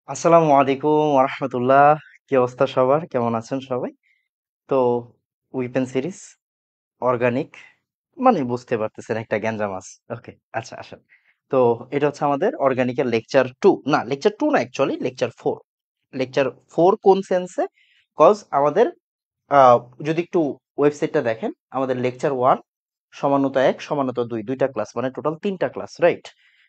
আসসালামু আলাইকুম ওরহমতুল্লাহ। কি অবস্থা সবার, কেমন আছেন সবাই? তো উইপেন সিরিজ অর্গানিক মানে বুঝতে পারতেছেন একটা গ্যাঞ্জাম আছে। ওকে, আচ্ছা আসেন। তো এটা হচ্ছে আমাদের অর্গানিকের লেকচার 2, না লেকচার 2 না, অ্যাকচুয়ালি লেকচার 4। লেকচার 4 কোন সেন্সে? কজ আমাদের আহ, যদি একটু ওয়েবসাইটটা দেখেন, আমাদের লেকচার 1 সমানতা 1 সমানতা 2 দুইটা ক্লাস, মানে টোটাল 3টা ক্লাস, রাইট?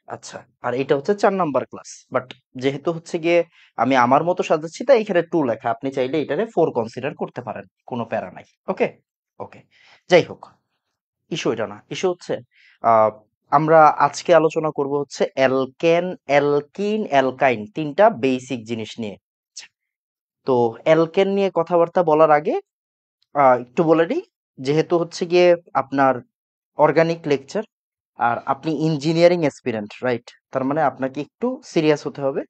আচ্ছা, আর এটা হচ্ছে 4 নাম্বার ক্লাস। বাট যেহেতু হচ্ছে গিয়ে আমি আমার মতো সাজাচ্ছি, তাই এখানে 2 লেখা, আপনি চাইলে এটারে 4 কনসিডার করতে পারেন, কোনো প্যারা নাই। ওকে, ওকে, যাই হোক, ইস্যু এটা না। ইস্যু হচ্ছে আহ, আমরা আজকে আলোচনা করব হচ্ছে অ্যালকেন, অ্যালকিন, অ্যালকাইন, তিনটা বেসিক জিনিস নিয়ে। তো অ্যালকেন নিয়ে কথাবার্তা বলার আগে একটু বলে দিই, যেহেতু হচ্ছে গিয়ে আপনার অর্গানিক লেকচার, আর আপনি ইঞ্জিনিয়ারিং অ্যাসপিরেন্ট, রাইট? তার মানে আপনাকে একটু সিরিয়াস হতে হবে।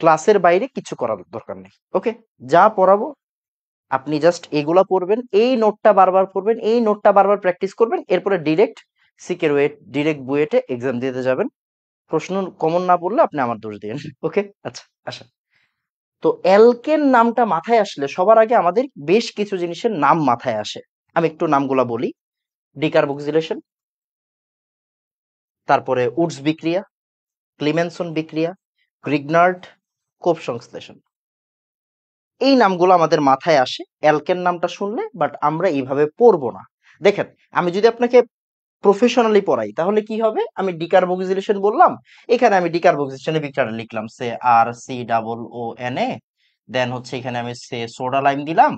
ক্লাসের বাইরে কিছু করার দরকার নেই। ওকে, যা পড়াবো আপনি জাস্ট এগুলা পড়বেন, এই নোটটা বারবার পড়বেন, এই নোটটা বারবার প্র্যাকটিস করবেন, এরপরে ডিরেক্ট সিকের ওয়েট, ডিরেক্ট বুয়েটে এক্সাম দিতে যাবেন। প্রশ্ন কমন না পড়লে আপনি আমার দোষ দিন। ওকে, আচ্ছা আসা। তো অ্যালকেন নামটা মাথায় আসলে সবার আগে আমাদের বেশ কিছু জিনিসের নাম মাথায় আসে। আমি একটু নামগুলা বলি: ডিকার্বক্সিলেশন, তারপরে উডস বিক্রিয়া, ক্লিমেনসন বিক্রিয়া, গ্রিগনার্ড, কোপ সংশ্লেষণ। এই নামগুলো আমাদের মাথায় আসে অ্যালকেন নামটা শুনলে, বাট আমরা এইভাবে পড়বো না। দেখেন, আমি যদি আপনাকে প্রফেশনালি পড়াই তাহলে কি হবে? আমি ডিকার্বক্সিলেশন বললাম, এখানে আমি ডিকার্বক্সিলেশনের বিক্রিয়াটা লিখলাম, সে RCOO, দেন হচ্ছে এখানে আমি সে সোডা লাইম দিলাম,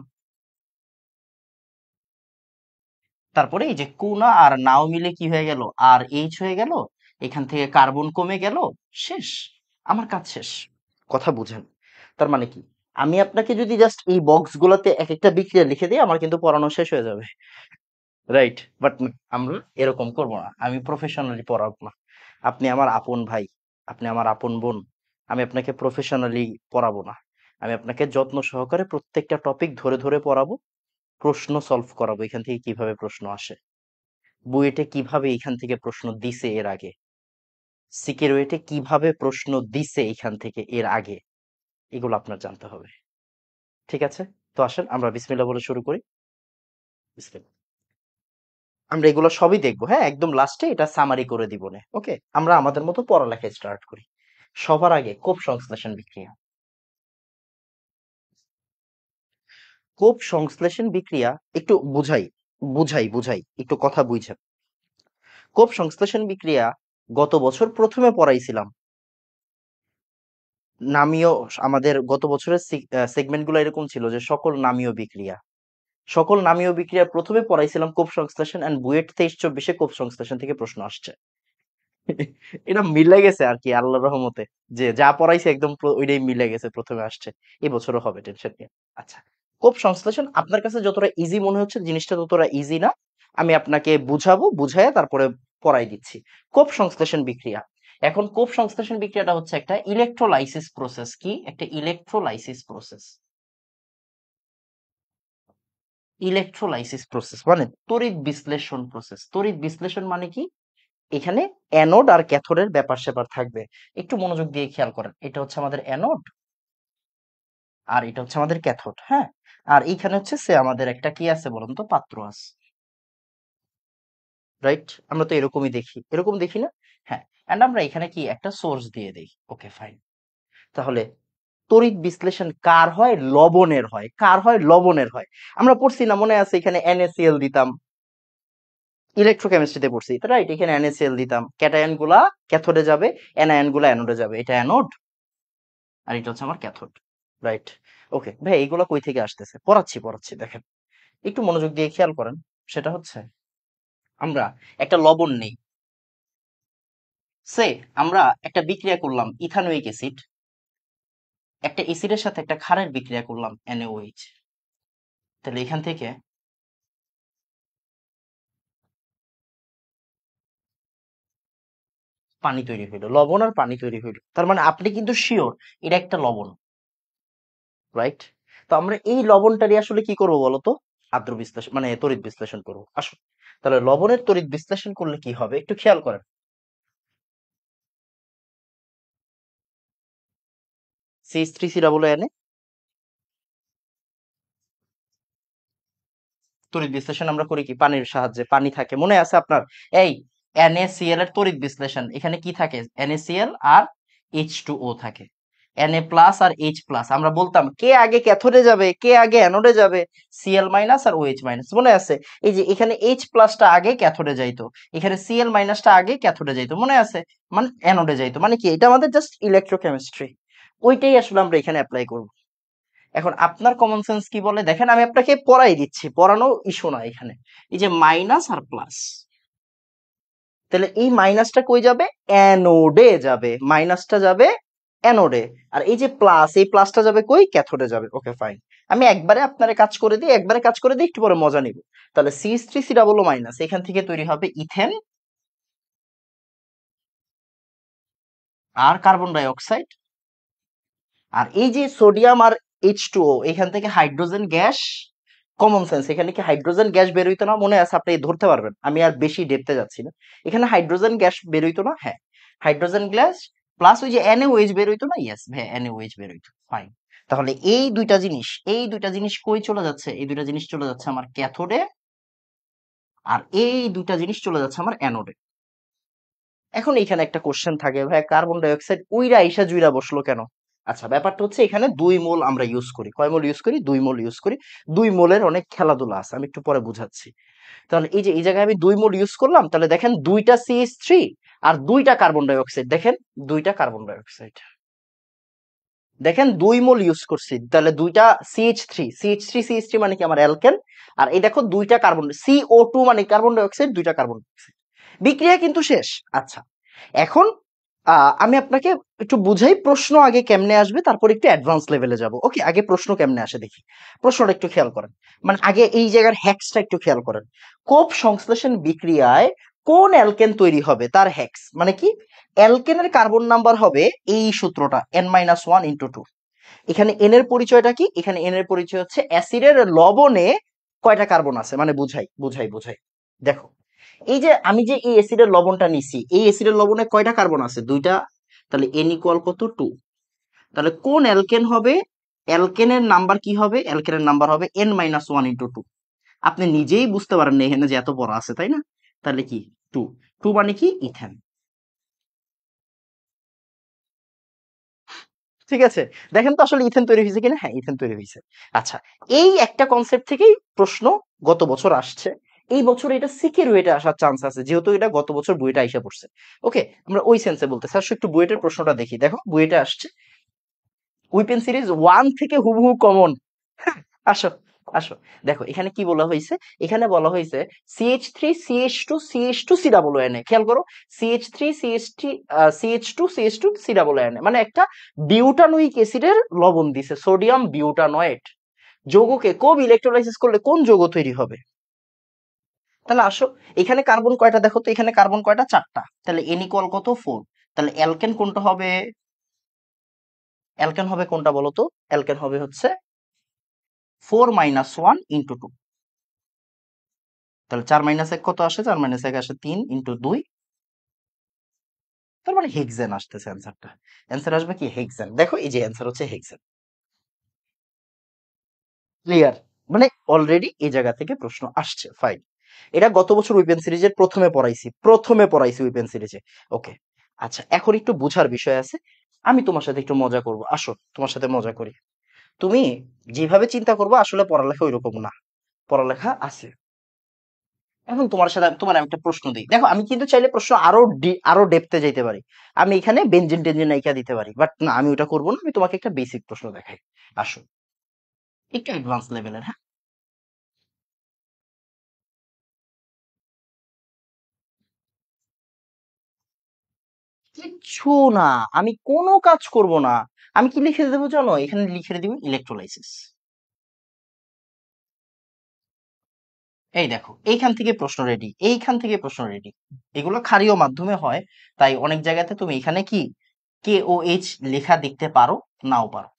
তারপরে এই যে কুনা আর নাও মিলে কি হয়ে গেল, RH হয়ে গেল, এখান থেকে কার্বন কমে গেল, শেষ, আমার কাজ শেষ। কথা বুঝেন? তার মানে কি, আমি আপনাকে যদি জাস্ট এই বক্স গুলাতে এক একটা বিক্রিয়া লিখে দিই, আমার কিন্তু পড়ানো শেষ হয়ে যাবে, রাইট? বাট আমরা এরকম করব না, আমি প্রফেশনালি পড়াবো না। আপনি আমার আপন ভাই, আপনি আমার আপন বোন, আমি আপনাকে প্রফেশনালি পড়াবো না। আমি আপনাকে যত্ন সহকারে প্রত্যেকটা টপিক ধরে ধরে পড়াবো, প্রশ্ন সলভ করাবো, এখান থেকে কিভাবে প্রশ্ন আসে, বুয়েটে কিভাবে এখান থেকে প্রশ্ন দিছে এর আগে, সিকিউরিটি কিভাবে প্রশ্ন দিছে এখান থেকে এর আগে, এগুলো আপনার জানতে হবে। ঠিক আছে? তো আসেন আমরা বিসমিল্লাহ বলে শুরু করি। বিসমিল্লাহ। আমরা এগুলো সবই দেখবো, হ্যাঁ, একদম লাস্টে এটা সামারি করে দিব না। ওকে, আমরা আমাদের মতো পড়ালেখা স্টার্ট করি। সবার আগে কোপ সংশ্লেষণ বিক্রিয়া। কোপ সংশ্লেষণ বিক্রিয়া একটু বুঝাই, বুঝাই একটু কথা বুঝেন। কোপ সংশ্লেষণ বিক্রিয়া গত বছর প্রথমে পড়াইছিলাম। নামীয়, আমাদের গত বছরের সেগমেন্ট গুলো এরকম ছিল যে সকল নামীয় বিক্রিয়া, সকল নামীয় বিক্রিয়া প্রথমে পড়াইছিলাম কোপ সংশ্লেষণ, এন্ড বুয়েট 23-24 কোপ সংশ্লেষণ থেকে প্রশ্ন আসছে। এটা মিলে গেছে আর কি, আল্লাহর রহমতে, যে যা পড়াইছে একদম ওইটাই মিলে গেছে, প্রথমে আসছে। এবছরও হবে, টেনশন নিয়ে। আচ্ছা, কোপ সংশ্লেষণ আপনার কাছে যতটা ইজি মনে হচ্ছে, জিনিসটা ততটা ইজি না। আমি আপনাকে বুঝাবো, বুঝাইয়া তারপরে পড়াই দিচ্ছি। কোপ সংশ্লেষণ বিক্রিয়া, এখন কোপ সংশ্লেষণ বিক্রিয়াটা হচ্ছে একটা ইলেকট্রোলাইসিস প্রসেস। কি একটা ইলেকট্রোলাইসিস প্রসেস? ইলেকট্রোলাইসিস প্রসেস মানে তড়িৎ বিশ্লেষণ প্রসেস। তড়িৎ বিশ্লেষণ মানে কি? এখানে অ্যানোড আর ক্যাথোডের ব্যাপার স্যাপার থাকবে। একটু মনোযোগ দিয়ে খেয়াল করেন, এটা হচ্ছে আমাদের অ্যানোড, আর এটা হচ্ছে আমাদের ক্যাথোড, হ্যাঁ। আর এইখানে হচ্ছে সে আমাদের একটা কি আছে বলুন তো, পাত্র আছে, রাইট? আমরা তো এরকমই দেখি, এরকম দেখি না? হ্যাঁ, এন্ড আমরা এখানে কি একটা সোর্স দিয়ে দেই। Okay fine. তাহলে তড়িৎ বিশ্লেষণ কার হয়? লবণের হয়। কার হয়? লবণের হয়। আমরা পড়ছি না, মনে আছে? এখানে NaCl দিতাম, ইলেকট্রোকেমিস্ট্রিতে পড়ছি, রাইট? এখানে NaCl দিতাম, ক্যাটায়ন গুলা ক্যাথোডে যাবে, অ্যানায়ন গুলা অ্যানোডে যাবে। এটা অ্যানোড, আর এটা হচ্ছে আমার ক্যাথোড, রাইট? ওকে ভাই, এইগুলা কই থেকে আসতেছে? পড়াচ্ছি দেখেন, একটু মনোযোগ দিয়ে খেয়াল করেন। সেটা হচ্ছে, আমরা একটা লবণ নেই, সে আমরা একটা বিক্রিয়া করলাম ইথানোয়িক অ্যাসিড, একটা অ্যাসিডের সাথে একটা ক্ষারের বিক্রিয়া করলাম NaOH। তাহলে এখান থেকে পানি তৈরি হইলো, লবণ আর পানি তৈরি হইলো। তার মানে আপনি কিন্তু শিওর এটা একটা লবণ, রাইট? তো আমরা এই লবণটারই আসলে কি করব বলতো? আদ্র বিশ্লেষণ মানে তড়িৎ বিশ্লেষণ করবো, আসুন। তাহলে লবণের তড়িৎ বিশ্লেষণ করলে কি হবে একটু খেয়াল করেন। CH3 ডাবল এন তড়িৎ বিশ্লেষণ আমরা করি কি পানির সাহায্যে, পানি থাকে মনে আছে আপনার? এই NaCl এর তড়িৎ বিশ্লেষণ, এখানে কি থাকে? NaCl আর H2O থাকে, Na প্লাস আর H প্লাস। আমরা বলতাম কে আগে ক্যাথোডে যাবে কে আগে অ্যানোডে যাবে, Cl মাইনাস আর OH মাইনাস, মনে আছে? এই যে এখানে H প্লাসটা আগে ক্যাথোডে যাইতো, এখানে Cl মাইনাসটা আগে ক্যাথোডে যাইতো, মনে আছে? মানে অ্যানোডে যাইতো, মানে কি এটা আমাদের জাস্ট ইলেকট্রোকেমিস্ট্রি, ওইটাই আসলে আমরা এখানে অ্যাপ্লাই করব। এখন আপনার কমন সেন্স কি বলে দেখেন, আমি আপনাকে পড়াই দিচ্ছি, পড়ানো ইস্যু না এখানে। এই যে মাইনাস আর প্লাস, তাহলে এই মাইনাসটা কই যাবে? অ্যানোডে যাবে, মাইনাসটা যাবে অ্যানোডে। আর এই যে প্লাস, এই প্লাসটা যাবে কই? ক্যাথোডে যাবে। ওকে ফাইন, আমি একবারে আপনারে কাজ করে দিই, একবারে কাজ করে দিই, একটু পরে মজা নিব। তাহলে CH3 ডাবল মাইনাস, এখান থেকে তৈরি হবে ইথেন আর কার্বন ডাই অক্সাইড। আর এই যে সোডিয়াম আর H2O, এখান থেকে হাইড্রোজেন গ্যাস। কমন সেন্স, এখানে কি হাইড্রোজেন গ্যাস বের হইতো না? মনে আছে? আপনি ধরতে পারবেন, আমি আর বেশি ডেপতে যাচ্ছি না। এখানে হাইড্রোজেন গ্যাস বের হইতো না? হ্যাঁ, হাইড্রোজেন গ্যাস প্লাস ওই যে NaOH বের হইতো না? ইয়েস ভাই, NaOH বের হইতো। ফাইন, তাহলে এই দুইটা জিনিস, এই দুইটা জিনিস কই চলে যাচ্ছে? এই দুইটা জিনিস চলে যাচ্ছে আমার ক্যাথোডে, আর এই দুইটা জিনিস চলে যাচ্ছে আমার অ্যানোডে। এখন এখানে একটা কোশ্চেন থাকে, ভাই কার্বন ডাই অক্সাইড উইরা আইসা জুইরা বসলো কেন? আচ্ছা, ব্যাপারটা হচ্ছে এখানে 2 মোল আমরা ইউজ করি। কয় মোল ইউজ করি? 2 মোল ইউজ করি। 2 মোলের অনেক খেলাধুলা আছে, আমি একটু পরে বুঝাচ্ছি। তাহলে এই যে এই জায়গায় আমি 2 মোল ইউজ করলাম, তাহলে দেখেন দুইটা CH3 আর দুইটা কার্বন ডাই অক্সাইড, দেখেন দুইটা কার্বন ডাই অক্সাইড, দেখেন 2 মোল ইউজ করছি, তাহলে দুইটা CH3 মানে কি? আমার অ্যালকেন। আর এই দেখো দুইটা কার্বন, CO2 মানে কার্বন ডাই অক্সাইড, দুইটা কার্বন ডাই অক্সাইড, বিক্রিয়া কিন্তু শেষ। আচ্ছা, এখন আমি আপনাকে একটু বুঝাই প্রশ্ন আগে কেমনে আসবে, তারপর একটু অ্যাডভান্স লেভেলে যাব। ওকে, আগে প্রশ্ন কেমনে আসে দেখি। প্রশ্নটা একটু খেয়াল করেন, মানে আগে এই জায়গার হ্যাক্সটা একটু খেয়াল করেন। কোপ সংশ্লেষণ বিক্রিয়ায় কোন অ্যালকেন তৈরি হবে তার হ্যাক্স, মানে কি? অ্যালকেনের কার্বন নাম্বার হবে এই সূত্রটা N-1 × 2। এখানে এন এর পরিচয়টা কি? এখানে এন এর পরিচয় হচ্ছে অ্যাসিডের লবণে কয়টা কার্বন আছে, মানে বুঝাই বুঝাই বুঝাই। দেখো, এই যে আমি যে এই অ্যাসিডের লবণটা নিছি, এই অ্যাসিডের লবণে কয়টা কার্বন আছে? দুইটা। তাহলে এন ইকুয়াল কত? 2। তাহলে কোন অ্যালকেন হবে? অ্যালকেনের নাম্বার কি হবে? অ্যালকেনের নাম্বার হবে N-1 × 2। আপনি নিজেই বুঝতে পারেন না এখানে যে এত পড়া আছে, তাই না? তাহলে কি 2, 2 মানে কি? ইথেন। ঠিক আছে, দেখেন তো আসলে ইথেন তৈরি হয়েছে কিনা। হ্যাঁ, ইথেন তৈরি হয়েছে। আচ্ছা, এই একটা কনসেপ্ট থেকেই প্রশ্ন গত বছর আসছে, এই বছর এটা সিকের ওয়েটে আসার চান্স আছে, যেহেতু এটা গত বছর বুয়েটে আইসা পড়ছে। ওকে, আমরা ওই সেন্সে বলতেছি। আসলে একটু বুয়েটের প্রশ্নটা দেখি, দেখো বুয়েটে আসছে উইপেন সিরিজ 1 থেকে হুবহু কমন। আসো, আসো, দেখো এখানে কি বলা হয়েছে। এখানে বলা হয়েছে CH3 CH2 CH2 COO, খেয়াল করো, CH3 CH2 CH2 CH2 COO, মানে একটা বিউটানোইক অ্যাসিডের লবণ দিছে, সোডিয়াম বিউটানয়েট। যৌগকে কোব ইলেকট্রোলাইসিস করলে কোন যৌগ তৈরি হবে? তাহলে আসো, এখানে কার্বন কয়টা দেখো তো, এখানে কার্বন কয়টা? 4টা। তাহলে এন ইকুয়াল কত? 4। তাহলে অ্যালকেন কোনটা হবে? অ্যালকেন হবে কোনটা বলো তো? অ্যালকেন হবে হচ্ছে 4-1 × 2। তাহলে 4 - 1 কত আসে? 4 - 1 আসে 3 × 2। তার মানে হেক্সেন আসতেছে অ্যান্সারটা। অ্যান্সার আসবে কি? হেক্সেন। দেখো এই যে অ্যান্সার হচ্ছে হেক্সেন। ক্লিয়ার? মানে অলরেডি এই জায়গা থেকে প্রশ্ন আসছে। ফাইন, এটা গত বছর উইপেন সিরিজের প্রথমে পড়াইছি উইপেন সিরিজে। ওকে, আচ্ছা এখন একটু বুঝার বিষয় আছে, আমি তোমার সাথে একটু মজা করব। আসো, তোমার সাথে মজা করি। তুমি যেভাবে চিন্তা করবো আসলে পড়ালেখা ওইরকম না, পড়ালেখা আছে। এখন তোমার আমি একটা প্রশ্ন দিই, দেখো আমি কিন্তু চাইলে প্রশ্ন আরো ডেপতে যাইতে পারি, আমি এখানে বেঞ্জিন টেঞ্জিন নাইকা দিতে পারি, বাট না, আমি ওটা করবো না, আমি তোমাকে একটা বেসিক প্রশ্ন দেখাই। আসো, একটু অ্যাডভান্স লেভেলের, হ্যাঁ। কিচ্ছু না, আমি কোনো কাজ করব না, আমি কি লিখে দেবো জানো? এখানে লিখে দিব ইলেকট্রোলাইসিস। এই দেখো, এইখান থেকে প্রশ্ন রেডি, এইখান থেকে প্রশ্ন রেডি। এগুলো ক্ষারীয় মাধ্যমে হয়, তাই অনেক জায়গাতে তুমি এখানে কি KOH লেখা দেখতে পারো, নাও পারো।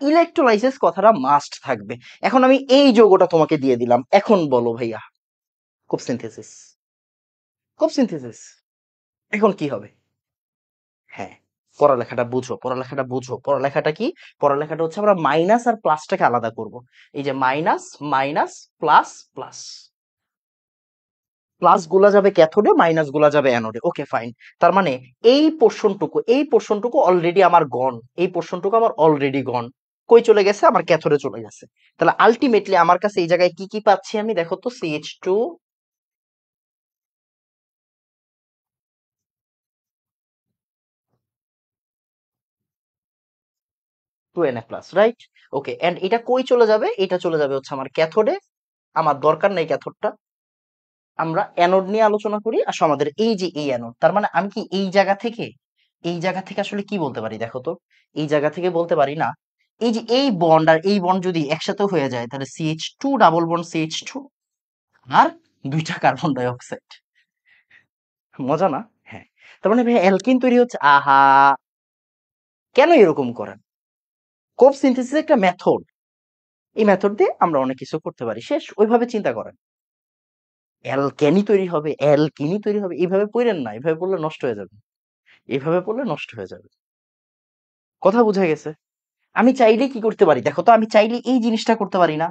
ইলেকট্রোলাইসিস কথাটা মাস্ট থাকবে। এখন আমি এই যৌগটা তোমাকে দিয়ে দিলাম, এখন বলো ভাইয়া। কোপ সিনথেসিস, কোপ সিনথেসিস। এখন কি হবে? হ্যাঁ, পড়ালেখাটা বুঝো, পড়ালেখাটা বুঝো। পড়ালেখাটা কি? পড়ালেখাটা হচ্ছে আমরা মাইনাস আর প্লাসটাকে আলাদা করব। এই যে minus, minus, plus, plus. Plus গুলা যাবে ক্যাথোডে, মাইনাস গুলা যাবে অ্যানোডে। Okay fine. তার মানে এই পোর্শনটুকু অলরেডি আমার গন। এই পোর্শনটুকু আমার অলরেডি গন। কই চলে গেছে? আমার ক্যাথোডে চলে গেছে। তাহলে আলটিমেটলি আমার কাছে এই জায়গায় কি কি পাচ্ছি আমি? দেখো তো, CH2 2Na plus, right? Okay, and এটা কই চলে যাবে? এটা চলে যাবে হচ্ছে আমার ক্যাথোডে। আমার দরকার নেই ক্যাথোডটা। আমরা অ্যানোড নিয়ে আলোচনা করি। আসো, আমাদের এই যে এই অ্যানোড, তার মানে আমি কি এই জায়গা থেকে আসলে কি বলতে পারি দেখো তো? এই জায়গা থেকে বলতে পারি না, এই যে এই বন্ড আর এই বন্ড যদি একসাথে হয়ে যায়, তাহলে CH2 ডাবল বন্ড CH2 আর দুইটা কার্বন ডাই অক্সাইড। মজা না? হ্যাঁ। তার মানে ভাই অ্যালকিন তৈরি হচ্ছে। আহা, কেন এরকম করেন? কোভ সিনথেসিস একটা মেথড। এই মেথড দিয়ে আমরা অনেক কিছু করতে পারি। শেষ, ওইভাবে চিন্তা করেন। অ্যালকেনই তৈরি হবে, অ্যালকিনই তৈরি হবে, এইভাবে পড়েন না। এইভাবে পড়লে নষ্ট হয়ে যাবে। এভাবে পড়লে নষ্ট হয়ে যাবে। কথা বোঝা গেছে? আমি চাইলে কি করতে পারি দেখো তো? আমি চাইলে এই জিনিসটা করতে পারি না?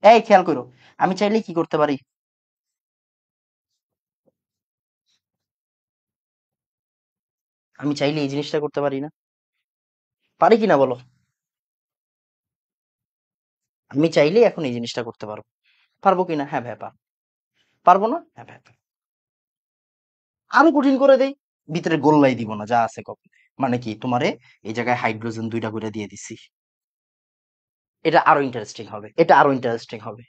এই খেয়াল করো, আমি চাইলে কি করতে পারি? আমি চাইলে এই জিনিসটা করতে পারি না? পারি কিনা বলো? আমি চাইলে এখন এই জিনিসটা করতে পারবো। পারবো কিনা? হ্যাঁ ভাই পারবো। পারবো না? হ্যাঁ ভাই পারবো। আরো কঠিন করে দেই। ভিতরে গোল্লাই দিব না, যা আছে কপ। মানে কি, তোমারে এই জায়গায় হাইড্রোজেন দুইটা করে দিয়ে দিছি। এটা আরো ইন্টারেস্টিং হবে, এটা আরো ইন্টারেস্টিং হবে।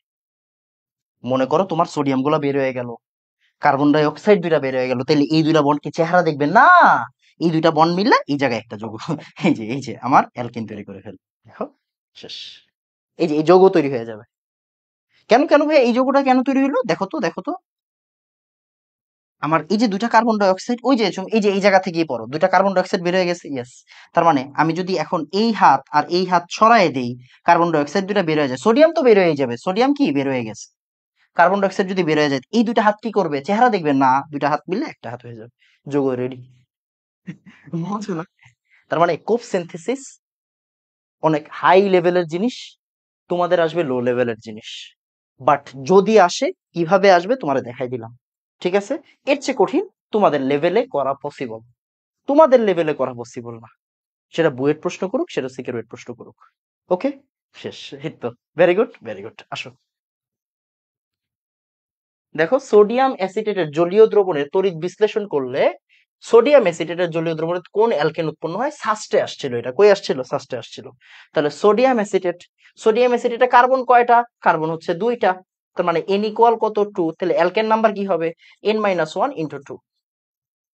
মনে করো তোমার সোডিয়াম গুলা বের হয়ে গেল, কার্বন ডাই অক্সাইড দুইটা বের হয়ে গেল, তাহলে এই দুইটা বন্ড কি চেহারা দেখবেন না? এই দুইটা বন্ড মিললে এই জায়গায় একটা যৌগ এই যে আমার অ্যালকিন তৈরি করে ফেল। দেখো, শেষ। এই যে এই যৌগ তৈরি হয়ে যাবে। কেন কেন ভাই এই যৌগটা কেন তৈরি হলো? দেখো তো, দেখো তো। আমার এই যে দুইটা কার্বন ডাই অক্সাইড, ওই যে এই যে এই জায়গা থেকেই পড়ো, দুইটা কার্বন ডাই অক্সাইড বের হয়ে গেছে, ইয়েস। তার মানে আমি যদি এখন এই হাত আর এই হাত ছড়ায় দেই, কার্বন ডাই অক্সাইড দুইটা বের হয়ে যায়, সোডিয়াম তো বের হয়ে যাবে, সোডিয়াম কি বের হয়ে গেছে। কার্বন ডাই অক্সাইড যদি বের হয়ে যায়, এই দুইটা হাত কি করবে? চেহারা দেখবেন না, দুইটা হাত মিললে একটা হাত হয়ে যাবে। যোগ রেডি। মজা না? তার মানে কোপ সিনথেসিস অনেক হাই লেভেলের জিনিস, তোমাদের আসবে লো লেভেলের জিনিস। বাট যদি আসে, কিভাবে আসবে তোমারে দেখাই দিলাম। ঠিক আছে? এর চেয়ে কঠিন তোমাদের লেভেলে করা পসিবল, তোমাদের লেভেলে করা পসিবল না। সেটা বুয়েট প্রশ্ন করুক, সেটা সিকিউরিট প্রশ্ন করুক। ওকে, শেষ। এই তো, ভেরি গুড, ভেরি গুড। আসো, দেখো, সোডিয়াম অ্যাসিটেটের জলীয় দ্রবণের তড়িৎ বিশ্লেষণ করলে সোডিয়াম অ্যাসিটেটের জলীয় দ্রবণের কোন অ্যালকেন উৎপন্ন হয়? সাস্টে আসছিল। এটা কই আসছিল? সাস্টে আসছিল। তাহলে সোডিয়াম অ্যাসিটেটে কার্বন কয়টা? কার্বন হচ্ছে দুইটা। তার মানে এন ইকুয়াল কত? টু। তাহলে অ্যালকেন নাম্বার কি হবে? n-1 × 2।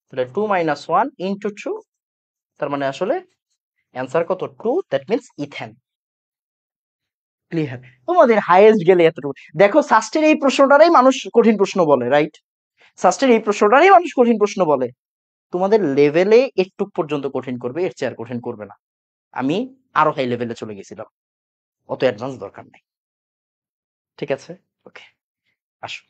তাহলে 2-1 × 2। তার মানে আসলে অ্যান্সার কত? Two. That means ethane. Clear? তোমাদের হাইয়েস্ট গেলে এতটুকু। দেখো, সাস্টের এই প্রশ্নটারই মানুষ কঠিন প্রশ্ন বলে, রাইট? সাস্টের এই প্রশ্নটারই মানুষ কঠিন প্রশ্ন বলে। তোমাদের লেভেলে একটু পর্যন্ত কঠিন করবে, এর চেয়ে আর কঠিন করবে না। আমি আরো হাই লেভেলে চলে গেছিলাম, অত অ্যাডভান্স দরকার নেই। ঠিক আছে? ওকে, আসো।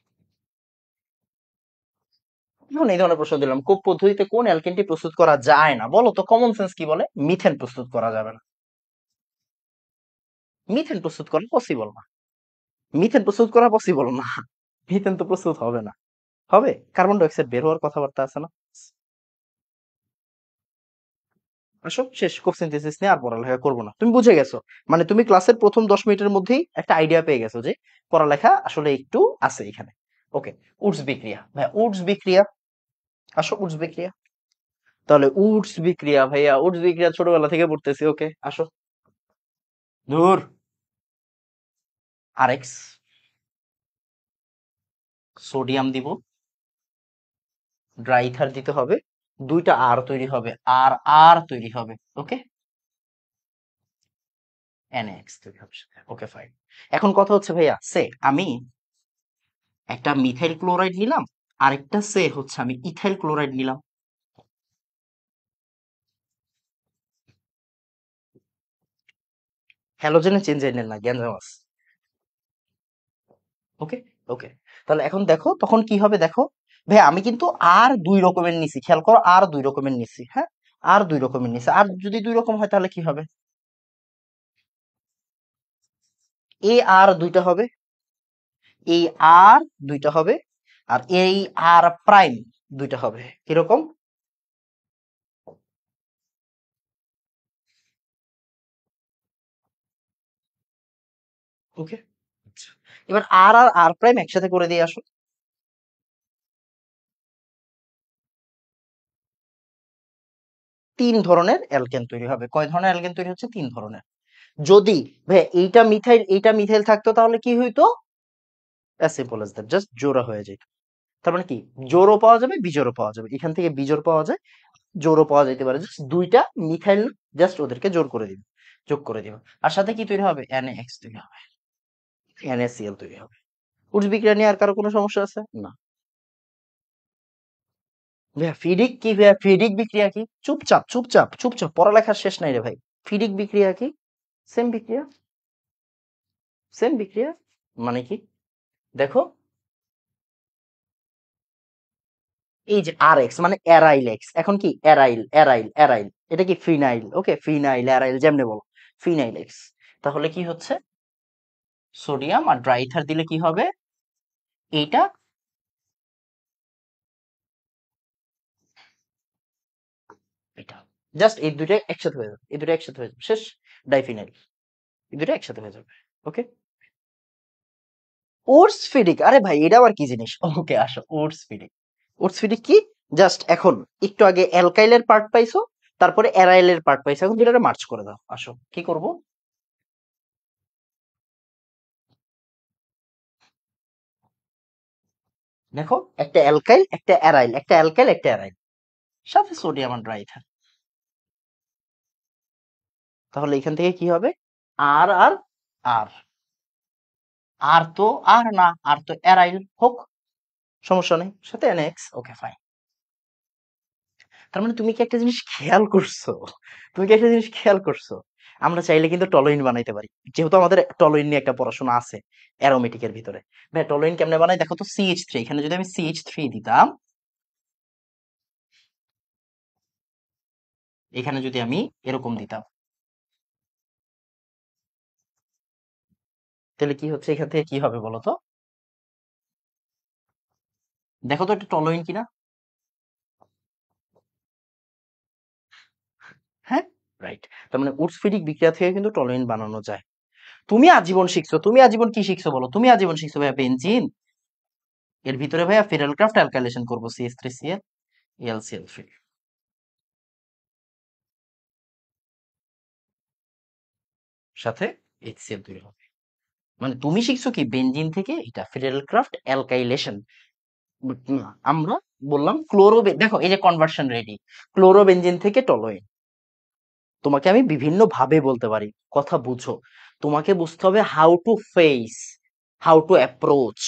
এখন এই ধরনের প্রশ্ন দিলাম, কোপ পদ্ধতিতে কোন অ্যালকেনটি প্রস্তুত করা যায় না? বলো তো, কমন সেন্স কি বলে? মিথেন প্রস্তুত করা যাবে না। মিথেন প্রস্তুত করা পসিবল না। মিথেন প্রস্তুত করা পসিবল না। মিথেন তো প্রস্তুত হবে না। হবে? কার্বন ডাই অক্সাইড বের হওয়ার কথাবার্তা আছে না? আসো, শেষ। কোফসিনথেসিস নিয়ে আর পড়ালেখা করবো না। তুমি বুঝে গেছো, মানে তুমি ক্লাসের প্রথম 10 মিনিটের মধ্যেই একটা আইডিয়া পেয়ে গেছো যে পড়ালেখা আসলে একটু আছে এখানে। ওকে, উডস বিক্রিয়া ভাই, উডস বিক্রিয়া। আসো, উডস বিক্রিয়া। তাহলে উডস বিক্রিয়া ভাইয়া, উডস বিক্রিয়া ছোটবেলা থেকে পড়তেছি। ওকে, আসো। ধুর। আরএক্স, সোডিয়াম দিব, ড্রাই ইথার দিতে হবে, দুইটা আর তৈরি হবে, আর আর তৈরি হবে। ওকে, NaX তৈরি হবে। Okay fine. এখন কথা হচ্ছে ভাইয়া, সে আমি একটা মিথাইল ক্লোরাইড নিলাম, আরেকটা সে হচ্ছে আমি ইথাইল ক্লোরাইড নিলাম। হ্যালোজেনে চেঞ্জ এনে না, গ্যাঞ্জামাস। ওকে, ওকে। তাহলে এখন দেখো তখন কি হবে, দেখো। ভাই আমি কিন্তু আর দুই রকমের নিছি, খেয়াল করো, আর দুই রকমের নিছি, হ্যাঁ। আর দুই রকমের নিচে, আর যদি দুই রকম হয় তাহলে কি হবে? এ আর দুইটা হবে, এই আর দুইটা হবে, আর এই আর প্রাইম দুইটা হবে। কিরকম? ওকে, আচ্ছা, এবার আর আর আর প্রাইম একসাথে করে দিয়ে আসো। তিন ধরনের অ্যালকেন তৈরি হবে। কয় ধরনের অ্যালকেন তৈরি হচ্ছে? তিন ধরনের। যদি ভাই এইটা মিথাইল এইটা মিথাইল থাকতো তাহলে কি হইতো? As simple as that, just জোড়া হয়ে যেত। তার মানে কি, জোড়ও পাওয়া যাবে বিজোড়ও পাওয়া যাবে, এখান থেকে বিজোড় পাওয়া যায়, জোড়ও পাওয়া যেতে পারে। জাস্ট দুইটা মিথাইল, জাস্ট ওদেরকে জোড় করে দিবে, যোগ করে দিবে। আর সাথে কি তৈরি হবে? NaX তৈরি হবে, NaCl তৈরি হবে। উৎস বিক্রিয়া নিয়ে আর কারো কোনো সমস্যা আছে? না। ভাইয়া ফিডিক কি? ভাইয়া ফিডিক বিক্রিয়া কি? চুপচাপ চুপচাপ চুপচাপ, পড়ালেখার শেষ নাই রে ভাই। ফিডিক বিক্রিয়া কি? সেম বিক্রিয়া, সেম বিক্রিয়া। মানে কি? দেখো, এই যে RX মানে অ্যারাইল এক্স, এখন কি অ্যারাইল অ্যারাইল অ্যারাইল, এটা কি ফিনাইল, ওকে, ফিনাইল অ্যারাইল যেমনে বলো, ফিনাইল এক্স। তাহলে কি হচ্ছে? সোডিয়াম আর ড্রাই ইথার দিলে কি হবে? এইটা, এটা, জাস্ট এই দুইটা একসাথে হয়ে যাবে, এই দুটো একসাথে হয়ে যাবে, শেষ। ডাইফিনাইল, এই দুটো একসাথে হয়ে যাবে। ওকে। ওটস ফিডিক, আরে ভাই এটা আবার কি জিনিস? ওকে আসো, ওটস ফিডিক। ওটস ফিডিক কি? জাস্ট এখন একটু আগে অ্যালকাইলের পার্ট পাইছো, তারপরে অ্যারাইলের পার্ট পাইছো, এখন দুটারে মার্চ করে দাও। আসো, কি করব? দেখো, একটা অ্যালকাইল একটা অ্যারাইল, একটা অ্যালকাইল একটা অ্যারাইল, সাথে সোডিয়াম আর ড্রাই ইথার। তাহলে এখান থেকে কি হবে? আর আর আর, আর তো আর না, আর তো অ্যারাইল হোক, সমস্যা নেই, সাথে NX, ওকে ফাইন। তার মানে তুমি কি একটা জিনিস খেয়াল করছো? তুমি কি একটা জিনিস খেয়াল করছো? আমরা চাইলে কিন্তু টলোইন বানাইতে পারি, যেহেতু আমাদের টলোইন নিয়ে একটা পড়াশোনা আছে অ্যারোমেটিকের ভিতরে। ভাই টলোইন কেমনে বানাই দেখো তো। CH3, এখানে যদি আমি CH3 দিতাম, এখানে যদি আমি এরকম দিতাম, তাহলে কি হচ্ছে? এখান থেকে কি হবে বলো তো? দেখো তো এটা টলোইন কিনা। হ্যাঁ, রাইট। তার মানে উৎসফিডিক বিক্রিয়া থেকে কিন্তু টলোইন বানানো যায়। তুমি আজীবন শিখছো, তুমি আজীবন কি শিখছো বলো? তুমি আজীবন শিখছো ভাইয়া বেনজিন, এর ভিতরে ভাইয়া ফেরালক্রাফট অ্যালকাইলেশন করবো, CH3Cl, AlCl3, সাথে HCl তৈরি হবে। মানে তুমি শিখছো কি বেনজিন থেকে এটা ফেরালক্রাফট অ্যালকাইলেশন। আমরা বললাম দেখো এই যে কনভার্সন রেডি, ক্লোরোবেনজিন থেকে টলোইন। তোমাকে আমি বিভিন্ন ভাবে বলতে পারি, কথা বুঝো। তোমাকে বুঝতে হবে how to face, how to approach.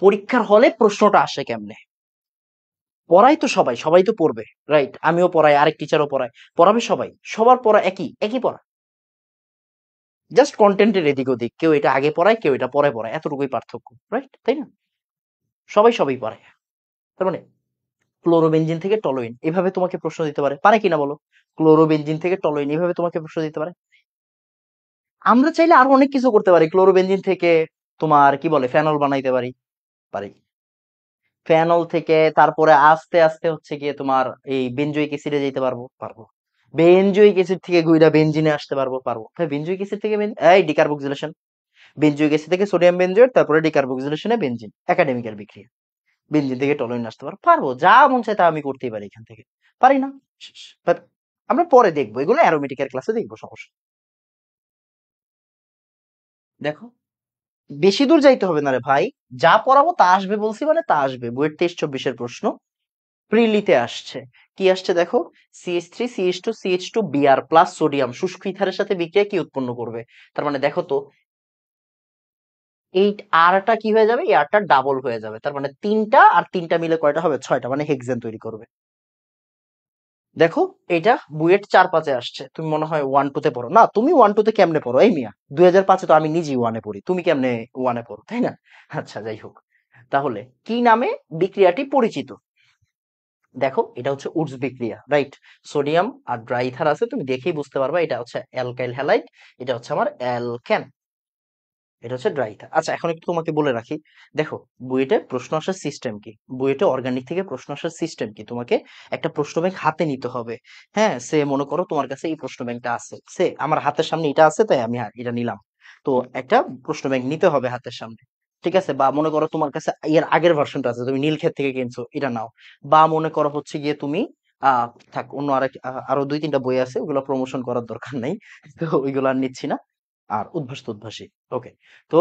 পরীক্ষার হলে প্রশ্নটা আসে কেমনে। পড়াই তো সবাই, সবাই তো পড়বে, রাইট? আমিও পড়াই, আরেক টিচারও পড়ায়, পড়াবে সবাই, সবার পড়া একই, একই পড়া। জাস্ট কন্টেন্টের এদিক ওদিক, কেউ এটা আগে পড়ায় কেউ এটা পরে পড়ায়, এতটুকুই পার্থক্য, রাইট? তাই না? সবাই সবই পড়ায়। তার মানে ক্লোরোবেনজিন থেকে টলোইন এভাবে তোমাকে প্রশ্ন দিতে পারে, পারে কিনা বলো? ক্লোরোবেনজিন থেকে টলোইন এভাবে তোমাকে প্রশ্ন দিতে পারে। আমরা চাইলে আরো অনেক কিছু করতে পারি। ক্লোরোবেনজিন থেকে তোমার কি বলে ফেনল বানাইতে পারি, পারি। ফেনল থেকে তারপরে আস্তে আস্তে হচ্ছে গিয়ে তোমার এই বেনজোইক অ্যাসিডে যেতে পারবো, পারবো। বেনজোইক অ্যাসিড থেকে গুইরা বেনজিনে আসতে পারবো, পারবো। হ্যাঁ, বেনজোইক অ্যাসিড থেকে এই ডিকার্বক্সিলেশন, বেনজোইক অ্যাসিড থেকে সোডিয়াম বেনজোয়েট, তারপরে ডিকার্বক্সিলেশনে বেনজিন, একাডেমিক্যাল বিক্রিয়া। বেনজিন থেকে টলোইন আসতে পারবো, পারবো। যা মন চায় তা আমি করতেই পারি এখান থেকে, পারি না? শেষ। But আমরা পরে দেখবো, এগুলো অ্যারোমেটিকের ক্লাসে দেখবো, সমস্যা। দেখো, বেশি দূর যাইতে হবে না রে ভাই, যা পড়াবো তা আসবে বলছি মানে তা আসবে। বুয়েট 23-24-এর প্রশ্ন প্রিলিতে আসছে। কি আসছে দেখো, CH3 CH2 CH2 Br plus sodium শুষ্ক ইথারের সাথে বিক্রিয়া কি উৎপন্ন করবে? তার মানে দেখো তো, এই আরটা কি হয়ে যাবে? এই আরটা ডাবল হয়ে যাবে, তার মানে তিনটা আর তিনটা মিলে কয়টা হবে? ছয়টা, মানে হেক্সেন তৈরি করবে। দেখো, এটা বুয়েট 4-5-এ আসছে, তুমি মনে হয় 1-2-তে পড়ো না। তুমি 1-2-তে কেমনে পড়ো এই মিয়া? 2005-এ তো আমি নিজেই ওয়ানে পড়ি, তুমি কেমনে ওয়ানে পড়ো, তাই না? আচ্ছা, যাই হোক। তাহলে কি নামে বিক্রিয়াটি পরিচিত? দেখো এটা হচ্ছে উডস বিক্রিয়া, রাইট? সোডিয়াম আর ড্রাই ইথার আছে, তুমি দেখেই বুঝতে পারবা এটা হচ্ছে অ্যালকাইল হ্যালাইড, এটা হচ্ছে আমার অ্যালকেন, এটা হচ্ছে ড্রাই ইথার। আচ্ছা, এখন একটু তোমাকে বলে রাখি, দেখো বুয়েটে প্রশ্ন আসার সিস্টেম কি, বুয়েটে অর্গানিক থেকে প্রশ্ন আসার সিস্টেম কি, তোমাকে একটা প্রশ্ন ব্যাংক হাতে নিতে হবে। হ্যাঁ, সে মনে করো তোমার কাছে এই প্রশ্ন ব্যাংকটা আছে, সে আমার হাতের সামনে এটা আছে তাই আমি এটা নিলাম। তো একটা প্রশ্ন ব্যাংক নিতে হবে হাতের সামনে, ঠিক আছে? বা মনে করো তোমার কাছে এর আগের ভার্সনটা আছে, তুমি নীলক্ষেত থেকে কিনছো, এটা নাও। বা মনে করো হচ্ছে গিয়ে তুমি থাক অন্য আরেক আরো দুই তিনটা বই আছে, ওগুলো প্রমোশন করার দরকার নাই, তো ওইগুলো আর নিচ্ছি না। আর উদ্ভাস তো উদ্ভাসী, ওকে। তো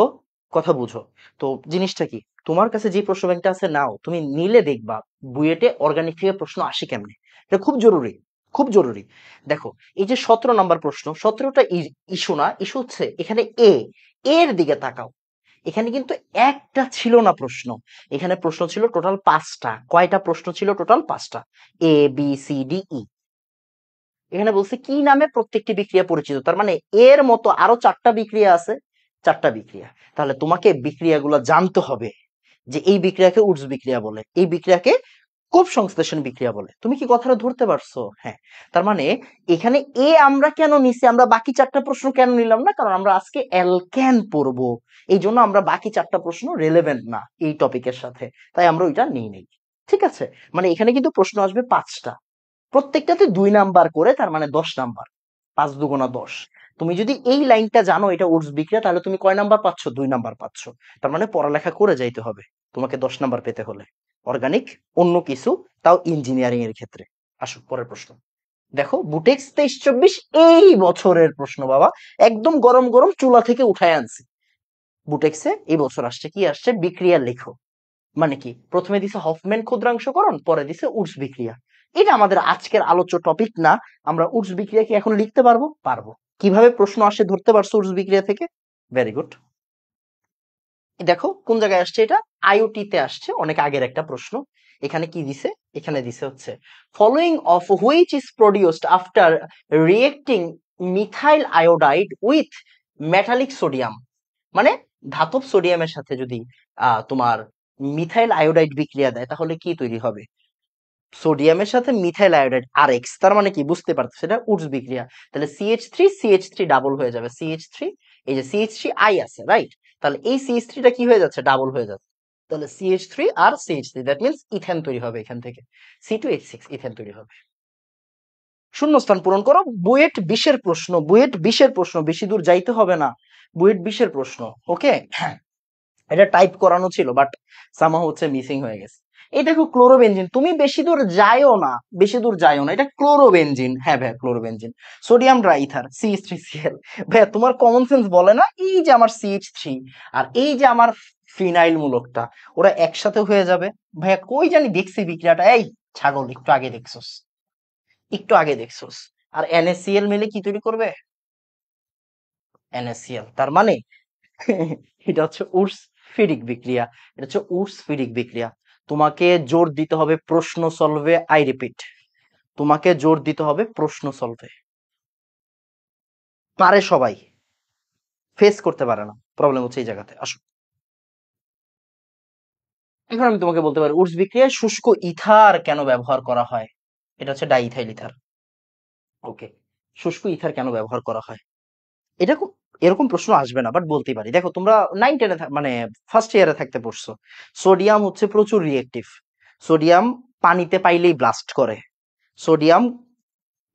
কথা বুঝো, তো জিনিসটা কি, তোমার কাছে যে প্রশ্ন ব্যাংকটা আছে নাও, তুমি নিলে দেখবা বুয়েটে অর্গানিক থেকে প্রশ্ন আসে কেমনে। এটা খুব জরুরি, খুব জরুরি। দেখো এই যে 17 নাম্বার প্রশ্ন, 17টা ইস্যু না, ইস্যু হচ্ছে এখানে এর দিকে তাকাও। এখানে কিন্তু একটা ছিল না প্রশ্ন, এখানে প্রশ্ন ছিল টোটাল 5টা। কয়টা প্রশ্ন ছিল টোটাল? 5টা। ABCDE। এখানে বলছে কি নামে প্রত্যেকটি বিক্রিয়া পরিচিত, তার মানে এর মতো আরো 4টা বিক্রিয়া আছে, 4টা বিক্রিয়া। তাহলে তোমাকে বিক্রিয়াগুলো জানতে হবে, যে এই বিক্রিয়াকে উডস বিক্রিয়া বলে, এই বিক্রিয়াকে কোপ সংশ্লেষণ বিক্রিয়া বলে। তুমি কি কথাটা ধরতে পারছো? হ্যাঁ। তার মানে এখানে আমরা কেন নিছি, আমরা বাকি 4টা প্রশ্ন কেন নিলাম না, কারণ আমরা আজকে অ্যালকেন পড়বো, এই জন্য আমরা বাকি 4টা প্রশ্ন রেলেভেন্ট না এই টপিকের সাথে, তাই আমরা ওইটা নিই নেই। ঠিক আছে? মানে এখানে কিন্তু প্রশ্ন আসবে 5টা, প্রত্যেকটাতে 2 নাম্বার করে, তার মানে 10 নাম্বার, 5 × 2 = 10। তুমি যদি এই লাইনটা জানো এটা উডস বিক্রিয়া, তাহলে তুমি কয় নাম্বার পাচ্ছ? 2 নাম্বার পাচ্ছ। তার মানে পড়ালেখা করে যাইতে হবে তোমাকে 10 নাম্বার পেতে হলে, অর্গানিক অন্য কিছু, তাও ইঞ্জিনিয়ারিং এর ক্ষেত্রে। আসো পরের প্রশ্ন। দেখো বুটেক্স 23-24 এই বছরের প্রশ্ন বাবা, একদম গরম গরম চুলা থেকে উঠায় আনছি। বুটেক্সে এই বছর আসছে, কি আসছে? বিক্রিয়া লেখো। মানে কি, প্রথমে দিছে হফম্যান ক্ষুদ্রাংশকরণ, পরে দিছে উডস বিক্রিয়া। এটা আমাদের আজকের আলোচ্য টপিক না। আমরা উডস বিক্রিয়া কি এখন লিখতে পারবো? পারবো। কিভাবে প্রশ্ন আসে ধরতে পারছো উডস বিক্রিয়া থেকে? Very good. দেখো কোন জায়গায় আসছে এটা, আইওটি তে আসছে, অনেক আগের একটা প্রশ্ন। এখানে কি দিছে? এখানে দিছে হচ্ছে following of which is produced after রিয়েক্টিং methyl iodide with metallic sodium. মানে ধাতব সোডিয়ামের সাথে যদি তোমার মিথাইল আয়োডাইড বিক্রিয়া দেয়, তাহলে কি তৈরি হবে? সোডিয়ামের সাথে মিথাইল আয়োডাইড আরএক্স, তার মানে কি বুঝতে পারছো, সেটা উডস বিক্রিয়া। তাহলে CH3 ডাবল হয়ে যাবে, CH3, এই যে CH3 আছে, রাইট? তাহলে এই CH3টা কি হয়ে যাচ্ছে? ডাবল হয়ে যাচ্ছে। তাহলে CH3 R CH3, that means ethane তৈরি হবে এখান থেকে, C2H6 ইথেন তৈরি হবে। শূন্যস্থান পূরণ করো। বুয়েট 20-এর প্রশ্ন, বুয়েট 20-এর প্রশ্ন, বেশি দূর যাইতে হবে না। বুয়েট 20-এর প্রশ্ন, ওকে। এটা টাইপ করানো ছিল, বাট সামহাউ হচ্ছে মিসিং হয়ে গেছে। এই দেখো ক্লোরোবেনজিন, তুমি বেশি দূর যাইও না, বেশি দূর যাইও না, এটা ক্লোরোবেনজিন। হ্যাঁ ভাইয়া, ক্লোরোবেনজিন। Sodium ড্রাইথার, CH3Cl। ভাইয়া তোমার কমন সেন্স বলে না, এই যে আমার CH3 আর এই যে আমার ফিনাইল মূলকটা, ওরা একসাথে হয়ে যাবে। ভাইয়া কই জানি দেখছি বিক্রিয়াটা, এই ছাগল, একটু আগে দেখছোস, একটু আগে দেখছোস। আর NaCl মিলে কি তৈরি করবে? NaCl। তার মানে এটা হচ্ছে উডস ফিডিক বিক্রিয়া, এটা হচ্ছে উডস ফিডিক বিক্রিয়া। তোমাকে জোর দিতে হবে প্রশ্ন সলভে, আই রিপিট, তোমাকে জোর দিতে হবে প্রশ্ন সলভে। পারে সবাই, ফেস করতে পারে না, প্রবলেম হচ্ছে এই জায়গাতে। আসো এখন আমি তোমাকে বলতে পারি উডস বিক্রিয়ায় শুষ্ক ইথার কেন ব্যবহার করা হয়। এটা হচ্ছে ডাইইথাইল ইথার, ওকে। শুষ্ক ইথার কেন ব্যবহার করা হয়, এটা এরকম প্রশ্ন আসবে না, বাট বলতেই পারি। দেখো তোমরা 9-10-এ মানে ফার্স্ট ইয়ারে থাকতে পড়ছো, সোডিয়াম হচ্ছে প্রচুর রিয়েক্টিভ, সোডিয়াম পানিতে পাইলেই ব্লাস্ট করে, সোডিয়াম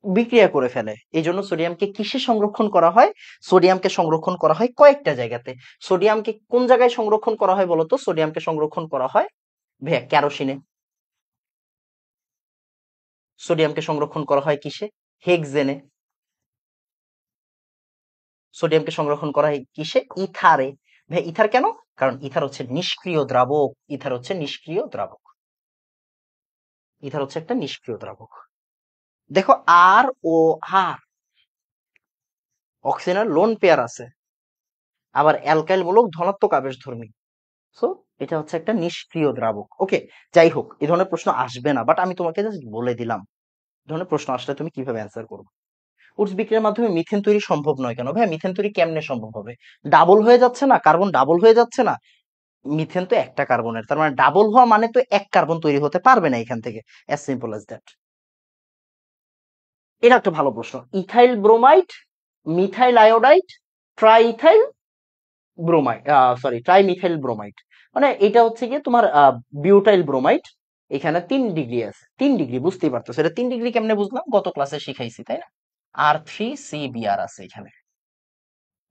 বিক্রিয়া করে ফেলে। এই জন্য সোডিয়ামকে কিসে সংরক্ষণ করা হয়? সোডিয়ামকে সংরক্ষণ করা হয় কয়েকটা জায়গাতে। সোডিয়ামকে কোন জায়গায় সংরক্ষণ করা হয় বলতো? সোডিয়ামকে সংরক্ষণ করা হয় ভাইয়া কেরোসিনে। সোডিয়ামকে সংরক্ষণ করা হয় কিসে? হেক্সেনে। সোডিয়ামকে সংরক্ষণ করা হয় কিসে? ইথারে। ভাই ইথার কেন? কারণ ইথার হচ্ছে নিষ্ক্রিয় দ্রাবক, ইথার হচ্ছে নিষ্ক্রিয় দ্রাবক, ইথার হচ্ছে একটা নিষ্ক্রিয় দ্রাবক। দেখো আর ও আর অক্সিজেনের লোন পেয়ার আছে, আবার অ্যালকাইল মূলক ধনাত্মক আবেশধর্মী। সো এটা হচ্ছে একটা নিষ্ক্রিয় দ্রাবক, ওকে। যাই হোক, এই ধরনের প্রশ্ন আসবে না, বাট আমি তোমাকে জাস্ট বলে দিলাম এই ধরনের প্রশ্ন আসলে তুমি কিভাবে অ্যান্সার করবে। উডস বিক্রিয়ার মাধ্যমে মিথেন তৈরি সম্ভব নয় কেন? ভাই মিথেন তৈরি কেমনে সম্ভব হবে? ডাবল হয়ে যাচ্ছে না, কার্বন ডাবল হয়ে যাচ্ছে না, মিথেন তো একটা কার্বনের, তার মানে ডাবল হওয়া মানে তো এক কার্বন তৈরি হতে পারবে না এখান থেকে, অ্যাজ সিম্পল অ্যাজ দ্যাট। এটা একটা ভালো প্রশ্ন। Ethyl bromide, methyl iodide, triethyl bromide, sorry trimethyl bromide, মানে এটা হচ্ছে গিয়ে তোমার বিউটাইল ব্রোমাইড। এখানে 3 ডিগ্রি আছে, 3 ডিগ্রি, বুঝতেই পারতো সেটা 3 ডিগ্রি কেমনে বুঝলাম, গত ক্লাসে শিখাইছি তাই না। R3CBr আছে এখানে।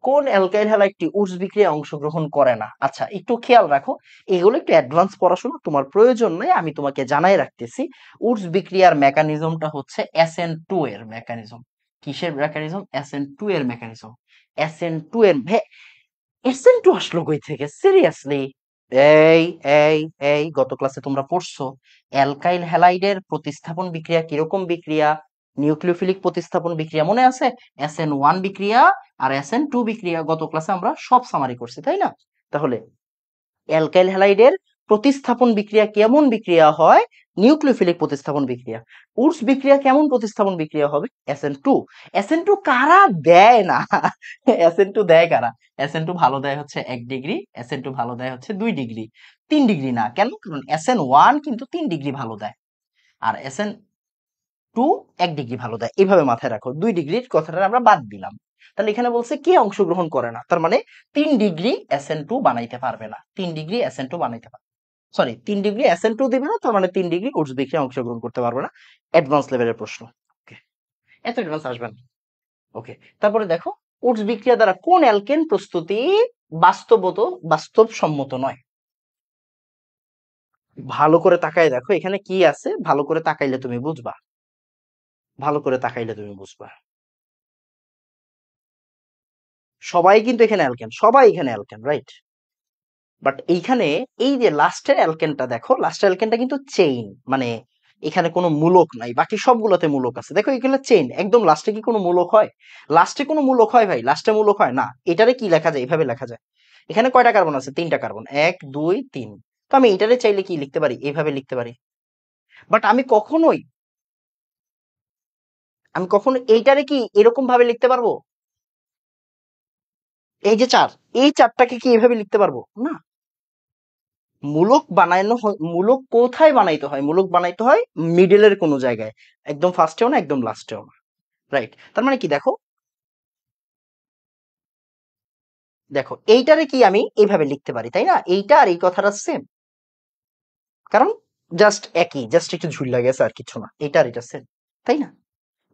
কোন অ্যালকাইল হ্যালাইডটি উডস বিক্রিয়ায় অংশগ্রহণ করে না? আচ্ছা একটু খেয়াল রাখো, এগুলো একটু অ্যাডভান্স পড়াশোনা, তোমার প্রয়োজন নেই, আমি তোমাকে জানাই রাখতেছি। উডস বিক্রিয়ার মেকানিজমটা হচ্ছে SN2 এর মেকানিজম। কিসের মেকানিজম? SN2 এর মেকানিজম। SN2 এর SN2 আসলো কই থেকে, সিরিয়াসলি? এই এই এই গত ক্লাসে তোমরা পড়ছো অ্যালকাইল হ্যালাইডের প্রতিস্থাপন বিক্রিয়া কিরকম বিক্রিয়া? নিউক্লিওফিলিক প্রতিস্থাপন বিক্রিয়া মনে আছে? SN1 বিক্রিয়া আর SN2 বিক্রিয়া, গত ক্লাসে আমরা সব সামারি করছি তাই না। তাহলে অ্যালকাইল হ্যালাইডের প্রতিস্থাপন বিক্রিয়া কেমন বিক্রিয়া হয়? নিউক্লিওফিলিক প্রতিস্থাপন বিক্রিয়া। উডস বিক্রিয়া কেমন প্রতিস্থাপন বিক্রিয়া হবে? SN2। SN2 কারা দেয় না? SN2 দেয় কারা? SN2 ভালো দেয় হচ্ছে 1 ডিগ্রি, SN2 ভালো দেয় হচ্ছে 2 ডিগ্রি, 3 ডিগ্রি না। কেন? কারণ SN1 কিন্তু 3 ডিগ্রি ভালো দেয়, আর SN2 1 ডিগ্রি ভালো দেয়। এইভাবে মাথায় রাখো, 2 ডিগ্রির কথাটা আমরা বাদ দিলাম। তাহলে এখানে বলছে কে অংশগ্রহণ করে না, তার মানে 3 ডিগ্রি SN2 বানাইতে পারবে না, 3 ডিগ্রি SN2 বানাইতে পারবে, সরি 3 ডিগ্রি SN2 দিবে না, তার মানে 3 ডিগ্রি উডস বিক্রিয়া অংশগ্রহণ করতে পারবে না। অ্যাডভান্স লেভেলের প্রশ্ন। ওকে, এত অ্যাডভান্স আসবে না। ওকে, তারপরে দেখো, উডস বিক্রিয়া দ্বারা কোন অ্যালকেন প্রস্তুতি বাস্তবত বাস্তবসম্মত নয়? ভালো করে তাকায় দেখো এখানে কি আছে, ভালো করে তাকাইলে তুমি বুঝবা, ভালো করে তাকাইলে তুমি বুঝবা। সবাই কিন্তু এখানে অ্যালকেন, সবাই এখানে অ্যালকেন, রাইট? বাট এইখানে এই যে লাস্টের অ্যালকেনটা দেখো, লাস্টের অ্যালকেনটা কিন্তু চেইন, মানে এখানে কোনো মূলক নাই, বাকি সবগুলোতে মূলক আছে। দেখো এখানে চেইন, একদম লাস্টে কি কোনো মূলক হয়? লাস্টে কোনো মূলক হয় ভাই? লাস্টে মূলক হয় না। এটারে কি লেখা যায়? এভাবে লেখা যায়। এখানে কয়টা কার্বন আছে? 3টা কার্বন, 1 2 3। তো আমি এটারে চাইলে কি লিখতে পারি? এইভাবে লিখতে পারি। বাট আমি কখনো এইটারে কি এরকম ভাবে লিখতে পারবো? এই যে 4, এই 4টাকে কি এভাবে লিখতে পারবো? না। মূলক কোথায় বানাইতে হয়? মূলক বানাইতে হয় মিডলের কোনো জায়গায়, একদম ফার্স্টেও না, একদম লাস্টেও না, রাইট? তার মানে কি দেখো, দেখো এইটারে কি আমি এইভাবে লিখতে পারি তাই না, এইটা আর এই কথাটা সেম, কারণ জাস্ট একই, জাস্ট একটু ঝুল লাগে গেছে আর কিছু না, এটা আর এটা সেম, তাই না?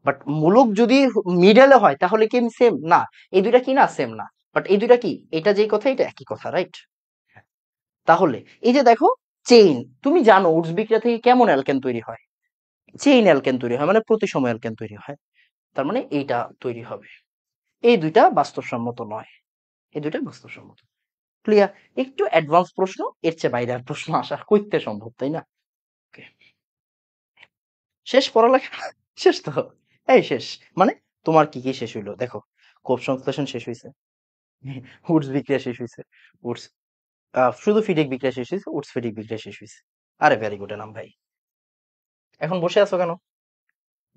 বাট মূলক যদি মিডলে হয় তাহলে কি আমি সেম না? এই দুইটা কি না, সেম না। বাট এই দুইটা কি, এটা যেই কথা এটা একই কথা, রাইট? তাহলে এই যে দেখো, চেইন, তুমি জানো উডস বিক্রিয়া থেকে কেমন অ্যালকেন তৈরি হয়? চেইন অ্যালকেন তৈরি হয়, মানে প্রতিসম অ্যালকেন তৈরি হয়। তার মানে এইটা তৈরি হবে। এই দুইটা বাস্তবসম্মত নয়, এই দুইটা বাস্তবসম্মত। ক্লিয়ার? একটু অ্যাডভান্স প্রশ্ন, এর চেয়ে বাইরে আর প্রশ্ন আসা কইতে সম্ভব, তাই না? Okay. শেষ পড়ালেখা? শেষ তো, এই শেষ, মানে তোমার কি কি শেষ হইলো দেখো, কোপ সংশ্লেষণ শেষ হয়েছে, উডস বিক্রিয়া শেষ হয়েছে, উডস শুধু ফিডিক বিক্রিয়া শেষ হয়েছে, উডস ফিডিক বিক্রিয়া শেষ হয়েছে। আরে ভেরি গুড নাম ভাই। এখন বসে আছো কেন?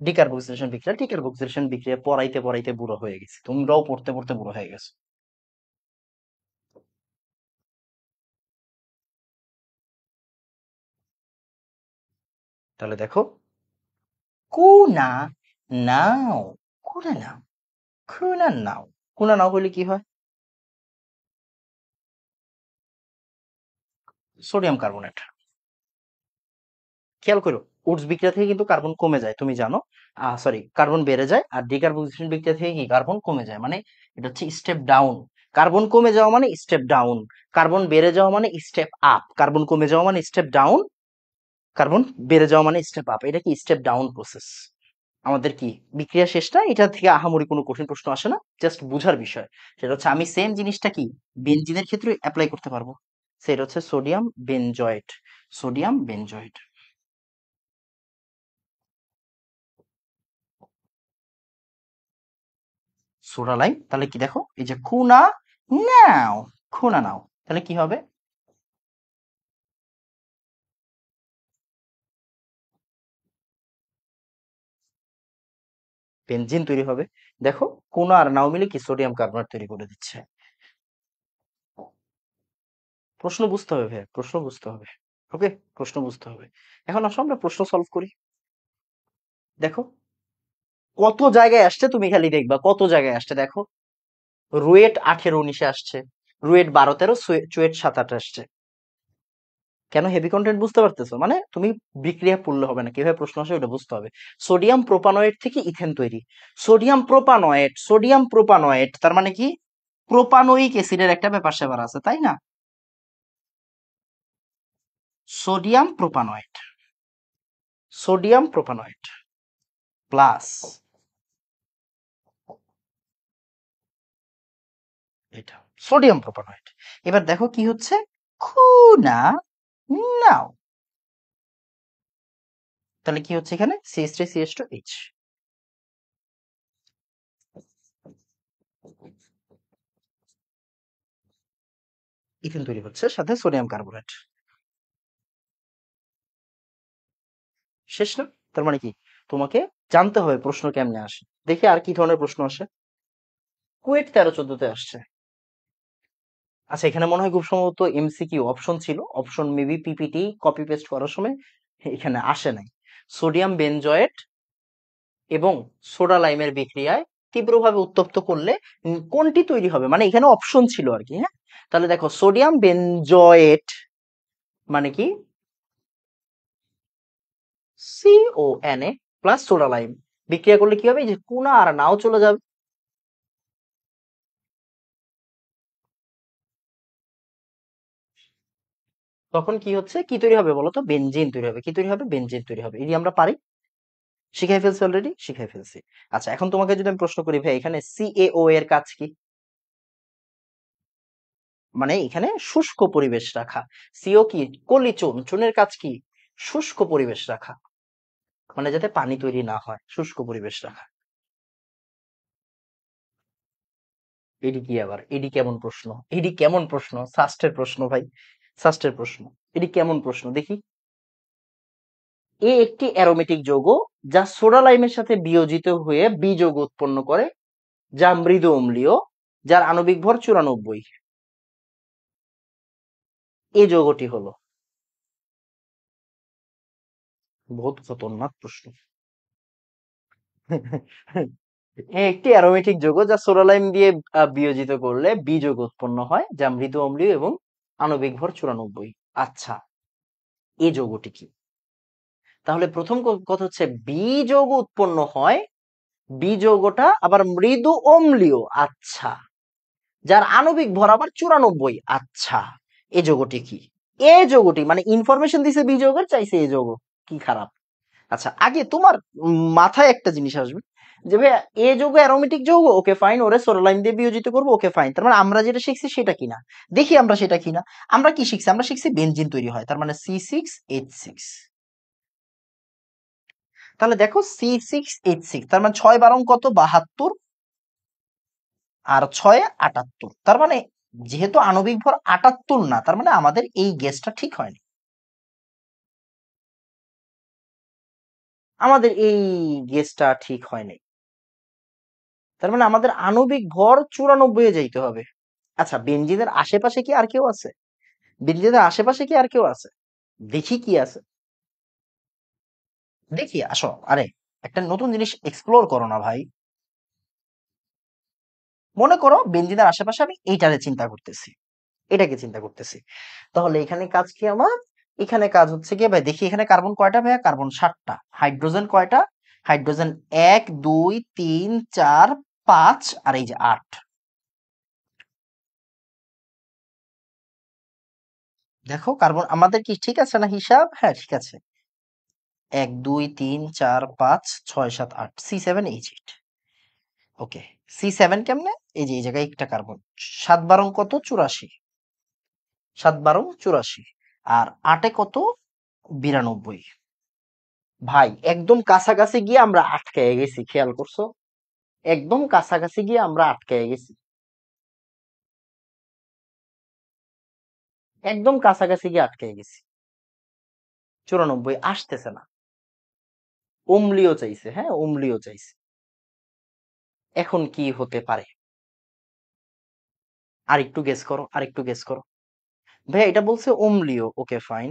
ডিকার্বক্সিলেশন বিক্রিয়া, ডিকার্বক্সিলেশন বিক্রিয়া পড়াইতে পড়াইতে বুড়ো হয়ে গেছে, তোমরাও পড়তে পড়তে বুড়ো হয়ে গেছো। তাহলে দেখো, কুনা নাও, কুনা নাও, কুনা নাও, কুনা নাও হলে কি হয়? Sodium carbonate. খেয়াল করো, উডস বিক্রিয়া থেকে কিন্তু কার্বন কমে যায়, তুমি জানো। সরি, কার্বন বেড়ে যায়, আর ডিকার্বক্সিলেশন বিক্রিয়া থেকে কি কার্বন কমে যায়, মানে এটা হচ্ছে স্টেপ ডাউন। কার্বন কমে যাওয়া মানে স্টেপ ডাউন, কার্বন বেড়ে যাওয়া মানে স্টেপ আপ, কার্বন কমে যাওয়া মানে স্টেপ ডাউন, কার্বন বেড়ে যাওয়া মানে স্টেপ আপ, এটা কি স্টেপ ডাউন প্রসেস। আমাদের কি বিক্রিয়া শেষটা, এটা থেকে আহামরি কোনো কঠিন প্রশ্ন আসে না, জাস্ট বুঝার বিষয়। সেটা হচ্ছে আমি সেম জিনিসটা কি বেনজিনের ক্ষেত্রে অ্যাপ্লাই করতে পারবো। সেটা হচ্ছে sodium benzoate, sodium benzoate. Soda lime, তাহলে কি দেখো, এই যে খুনা নাও, খুনা নাও, তাহলে কি হবে? বেনজিন তৈরি হবে। দেখো, খুনা আর নাও মিলে কি সোডিয়াম কার্বনেট তৈরি করে দিচ্ছে। প্রশ্ন বুঝতে হবে ভাই, প্রশ্ন বুঝতে হবে। ওকে, প্রশ্ন বুঝতে হবে। এখন আসো আমরা প্রশ্ন সলভ করি। দেখো কত জায়গায় আসছে, তুমি খালি দেখবা কত জায়গায় আসছে। দেখো রুয়েট 18-19 আসছে, রুয়েট 12-13, চুয়েট 7-8 আসছে। কেন হেভি কন্টেন্ট বুঝতে পারতেছো? মানে তুমি বিক্রিয়া পড়লে হবে না, কিভাবে প্রশ্ন আসে ওটা বুঝতে হবে। সোডিয়াম প্রোপানয়েড থেকে ইথেন তৈরি। সোডিয়াম প্রোপানয়েড তার মানে কি? প্রোপানোয়িক অ্যাসিডের একটা ব্যাপার স্যাপার আছে, তাই না? Sodium propanoate, sodium propanoate plus এটা সোডিয়াম প্রোপানয়েড। এবার দেখো কি হচ্ছে, খুনা নাও। তাহলে কি হচ্ছে এখানে, CH3CH2H, ইথেন তৈরি হচ্ছে সাথে সোডিয়াম কার্বনেট। শেষ না? তার মানে কি, তোমাকে জানতে হবে প্রশ্ন কেমনে আসে। দেখি আর কি ধরনের প্রশ্ন আসে। কুয়েট 13-14-তে আসছে। আচ্ছা এখানে মনে হয় খুব সম্ভবত MCQ অপশন ছিল, option maybe PPT copy paste করার সময় এখানে আসে নাই। সোডিয়াম বেনজয়েট এবং সোডা লাইমের বিক্রিয়ায় তীব্রভাবে উত্তপ্ত করলে কোনটি তৈরি হবে, মানে এখানে অপশন ছিল আর কি। হ্যাঁ, তাহলে দেখো সোডিয়াম বেনজয়েট মানে কি, CONA প্লাস সোডা লাইম বিক্রিয়া করলে কি হবে, এই যে কুনা আর নাও চলে যাবে। তখন কি হচ্ছে, কি তৈরি হবে বলো তো? বেনজিন তৈরি হবে। কি তৈরি হবে? বেনজিন তৈরি হবে। এটি আমরা পারি, শিখাই ফেলছি, অলরেডি শিখাই ফেলছি। আচ্ছা এখন তোমাকে যদি আমি প্রশ্ন করি ভাই, এখানে CaO এর কাজ কি? মানে এখানে শুষ্ক পরিবেশ রাখা। সিও কি? কলি চুন, চুনের কাজ কি? শুষ্ক পরিবেশ রাখা, মানে যাতে পানি তৈরি না হয়, শুষ্ক পরিবেশ রাখা। এডি কি আবার, এডি কেমন প্রশ্ন? এডি কেমন প্রশ্ন? সাস্টের প্রশ্ন ভাই, সাস্টের প্রশ্ন। এডি কেমন প্রশ্ন দেখি। এ একটি অ্যারোমেটিক যৌগ যা সোডা লাইমের সাথে বিয়োজিত হয়ে বি যৌগ উৎপন্ন করে, যা মৃদু অম্লীয়, যার আণবিক ভর 94। এই যৌগটি হলো, বহুত খতরনাক প্রশ্ন। এ একটি অ্যারোমেটিক যৌগ যা সোডালাইম দিয়ে বিয়োজিত করলে বি যৌগ উৎপন্ন হয়, যা মৃদু অম্লীয় এবং আণবিক ভর 94। আচ্ছা, এই যৌগটি কি? তাহলে প্রথম কথা হচ্ছে বি যৌগ উৎপন্ন হয়, বি যৌগটা আবার মৃদু অম্লীয়। আচ্ছা, যার আণবিক ভর আবার 94। আচ্ছা, এই যৌগটি কি? এ যৌগটি মানে ইনফরমেশন দিছে বি যৌগের, চাইছে এ যৌগ। কি খারাপ। আচ্ছা আগে তোমার মাথায় একটা জিনিস আসবে যে ভাই এ যৌগ অ্যারোমেটিক যৌগ, ওকে ফাইন, ওরে সোলোলাইন দিয়ে বিয়োজিত করবো, ওকে ফাইন। তার মানে আমরা যেটা শিখছি সেটা কিনা দেখি, আমরা সেটা কিনা। আমরা কি শিখছি? আমরা শিখছি বেনজিন তৈরি হয়, তার মানে C6H6। তাহলে দেখো C6H6, তার মানে 6 12 কত, 72, আর 6 78। তার মানে যেহেতু আণবিক ভর 78 না, তার মানে আমাদের এই গ্যাসটা ঠিক হয়নি, আমাদের এই গ্যাসটা ঠিক হয়নি। তার মানে আমাদের আণবিক ভর 94 এ যাইতে হবে। আচ্ছা বেনজিনের আশেপাশে কি আর কেউ আছে? বেনজিনের আশেপাশে কি আর কেউ আছে? দেখি কি আছে, দেখি আসো। আরে একটা নতুন জিনিস এক্সপ্লোর করো না ভাই। মনে করো বেনজিনের আশেপাশে আমি এইটারে চিন্তা করতেছি, এটাকে চিন্তা করতেছি। তাহলে এখানে কাজ কি আমার? এখানে কাজ হচ্ছে কি ভাই, দেখি এখানে কার্বন কয়টা ভাইয়া? কার্বন 7টা। হাইড্রোজেন কয়টা? হাইড্রোজেন 1 2 3 4 5, আর এই যে 8। দেখো কার্বন আমাদের কি ঠিক আছে না হিসাব? হ্যাঁ ঠিক আছে। 1 2 3 4 5 6 7 8, C7H8। ওকে, C7 কেমনে? এই যে এই জায়গায় একটা কার্বন, 7 12 কত? 84। 7 12 84, আর 8 কত? 92। ভাই একদম কাছাকাছি গিয়ে আমরা আটকায় গেছি, খেয়াল করছো? একদম কাছাকাছি গিয়ে আমরা আটকায় গেছি, একদম কাছাকাছি গিয়ে আটকায় গেছি। 94 আসতেছে না। অম্লীয় চাইছে, হ্যাঁ অম্লীয় চাইছে। এখন কি হতে পারে? আর একটু গেস করো, আর একটু গেস করো। ভাই এটা বলছে অম্লীয়, ওকে ফাইন।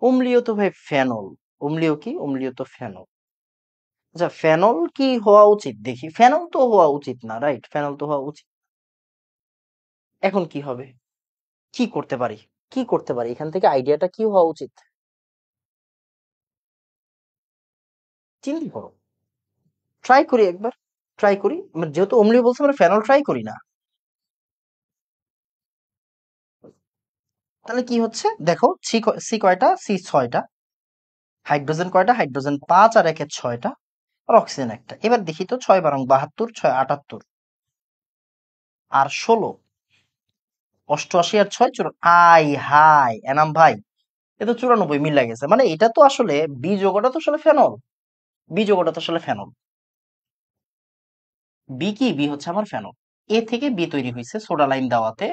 অম্লীয় তো ভাই ফেনল। অম্লীয় কি? অম্লীয় তো ফেনল। আচ্ছা ফেনল কি হওয়া উচিত দেখি, ফেনল তো হওয়া উচিত না, রাইট? ফেনল তো হওয়া উচিত। এখন কি হবে? কি করতে পারি? কি করতে পারি এখান থেকে? আইডিয়াটা কি হওয়া উচিত? চিন্তা করো, ট্রাই করি একবার, ট্রাই করি। যেহেতু অম্লীয় বলছে মানে ফেনল ট্রাই করি না। তাহলে কি হচ্ছে দেখো, সি কয়টা? সি ছয়টা। হাইড্রোজেন কয়টা? হাইড্রোজেন পাঁচ, আর একে ছয়টা, আর অক্সিজেন একটা। এবার দেখি তো, ছয় বারং 72, ছয় 78, আর 16, অষ্টআশি, আর ছয় আই হাই এনাম ভাই, এ তো 94 মিল গেছে। মানে এটা তো আসলে বি যৌগটা তো আসলে ফেনল। বি যৌগটা তো আসলে ফেনল। বি কি? বি হচ্ছে আমার ফেনল। এ থেকে বি তৈরি হয়েছে সোডা লাইম দেওয়াতে।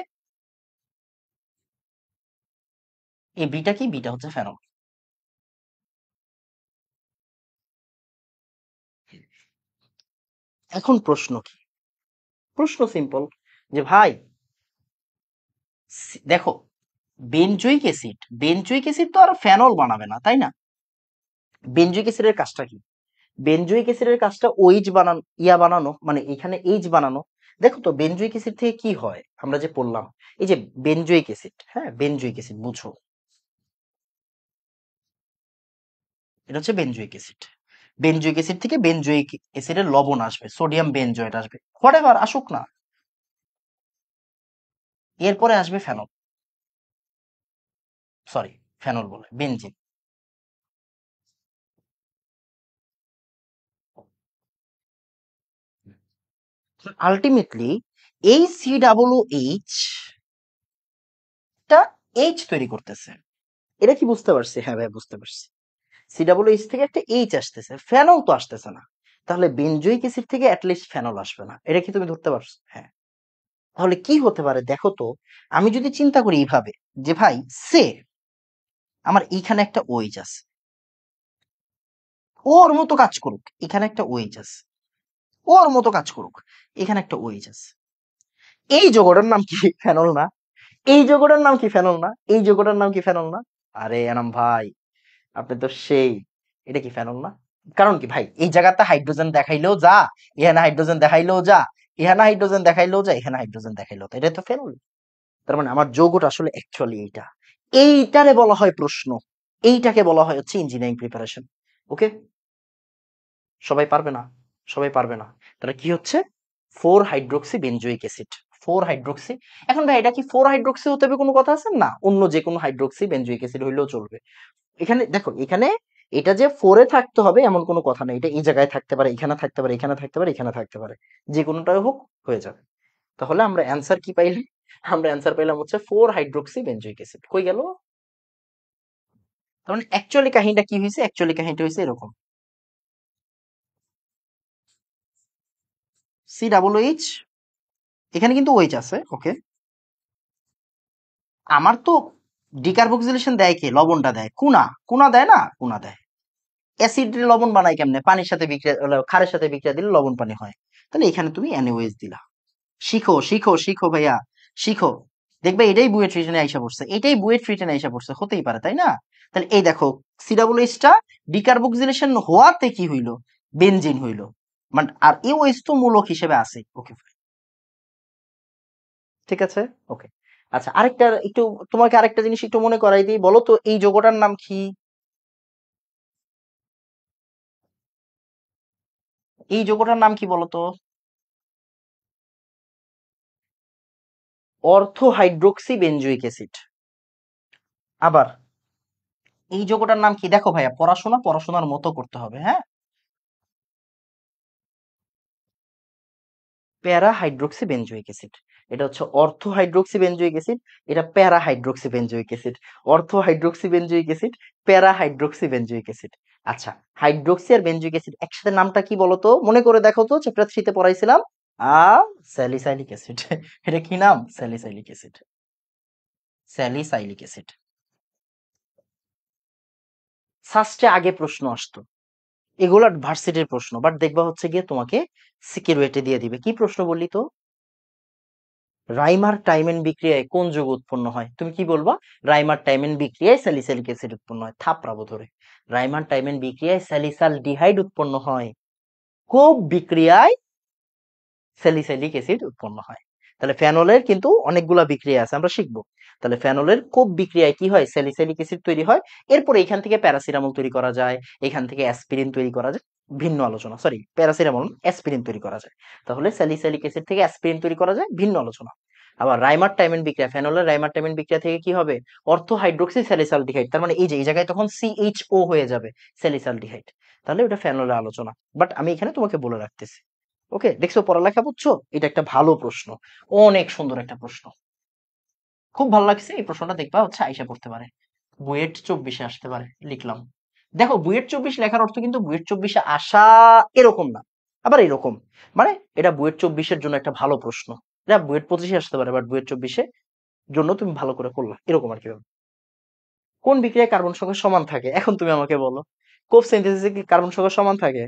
এই বিটা কি? বিটা হচ্ছে ফেনল। এখন প্রশ্ন কি? প্রশ্ন সিম্পল, যে ভাই দেখো, বেনজোইক অ্যাসিড, বেনজোইক অ্যাসিড তো আর ফেনল বানাবে না, তাই না? বেনজোইক অ্যাসিডের কাজটা কি? বেনজোইক অ্যাসিডের কাজটা ওইচ বানানো, বানানো, মানে এখানে এইচ বানানো। দেখো তো বেনজোইক অ্যাসিড থেকে কি হয়, আমরা যে পড়লাম, এই যে বেনজোইক অ্যাসিড, হ্যাঁ বেনজোইক অ্যাসিড বুঝো, এটা হচ্ছে বেনজোইক অ্যাসিড। বেনজোইক অ্যাসিড থেকে বেনজোইক অ্যাসিডের লবণ আসবে, সোডিয়াম বেনজয়েট আসবে, হোয়াটএভার আসুক না। এরপরে আসবে ফেনল, সরি ফেনল বলে বেনজিন। আলটিমেটলি এই সি ডাবল এইচ টা এইচ তৈরি করতেছে। এটা কি বুঝতে পারছি? হ্যাঁ ভাই বুঝতে পারছি। সি ডাবল এইচ থেকে একটা এইচ আসতেছে, ফেনল তো আসতেছে না। তাহলে বেনজোইক অ্যাসিড থেকে অ্যাটলিস্ট ফেনল আসবে না, এটা কি তুমি ধরতে পারছো? হ্যাঁ। তাহলে কি হতে পারে দেখো তো, আমি যদি চিন্তা করি এইভাবে, যে ভাই সে আমার এইখানে একটা ওইচ আছে, ওর মতো কাজ করুক, এখানে একটা ওইচ আছে, ওর মতো কাজ করুক, এখানে একটা ওইচ আছে। এই যোগটার নাম কি? ফেনল না? এই যোগটার নাম কি? ফেনল না? এই যোগটার নাম কি? ফেনল না? আরে এনাম ভাই, আপনি তো সেই, এটা কি ফেনল না? কারণ কি ভাই, এই জায়গাতে হাইড্রোজেন দেখাইলেও যা, এখানে হাইড্রোজেন দেখাইলেও যা, এখানে হাইড্রোজেন দেখাইলেও যা, এখানে হাইড্রোজেন দেখাইলেও যা, এটা তো ফেনল। তার মানে আমার যৌগটা আসলে অ্যাকচুয়ালি এইটা। এইটারে বলা হয় প্রশ্ন, এইটাকে বলা হয় হচ্ছে ইঞ্জিনিয়ারিং প্রিপারেশন। ওকে, সবাই পারবে না, সবাই পারবে না। তাহলে কি হচ্ছে? Four hydroxy benzoic acid, four hydroxy. এখন ভাই এটা কি ফোর হাইড্রোক্সি হতে হবে কোনো কথা আছে না? অন্য যে কোনো হাইড্রোক্সি বেনজোইক অ্যাসিড হইলেও চলবে। এখানে দেখো, এখানে এটা যে ফোরে থাকতে হবে এমন কোনো কথা নেই, এটা এই জায়গায় থাকতে পারে, এখানে থাকতে পারে, এখানে থাকতে পারে, এখানে থাকতে পারে, যে কোনোটাই হোক হয়ে যাবে। তাহলে আমরা অ্যান্সার কি পাইলাম? আমরা অ্যান্সার পাইলাম হচ্ছে ফোর হাইড্রোক্সি বেনজোইক অ্যাসিড। কই গেল? তার মানে অ্যাকচুয়ালি কাহিনীটা কি হয়েছে? অ্যাকচুয়ালি কাহিনীটা হয়েছে এরকম, সি ডাবল এইচ, এখানে কিন্তু ওইচ আছে, ওকে। আমার তো ডিকার্বক্সিলেশন দেয় কে? লবণটা দেয় কুনা, কুনা দেয় না? কুনা দেয়। অ্যাসিড লবণ বানায় কেমনে? পানির সাথে বিক্রিয়া, ক্ষারের সাথে বিক্রিয়া দিলে লবণ পানি হয়। তাহলে এখানে তুমি NaOH দিলা। শিখো শিখো শিখো ভাইয়া, শিখো। দেখবে এটাই বুয়েট রিটেনে আইসা পড়ছে, এটাই বুয়েট রিটেনে আইসা পড়ছে, হতেই পারে তাই না? তাহলে এই দেখো, সিডাব্লিউএইচ টা ডিকার্বক্সিলেশন হওয়াতে কি হইলো? বেনজিন হইলো। মানে আর এওএইচ তো মূলক হিসেবে আছে, ওকে ঠিক আছে, ওকে। আচ্ছা আরেকটা একটু, তোমাকে আরেকটা জিনিস একটু মনে করাই দিই, বলো তো এই যৌগটার নাম কি? এই যৌগটার নাম কি বলো তো? অর্থো হাইড্রোক্সি বেনজোইক অ্যাসিড। আবার এই যৌগটার নাম কি? দেখো ভাইয়া, পড়াশোনা পড়াশোনার মতো করতে হবে, হ্যাঁ। প্যারা হাইড্রোক্সি বেনজোইক অ্যাসিড। এটা হচ্ছে অর্থো হাইড্রোক্সি বেনজোইক অ্যাসিড, এটা প্যারা hydroxy benzoic acid. অর্থো hydroxy benzoic acid, প্যারা হাইড্রোক্সি বেনজোইক অ্যাসিড। আচ্ছা, হাইড্রোক্সি আর বেনজোইক অ্যাসিড একসাথে নামটা কি বলতো? মনে করে দেখো তো, চ্যাপ্টার 3 তে পড়াইছিলাম। আ স্যালিসাইলিক অ্যাসিড। এটা কি নাম? Salicylic acid. Salicylic acid. সাস্টে আগে প্রশ্ন আসতো, এগুলা ভার্সিটির প্রশ্ন, বাট দেখবা হচ্ছে গিয়ে তোমাকে সিকিউরিটি দিয়ে দিবে। কি প্রশ্ন বললি তো? রাইমার টাইমেন বিক্রিয়ায় কোন যৌগ উৎপন্ন হয়? তুমি কি বলবা? রাইমার টাইমেন বিক্রিয়ায় স্যালিসাইলিক অ্যাসিড উৎপন্ন হয়। থাপড়াবো ধরে। রাইমার টাইমেন বিক্রিয়ায় স্যালিসালডিহাইড উৎপন্ন হয়। কোব বিক্রিয়ায় স্যালিসাইলিক অ্যাসিড উৎপন্ন হয়। তাহলে ফেনলের কিন্তু অনেকগুলা বিক্রিয়া আছে, আমরা শিখবো। তাহলে ফেনলের কোব বিক্রিয়ায় কি হয়? স্যালিসাইলিক অ্যাসিড তৈরি হয়। এরপরে এখান থেকে প্যারাসিটামল তৈরি করা যায়, এখান থেকে অ্যাসপিরিন তৈরি করা যায়। ভিন্ন আলোচনা, সরি, প্যারাসিটামল অ্যাসপিরিন তৈরি করা যায়। তাহলে স্যালিসাইলিক অ্যাসিড থেকে অ্যাসপিরিন তৈরি করা যায়, ভিন্ন আলোচনা। আবার রাইমার টাইমেন বিক্রিয়া, ফেনলের রাইমার টাইমেন বিক্রিয়া থেকে কি হবে? অর্থো হাইড্রোক্সি স্যালিসালডিহাইড, তার মানে এই যে এই জায়গায় তখন সিএইচও হয়ে যাবে, স্যালিসালডিহাইড। তাহলে ওটা ফেনলের আলোচনা, বাট আমি এখানে তোমাকে বলে রাখতেছি। ওকে, দেখছো পড়ালেখা বুঝছো? এটা একটা ভালো প্রশ্ন, অনেক সুন্দর একটা প্রশ্ন, খুব ভালো লাগছে এই প্রশ্নটা। দেখবা হচ্ছে আইসা পড়তে পারে, বুয়েট 24-এ আসতে পারে, লিখলাম। দেখো বুয়েট 24 লেখার অর্থ কিন্তু বুয়েট 24-এ আসা এরকম না, আবার এরকম। মানে এটা বুয়েট 24-এর জন্য একটা ভালো প্রশ্ন। এটা বুয়েট 25-এ আসতে পারে, বাট বুয়েট 24-এর জন্য তুমি ভালো করে করলা, এরকম আর কি। কোন বিক্রিয়ায় কার্বন সংখ্যা সমান থাকে? এখন তুমি আমাকে বলো, কোফ সিনথেসিসে কি কার্বন সংখ্যা সমান থাকে?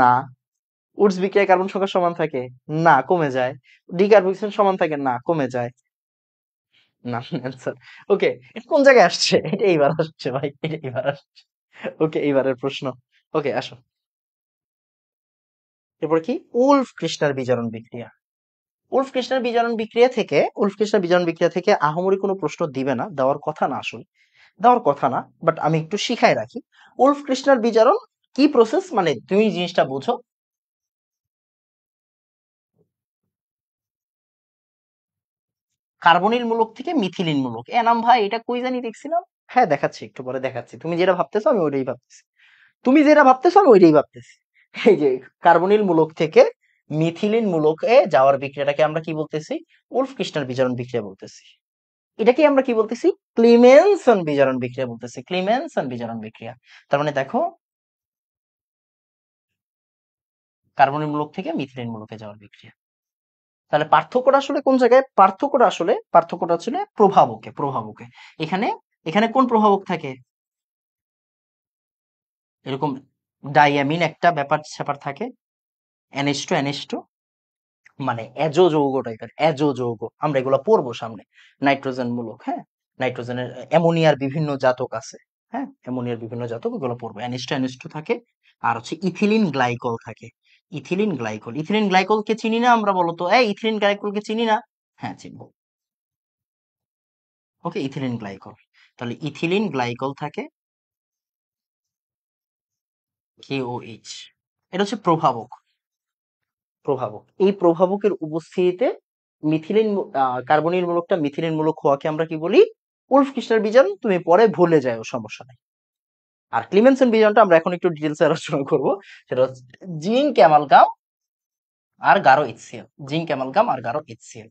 না। উডস বিক্রিয়ায় কার্বন সংখ্যা সমান থাকে? না, কমে যায়। ডিকার্বক্সিলেশন সমান থাকে? না, কমে যায়। না, অ্যান্সার। ওকে, এটা কোন জায়গায় আসছে? এটা এইবার আসছে ভাই, এটা এইবার আসছে। ওকে, এইবারের প্রশ্ন। ওকে, আসো। এরপর কি? উলফ কৃষ্ণার বিজারণ বিক্রিয়া। উলফ কৃষ্ণার বিজারণ বিক্রিয়া থেকে আহামরি কোনো প্রশ্ন দিবে না, দেওয়ার কথা না আসলে, দেওয়ার কথা না, বাট আমি একটু শিখাই রাখি। উলফ কৃষ্ণার বিজারণ কি প্রসেস, মানে তুমি জিনিসটা বুঝো। কার্বনিল মূলক থেকে মিথিলিন মূলক, নাম ভাই এটা কই জানি দেখছিলাম। হ্যাঁ, দেখাচ্ছি, একটু পরে দেখাচ্ছি। তুমি যেটা ভাবতেছো আমি ওইটাই ভাবতেছি, তুমি যেটা ভাবতেছো আমি ওইটাই ভাবতেছি। এই যে কার্বনিল মূলক থেকে মিথিলিন মূলকে যাওয়ার বিক্রিয়াটাকে আমরা কি বলতেছি? উলফ কৃষ্ণার বিজারণ বিক্রিয়া বলতেছি। এটাকে আমরা কি বলতেছি? ক্লিমেনসন বিজারণ বিক্রিয়া বলতেছি, ক্লিমেনসন বিজারণ বিক্রিয়া। তার মানে দেখো, কার্বনিল মূলক থেকে মিথিলিন মূলকে যাওয়ার বিক্রিয়া। তাহলে পার্থক্যটা আসলে কোন জায়গায়? পার্থক্যটা আসলে প্রভাবকে। এখানে এখানে কোন প্রভাবক থাকে? এরকম ডাইয়ামিন একটা ব্যাপার স্যাপার থাকে, NH2 মানে এজো যৌগ টাইপের, এজো যৌগ, আমরা এগুলো পড়বো সামনে। নাইট্রোজেন মূলক, হ্যাঁ, নাইট্রোজেনের অ্যামোনিয়ার বিভিন্ন জাতক আছে, হ্যাঁ, অ্যামোনিয়ার বিভিন্ন জাতক, এগুলো পড়বো। NH2 থাকে, আর হচ্ছে ইথিলিন গ্লাইকল থাকে। ইথিলিন গ্লাইকলকে চিনি না আমরা, বলতো এই ইথিলিন গ্লাইকলকে চিনি না? হ্যাঁ, চিনবো। ওকে, ইথিলিন গ্লাইকল। তাহলে ইথিলিন গ্লাইকল থাকে, KOH। এটা হচ্ছে প্রভাবক। এই প্রভাবকের উপস্থিতিতে কার্বনিল মূলকটা মিথিলিন মূলক হওয়াকে আমরা কি বলি? উলফ কৃষ্ণার বিজারণ। তুমি পরে ভুলে যাও, সমস্যা নাই। আর ক্লিমেনসন বিজারণটা আমরা এখন একটু ডিটেলসে আলোচনা করব। সেটা হচ্ছে জিঙ্ক অ্যামালগাম আর গাঢ় HCl, জিঙ্ক অ্যামালগাম আর গাঢ় HCl।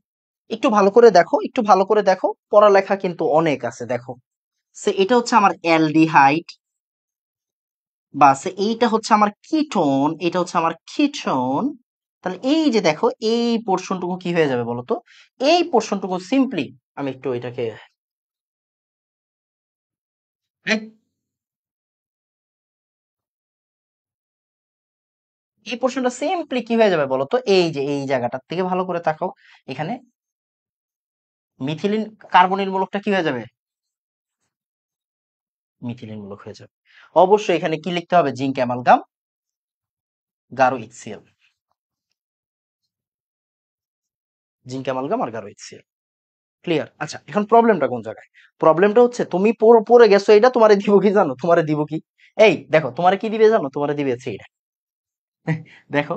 একটু ভালো করে দেখো, পড়ালেখা কিন্তু অনেক আছে, দেখো। এটা হচ্ছে আমার অ্যালডিহাইড, বা এইটা হচ্ছে আমার কিটোন, এটা হচ্ছে আমার কিটোন। তাহলে এই যে দেখো, এই পোর্শনটুকু কি হয়ে যাবে বলতো? এই পোর্শনটুকু সিম্পলি, আমি একটু এটাকে, এক- এই পোর্শনটা সিম্পলি কি হয়ে যাবে বলতো? এই যে এই জায়গাটার থেকে ভালো করে তাকাও, এখানে মিথিলিন কার্বনিল মূলকটা কি হয়ে যাবে? মিথিলিন মূলক হয়ে যাবে। অবশ্যই এখানে কি লিখতে হবে? জিঙ্ক অ্যামালগাম, গাঢ় HCl, জিঙ্ক অ্যামালগাম আর গাঢ় HCl। ক্লিয়ার? আচ্ছা, এখন প্রবলেমটা কোন জায়গায়? প্রবলেমটা হচ্ছে তুমি পড়ে গেছো, এটা তোমারে দিব কি জানো? তোমারে দিব কি? এই দেখো, তোমারে কি দিবে জানো? তোমারে দিবে হচ্ছে এটা। দেখো,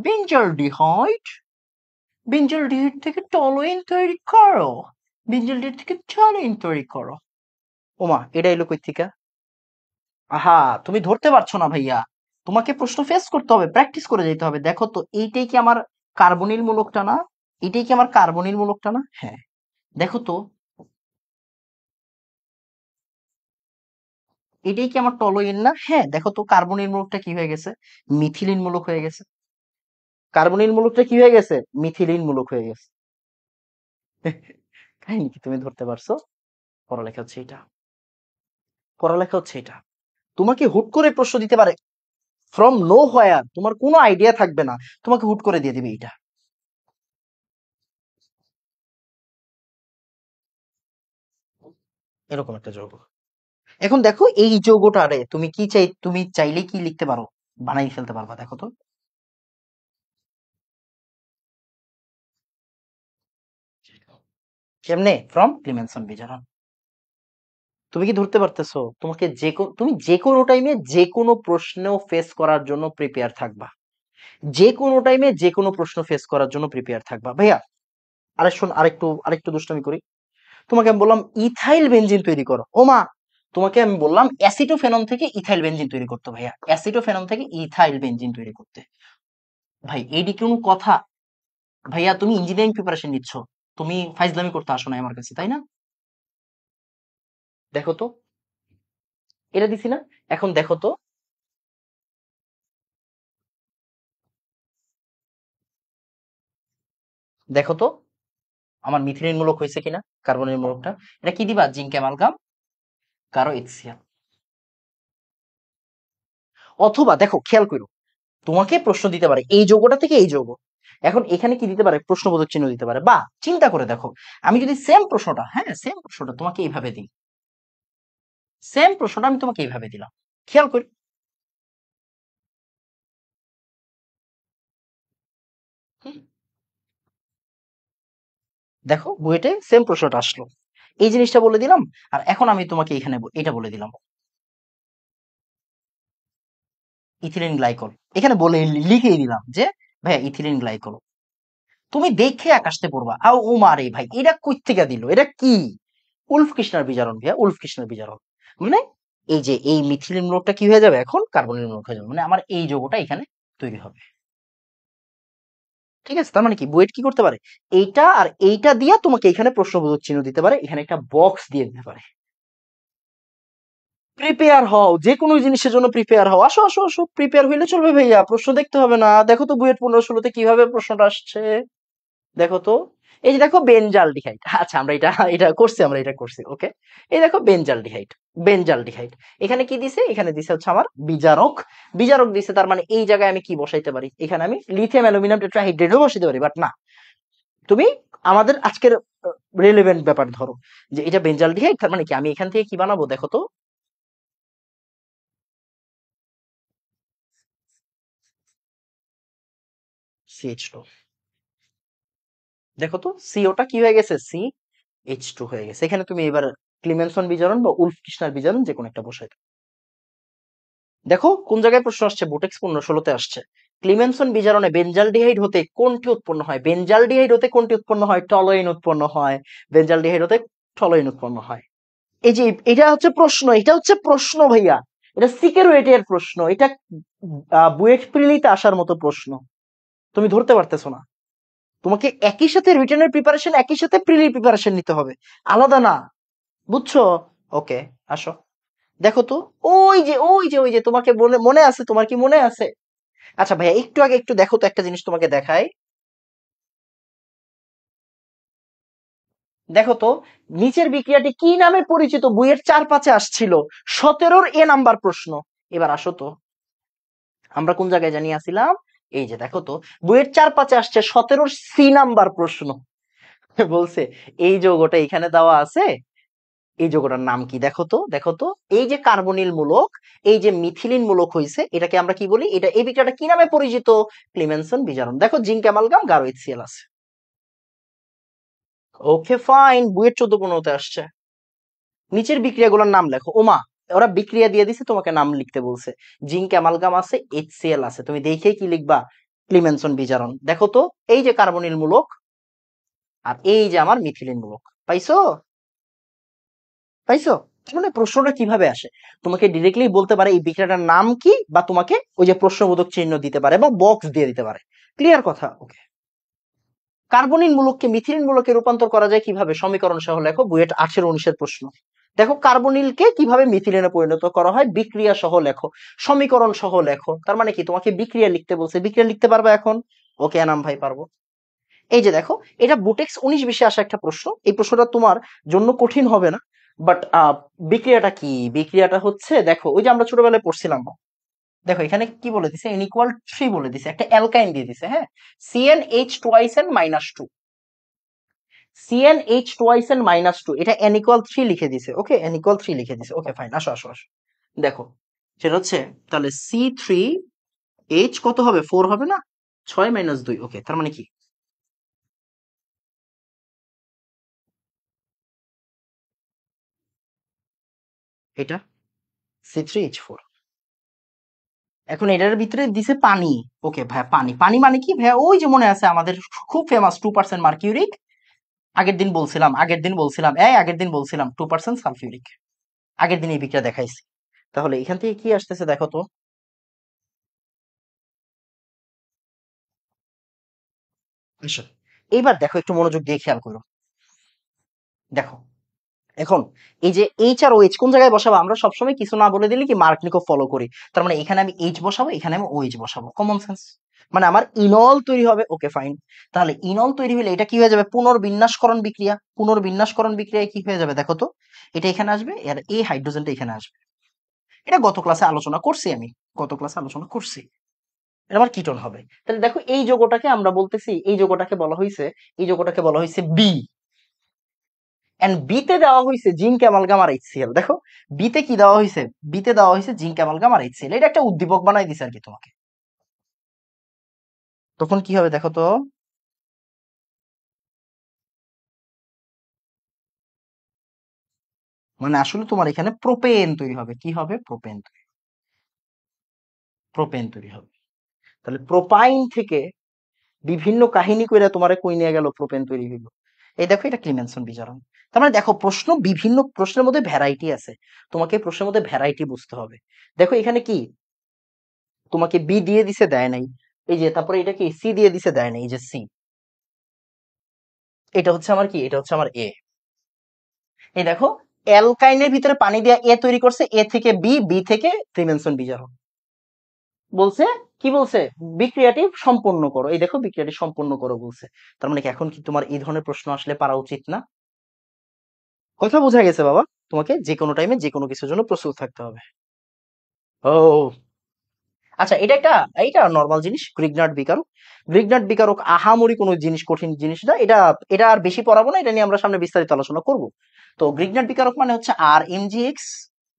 বেঞ্জলডিহাইড, বেঞ্জলডিহাইড থেকে টলুইন তৈরি করো, বেঞ্জলডিহাইড থেকে টলুইন তৈরি করো। ওমা, এটা এলো কই থেকে? আহা, তুমি ধরতে পারছো না ভাইয়া। তোমাকে প্রশ্ন ফেস করতে হবে, প্র্যাকটিস করে যেতে হবে। দেখো তো, এইটাই কি আমার কার্বনিল মূলকটা না? এটাই কি আমার কার্বনিল মূলকটা না? হ্যাঁ, দেখো তো, এটাই কি আমার টলোইন না? হ্যাঁ, দেখো তো, কার্বনিল মূলকটা কি হয়ে গেছে? মিথিলিন মূলক হয়ে গেছে। কার্বনিল মূলকটা কি হয়ে গেছে? মিথিলিন মূলক হয়ে গেছে। কাহিনী কি তুমি ধরতে পারছো? পড়ালেখা হচ্ছে এটা, পড়ালেখা হচ্ছে এটা। তোমাকে হুট করে প্রশ্ন দিতে পারে, ফ্রম নো হোয়ার, তোমার কোনো আইডিয়া থাকবে না, তোমাকে হুট করে দিয়ে দিবে এটা। এরকম একটা যৌগ। এখন দেখো এই যৌগটারে তুমি কি চাই, তুমি চাইলে কি লিখতে পারো, বানাই ফেলতে পারবা, দেখো তো কেমনে, ফ্রম ক্লিমেনসন বিজারণ। তুমি কি ধরতে পারতেছো, তোমাকে তুমি যে কোনো টাইমে যে কোনো প্রশ্ন ফেস করার জন্য প্রিপেয়ার থাকবা, যে কোনো টাইমে যে কোনো প্রশ্ন ফেস করার জন্য প্রিপেয়ার থাকবা ভাইয়া। আরে শোন, আরেকটু দুষ্টামি করি। তোমাকে আমি বললাম ইথাইল বেনজিন তৈরি করো, ও মা, তোমাকে আমি বললাম অ্যাসিটোফেনন থেকে ইথাইল বেনজিন তৈরি করতে, ভাইয়া অ্যাসিটোফেনন থেকে ইথাইল বেনজিন তৈরি করতে। ভাই এইটি কোন কথা? ভাইয়া তুমি ইঞ্জিনিয়ারিং প্রিপারেশন নিচ্ছ, তুমি ফাইজলামি করতে আসো না আমার কাছে, তাই না? দেখো তো, এটা দিছি না? এখন দেখো তো, দেখো তো আমার মিথিলিন মূলক হয়েছে কিনা, কার্বনের মূলকটা। এটা কি দিবা, জিঙ্ক অ্যামালগাম কারো HCl। অথবা দেখো খেয়াল করো, তোমাকে প্রশ্ন দিতে পারে এই যৌগটা থেকে এই যৌগ, এখন এখানে কি দিতে পারে, প্রশ্নবোধক চিহ্ন দিতে পারে। বা চিন্তা করে দেখো, আমি যদি সেম প্রশ্নটা, হ্যাঁ সেম প্রশ্নটা তোমাকে এইভাবে দিই, সেম প্রশ্নটা আমি তোমাকে এইভাবে দিলাম, খেয়াল করি। হুম, দেখো বুয়েটে সেম প্রশ্নটা আসলো, এই জিনিসটা বলে দিলাম। আর এখন আমি তোমাকে এখানে এটা বলে দিলাম, ইথিলিন গ্লাইকল, এখানে বলে লিখেই দিলাম যে ভাইয়া ইথিলিন গ্লাইকল। তুমি দেখে আকাশতে পড়বা, আও ও মারে ভাই, এটা কই থেকে দিল, এটা কি? উলফ কৃষ্ণার বিজারণ ভাইয়া, উলফ কৃষ্ণার বিজারণ। মানে এই যে এই মিথিলিন মূলকটা কি হয়ে যাবে, এখন কার্বনিল মূলক হয়ে যাবে, মানে আমার এই যৌগটা এখানে তৈরি হবে। ঠিক আছে, তার মানে কি বুয়েট কি করতে পারে, এইটা আর এইটা দিয়া তোমাকে এখানে প্রশ্নবোধক চিহ্ন দিতে পারে, এখানে একটা বক্স দিয়ে দিতে পারে। প্রিপেয়ার হও, যে কোনো জিনিসের জন্য প্রিপেয়ার হও, আসো আসো আসো, প্রিপেয়ার হইলে চলবে ভাইয়া, প্রশ্ন দেখতে হবে না। দেখো তো বুয়েট 15-16 কিভাবে প্রশ্নটা আসছে, দেখো তো। এই যে দেখো বেনজালডিহাইড, আচ্ছা আমরা এটা এটা করছি, আমরা এটা করছি, ওকে। এই দেখো বেনজালডিহাইড, বেনজালডিহাইড, এখানে কি দিছে, এখানে দিছে হচ্ছে আমার বিজারক, বিজারক দিছে, তার মানে এই জায়গায় আমি কি বসাইতে পারি, এখানে আমি লিথিয়াম অ্যালুমিনিয়াম টেট্রাহাইড্রেটও বসাইতে পারি, বাট না, তুমি আমাদের আজকের রেলেভেন্ট ব্যাপার ধরো, যে এটা বেনজালডিহাইড, তার মানে কি আমি এখান থেকে কি বানাবো, দেখো তো, CH2, দেখো তো সিওটা কি হয়ে গেছে, CH2 হয়ে গেছে। এখানে তুমি এবার ক্লিমেনসন বিজারণ বা উলফ কৃষ্ণার বিজারণ যে কোনো একটা বসাই। দেখো কোন জায়গায় প্রশ্ন আসছে, বুটেক্স 15-16 আসছে। ক্লিমেনসন বিজারণে বেনজালডিহাইড হতে কোনটি উৎপন্ন হয়, বেনজালডিহাইড হতে কোনটি উৎপন্ন হয়, টলুইন উৎপন্ন হয়, বেনজালডিহাইড হতে টলুইন উৎপন্ন হয়। এই যে এটা হচ্ছে প্রশ্ন, এটা হচ্ছে প্রশ্ন ভাইয়া, এটা সিকিউরিটির প্রশ্ন, এটা বুয়েট প্রিলিতে আসার মতো প্রশ্ন, তুমি ধরতে পারতেছো না। তোমাকে একই সাথে রিটেনের প্রিপারেশন, একই সাথে প্রিলির প্রিপারেশন নিতে হবে, আলাদা না, বুঝছো? ওকে, আসো, দেখো তো, ওই যে তোমাকে মনে মনে আছে, তোমার কি মনে আছে? আচ্ছা ভাইয়া একটু আগে একটু দেখো তো, একটা জিনিস তোমাকে দেখাই, দেখো তো নিচের বিক্রিয়াটি কি নামে পরিচিত, বইয়ের 4-5-এ আসছিল, 17-র নাম্বার প্রশ্ন। এবার আসো তো, আমরা কোন জায়গায় জানিয়ে আসছিলাম, এই যে দেখো তো, বইয়ের 4-5-এ আসছে, 17-র নাম্বার প্রশ্ন। বলছে এই যৌগটা এখানে দেওয়া আছে, এই যৌগটার নাম কি, দেখো তো, দেখো তো, এই যে কার্বনিল মূলক, এই যে মিথিলিন মূলক হয়েছে, এটাকে আমরা কি বলি, এটা এই বিক্রিয়াটা কি নামে পরিচিত, ক্লিমেনসন বিজারণ। দেখো জিঙ্ক অ্যামালগাম গারো HCl আছে। ওকে ফাইন, বুয়েট 14-15-তে আসছে। নিচের বিক্রিয়াগুলোর নাম লেখো, ওমা, ওরা বিক্রিয়া দিয়ে দিছে, তোমাকে নাম লিখতে বলছে, জিঙ্ক অ্যামালগাম আছে, HCl আছে, তুমি দেখে কি লিখবা, ক্লিমেনসন বিজারণ। দেখো তো এই যে কার্বনিল মূলক, আর এই যে আমার মিথিলিন মূলক, পাইছো, পাইছো? মানে প্রশ্নটা কিভাবে আসে, তোমাকে ডিরেক্টলি বলতে পারে এই বিক্রিয়াটার নাম কি, বা তোমাকে ওই যে প্রশ্নবোধক চিহ্ন দিতে পারে এবং বক্স দিয়ে দিতে পারে। ক্লিয়ার কথা, ওকে। কার্বনিল মূলককে মিথিলিন মূলকে রূপান্তর করা যায় কিভাবে, সমীকরণ সহ লেখো, বুয়েট 18-19-এর প্রশ্ন। দেখো কার্বনিলকে কিভাবে মিথিলিনে পরিণত করা হয়, বিক্রিয়া সহ লেখো, সমীকরণ সহ লেখো, তার মানে কি তোমাকে বিক্রিয়া লিখতে বলছে, বিক্রিয়া লিখতে পারবে এখন, ওকে এনাম ভাই পারবো। এই যে দেখো, এটা বুটেক্স 19-20-এ আসা একটা প্রশ্ন, এই প্রশ্নটা তোমার জন্য কঠিন হবে না, বাট বিক্রিয়াটা কি, বিক্রিয়াটা হচ্ছে দেখো ওই যে আমরা ছোটবেলায় পড়ছিলাম, দেখো এখানে কি বলে দিছে, N=3 বলে দিছে, একটা অ্যালকাইন দিয়ে দিছে, হ্যাঁ, CnH2n-2, CnH টোয়াইস এন -2 এটা n ইকুয়াল 3 লিখে দিছে, ওকে, n ইকুয়াল 3 লিখে দিছে, ওকে ফাইন। আসো আসো আসো, দেখো সেটা হচ্ছে তাহলে C3H কত হবে, 4 হবে না, 6 - 2, ওকে, তার মানে কি এটা C3H4। এখন এটার ভিতরে দিছে পানি, ওকে ভাই, পানি পানি মানে কি ভাই, ওই যে মনে আছে আমাদের খুব ফেমাস 2% মার্কিউরিক, আগের দিন বলছিলাম 2% সালফিউরিক, আগের দিন এই বিক্রিয়া দেখাইছি। তাহলে এখান থেকে কি আসতেছে দেখো তো, আসো এইবার দেখো, একটু মনোযোগ দিয়ে খেয়াল করো, দেখো এখন এই যে এইচ আর ওএইচ কোন জায়গায় বসাবো, আমরা সবসময় কিছু না বলে দিলে কি মার্কনিকো ফলো করি, তার মানে এখানে আমি এইচ বসাবো, এখানে আমি ওএইচ বসাবো, কমন সেন্স, মানে আমার ইনল তৈরি হবে, ওকে ফাইন। তাহলে ইনল তৈরি হলে এটা কি হয়ে যাবে, পুনর্বিন্যাসকরণ বিক্রিয়া, পুনর্বিন্যাসকরণ বিক্রিয়ায় কি হয়ে যাবে দেখো তো, এটা এখানে আসবে আর এই হাইড্রোজেনটা এখানে আসবে, এটা গত ক্লাসে আলোচনা করছি আমি, গত ক্লাসে আলোচনা করছি, এটা আমার কিটোন হবে। তাহলে দেখো এই যৌগটাকে আমরা বলতেছি, এই যৌগটাকে বলা হয়েছে, এই যৌগটাকে বলা হয়েছে বি, এন্ড বিতে দেওয়া হয়েছে জিঙ্ক অ্যামালগাম আর এইচসিএল। দেখো বিতে কি দেওয়া হয়েছে, বিতে দেওয়া হয়েছে জিঙ্ক অ্যামালগাম আর এইচসিএল, এটা একটা উদ্দীপক বানাই দিছে আর কি তোমাকে, তখন কি হবে দেখো তো, মানে আসলে তোমার এখানে প্রোপেন তৈরি হবে, কি হবে, প্রোপেন তৈরি হবে। তাহলে প্রোপাইন থেকে বিভিন্ন কাহিনী কইরা তোমারে কই নিয়ে গেল, প্রোপেন তৈরি হইলো। এই দেখো এটা ক্লিমেনসন বিজারণ। তার মানে দেখো প্রশ্ন, বিভিন্ন প্রশ্নের মধ্যে ভ্যারাইটি আছে, তোমাকে প্রশ্নের মধ্যে ভ্যারাইটি বুঝতে হবে। দেখো এখানে কি তোমাকে বি দিয়ে দিছে, দেয় নাই, এই যে তারপরে এটা কি সি দিয়ে দিছে, দেয় নাই, এই যে সি, এটা হচ্ছে আমার কি, এটা হচ্ছে আমার এ। এই দেখো অ্যালকাইনের ভিতরে পানি দিয়ে এ তৈরি করছে, এ থেকে বি, বি থেকে ক্লিমেনসন বিজারণ, বলছে কি বলছে, বিক্রিয়াটি সম্পন্ন করো, এই দেখো বিক্রিয়াটি সম্পন্ন করো বলছে। তার মানে কি এখন কি তোমার এই ধরনের প্রশ্ন আসলে পারা উচিত না? কথা বোঝা গেছে বাবা, তোমাকে যে কোনো টাইমে যে কোনো কিছুর জন্য প্রস্তুত থাকতে হবে। ও আচ্ছা, এটা একটা, এইটা নর্মাল জিনিস, গ্রিগনার্ড বিকারক। গ্রিগনার্ড বিকারক আহামরি কোনো জিনিস, কঠিন জিনিস না এটা, এটা আর বেশি পড়াবো না, এটা নিয়ে আমরা সামনে বিস্তারিত আলোচনা করব। তো গ্রিগনার্ড বিকারক মানে হচ্ছে আর এমজিএক্স,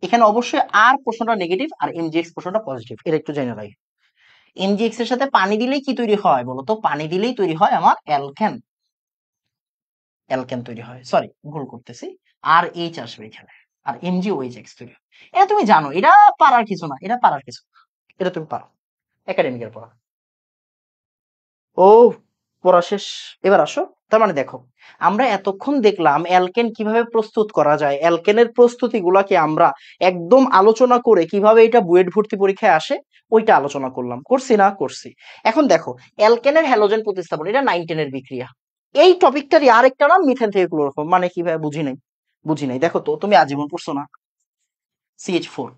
এখানে অবশ্যই আর প্রশ্নটা নেগেটিভ আর এমজিএক্স প্রশ্নটা পজিটিভ, এটা একটু জেনে রাখি। এমজিএক্স এর সাথে পানি দিলেই কি তৈরি হয় বলতো, পানি দিলেই তৈরি হয় আমার অ্যালকেন, অ্যালকেন তৈরি হয়, সরি ভুল করতেছি, আর এইচ আসবে এখানে, আর এমজিওএইচ এক্স তৈরি হয়। এটা তুমি জানো, এটা পারার কিছু না, এটা পারার কিছু না, এটা তুমি পারো, একাডেমিকের পড়া। ও পড়া শেষ, এবার আসো। তার মানে দেখো আমরা এতক্ষণ দেখলাম অ্যালকেন কিভাবে প্রস্তুত করা যায়, অ্যালকেনের প্রস্তুতি গুলাকে আমরা একদম আলোচনা করে কিভাবে এটা বুয়েট ভর্তি পরীক্ষায় আসে ওইটা আলোচনা করলাম, করছি না, করছি। এখন দেখো অ্যালকেনের হ্যালোজেন প্রতিস্থাপন, এটা 9-10 এর বিক্রিয়া, এই টপিকটারই আরেকটা নাম মিথেন থেকে ক্লোরোফর্ম, মানে কি ভাই বুঝি নাই, বুঝি নাই, দেখো তো তুমি আজীবন পড়ছো না, CH4,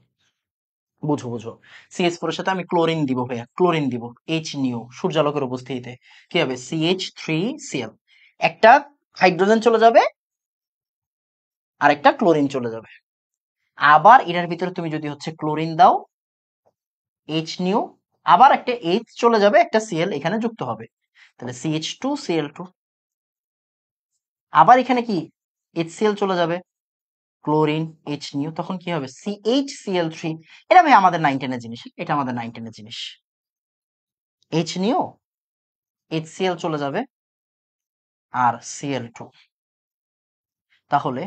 বুঝো বুঝো, CH4 এর সাথে আমি ক্লোরিন দিব ভাইয়া, ক্লোরিন দিব, এইচ নিও সূর্যালোকের উপস্থিতিতে, কি হবে, CH3Cl, একটা হাইড্রোজেন চলে যাবে আর একটা ক্লোরিন চলে যাবে, আবার এটার ভিতরে তুমি যদি হচ্ছে ক্লোরিন দাও, এইচ নিও, আবার একটা এইচ চলে যাবে, একটা Cl এখানে যুক্ত হবে, তাহলে CH2Cl2, আবার এখানে কি HCl চলে যাবে, ক্লোরিন, এইচ নিও, তখন কি হবে, CHCl3, এটা ভাই আমাদের 9-10 এর জিনিস, এটা আমাদের 9-10 এর জিনিস, এইচ নিও, HCl চলে যাবে আর Cl2, তাহলে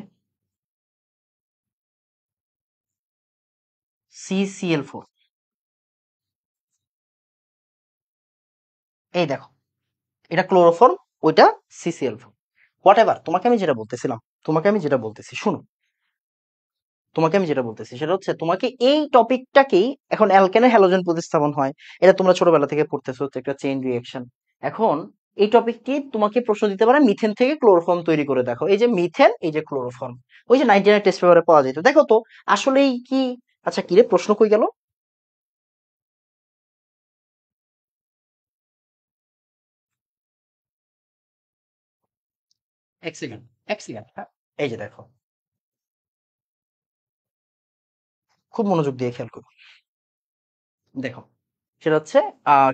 CCl4, এই দেখো এটা ক্লোরোফর্ম, ওইটা CCl4, হোয়াট এভার, তোমাকে আমি যেটা বলতেছিলাম, তোমাকে আমি যেটা বলতেছি শুনো, তোমাকে আমি যেটা বলতেছি সেটা হচ্ছে তোমাকে এই টপিকটাকেই, এখন অ্যালকেনের হ্যালোজেন প্রতিস্থাপন হয়, এটা তোমরা ছোটবেলা থেকে পড়তেছো, হচ্ছে একটা চেইন রিঅ্যাকশন। এখন এই টপিকটি তোমাকে প্রশ্ন দিতে পারে মিথেন থেকে ক্লোরোফর্ম তৈরি করে দেখো, এই যে মিথেন, এই যে ক্লোরোফর্ম, ওই যে 99 টেস্ট পেপারে পাওয়া যেত, দেখো তো আসলেই কি, আচ্ছা কিরে প্রশ্ন কই গেল, এক সেকেন্ড, এক সেকেন্ড, হ্যাঁ, এই যে দেখো, খুব মনোযোগ দিয়ে খেয়াল করো, দেখো সেটা হচ্ছে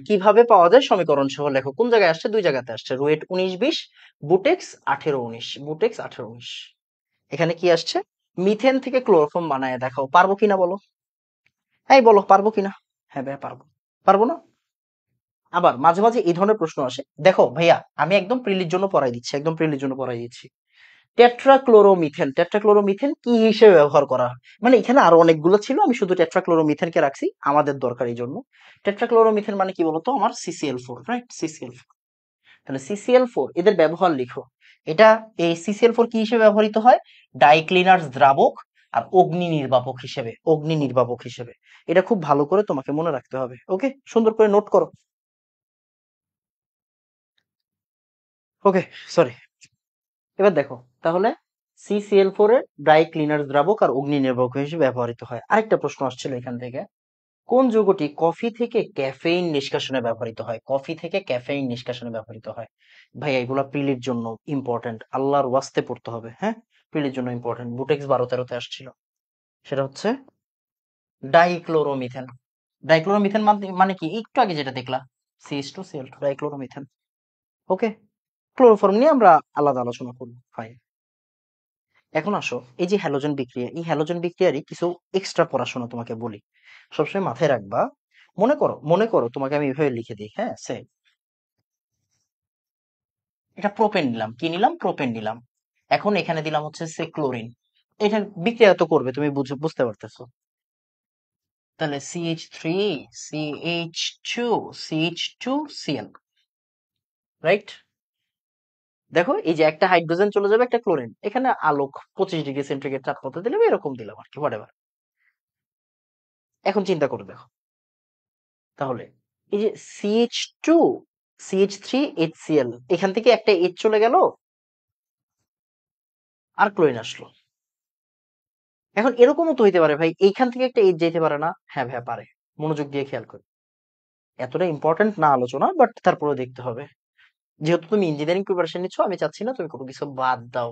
কিভাবে পাওয়া যায় সমীকরণ সহ লেখো। কোন জায়গায় আসছে? দুই জায়গাতে আসছে, রুয়েট 19-20, বুটেক্স 18-19, বুটেক্স 18-19। এখানে কি আসছে? মিথেন থেকে ক্লোরোফর্ম বানায় দেখাও। পারবো কিনা বলো? এই বলো পারবো কিনা? হ্যাঁ ভাইয়া পারবো। পারবো না? আবার মাঝে মাঝে এই ধরনের প্রশ্ন আসে। দেখো ভাইয়া, আমি একদম প্রিলির জন্য পড়াই দিচ্ছি, একদম প্রিলির জন্য পড়াই দিচ্ছি। টেট্রাক্লোরোমিথেন, টেট্রাক্লোরোমিথেন কি হিসেবে ব্যবহার করা হয়? মানে এখানে আরো অনেকগুলো ছিল, আমি শুধু টেট্রাক্লোরোমিথেনকে রাখছি আমাদের দরকারের জন্য। টেট্রাক্লোরোমিথেন মানে কি বলতো? আমার CCl4, রাইট? CCl4। তাহলে CCl4 এদের ব্যবহার লিখো। এটা, এই CCl4 কি হিসেবে ব্যবহৃত হয়? ডাইক্লিনার্স দ্রাবক আর অগ্নি নির্বাপক হিসেবে, অগ্নি নির্বাপক হিসেবে। এটা খুব ভালো করে তোমাকে মনে রাখতে হবে। ওকে, সুন্দর করে নোট করো। ওকে, সরি। এবার দেখো, তাহলে CCl4 এর ড্রাই ক্লিনার দ্রাবক আর অগ্নি নির্বাপক হিসেবে ব্যবহৃত হয়। আরেকটা প্রশ্ন আসছিল এখান থেকে, কোন যৌগটি কফি থেকে ক্যাফেইন নিষ্কাশনে ব্যবহৃত হয়? কফি থেকে ক্যাফেইন নিষ্কাশনে ব্যবহৃত হয়। ভাই এগুলা প্রিলির জন্য ইম্পর্টেন্ট, আল্লাহর ওয়াস্তে পড়তে হবে, হ্যাঁ। প্রিলির জন্য ইম্পর্টেন্ট, বুটেক্স 12-13-তে আসছিল। সেটা হচ্ছে ডাইক্লোরোমিথেন। ডাইক্লোরোমিথেন মানে মানে কি? একটু আগে যেটা দেখলা, CH2Cl2, ডাইক্লোরোমিথেন। ওকে, ক্লোরোফর্ম নিয়ে আমরা আলাদা আলোচনা করবো, ফাইন। এখন আসো, এই যে হ্যালোজেন বিক্রিয়া, এই হ্যালোজেন বিক্রিয়ারই কিছু এক্সট্রা পড়াশোনা তোমাকে বলি। সবসময় মাথায় রাখবা। মনে করো তোমাকে আমি এভাবে লিখে দিই, হ্যাঁ সে, এটা প্রোপেন নিলাম, কি নিলাম? প্রোপেন নিলাম। এখন এখানে দিলাম হচ্ছে সে ক্লোরিন। এটা বিক্রিয়া তো করবে, তুমি বুঝতে পারতেছো। তাহলে CH3, CH2, CH2Cl, রাইট? দেখো এই যে একটা হাইড্রোজেন চলে যাবে, একটা ক্লোরিন, এখানে আলোক 25 ডিগ্রি সেন্টিগ্রেড তাপমাত্রা দিলে এরকম দিলাম আর কি, হোয়াটএভার। এখন চিন্তা করে দেখো, তাহলে এই যে CH2, CH3, HCl, এখান থেকে একটা H চলে গেল আর ক্লোরিন আসলো। এখন এরকমও তো হইতে পারে ভাই, এইখান থেকে একটা H যেতে পারে না? হ্যাঁ ভাইয়া পারে। মনোযোগ দিয়ে খেয়াল করি। এতটা ইম্পর্টেন্ট না আলোচনা, বাট তারপরেও দেখতে হবে। যেহেতু তুমি ইঞ্জিনিয়ারিং প্রিপারেশন নিচ্ছ, আমি চাচ্ছি না তুমি কোনো কিছু বাদ দাও।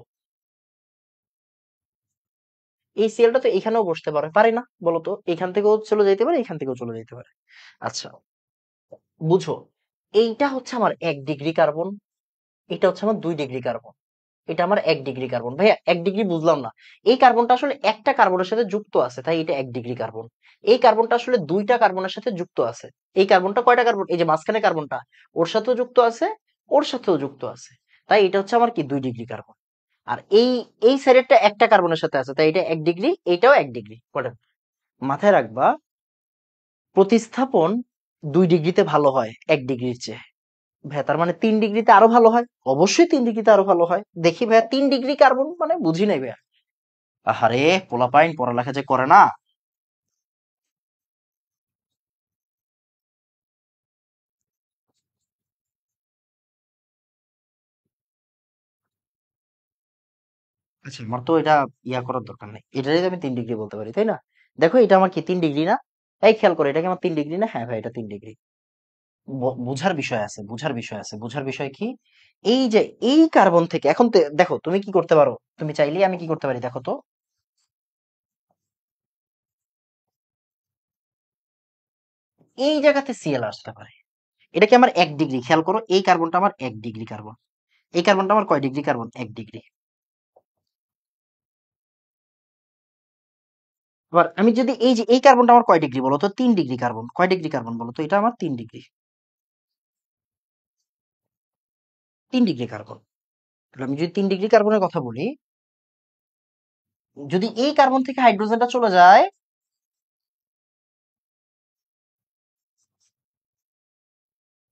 এই সিএলটা তো এখানেও বসতে পারে, পারে না বলো তো? এখান থেকেও চলে যেতে পারে, এখান থেকেও চলে যেতে পারে। আচ্ছা, বুঝো, এইটা হচ্ছে আমার 1 ডিগ্রি কার্বন, এটা হচ্ছে আমার 2 ডিগ্রি কার্বন, এটা আমার 1 ডিগ্রি কার্বন। ভাইয়া 1 ডিগ্রি বুঝলাম না। এই কার্বনটা আসলে একটা কার্বনের সাথে যুক্ত আছে, তাই এটা 1 ডিগ্রি কার্বন। এই কার্বনটা আসলে দুইটা কার্বনের সাথে যুক্ত আছে। এই কার্বনটা কয়টা কার্বন? এই যে মাঝখানে কার্বনটা, ওর সাথেও যুক্ত আছে, ওর সাথেও যুক্ত আছে, তাই এটা হচ্ছে আমার কি 2 ডিগ্রি কার্বন। আর এই এই সাইডেরটা একটা কার্বনের সাথে আছে, তাই এটা 1 ডিগ্রি, এইটাও 1 ডিগ্রি। মাথায় রাখবা, প্রতিস্থাপন 2 ডিগ্রিতে ভালো হয় 1 ডিগ্রির চেয়ে। ভাইয়া তার মানে 3 ডিগ্রিতে আরো ভালো হয়? অবশ্যই 3 ডিগ্রিতে আরো ভালো হয়। দেখি ভাইয়া, 3 ডিগ্রি কার্বন মানে বুঝি নাই ভাইয়া। আহারে, পোলাপাইন পড়ালেখা যে করে না। আচ্ছা, আমার তো এটা ইয়া করার দরকার নাই, এটাই আমি 3 ডিগ্রি বলতে পারি, তাই না? দেখো এটা আমার কি 3 ডিগ্রি না? এই খেয়াল করে, এটা কি আমার 3 ডিগ্রি না? হ্যাঁ ভাই, এটা 3 ডিগ্রি। বুঝার বিষয় আছে, বুঝার বিষয় আছে। বুঝার বিষয় কি? এই যে এই কার্বন থেকে এখন দেখো তুমি কি করতে পারো, তুমি চাইলেই আমি কি করতে পারি দেখো তো, এই জায়গাতে সিএল আসতে পারে। এটা কি আমার 1 ডিগ্রি? খেয়াল করো, এই কার্বনটা আমার 1 ডিগ্রি কার্বন, এই কার্বনটা আমার কয় ডিগ্রি কার্বন? 1 ডিগ্রি। এবার আমি যদি এই যে এই কার্বনটা আমার কয় ডিগ্রি বলো তো? 3 ডিগ্রি কার্বন। কয় ডিগ্রি কার্বন বলো তো? এটা আমার 3 ডিগ্রি, 3 ডিগ্রি কার্বন। তাহলে আমি যদি 3 ডিগ্রি কার্বনের কথা বলি, যদি এই কার্বন থেকে হাইড্রোজেনটা চলে যায়,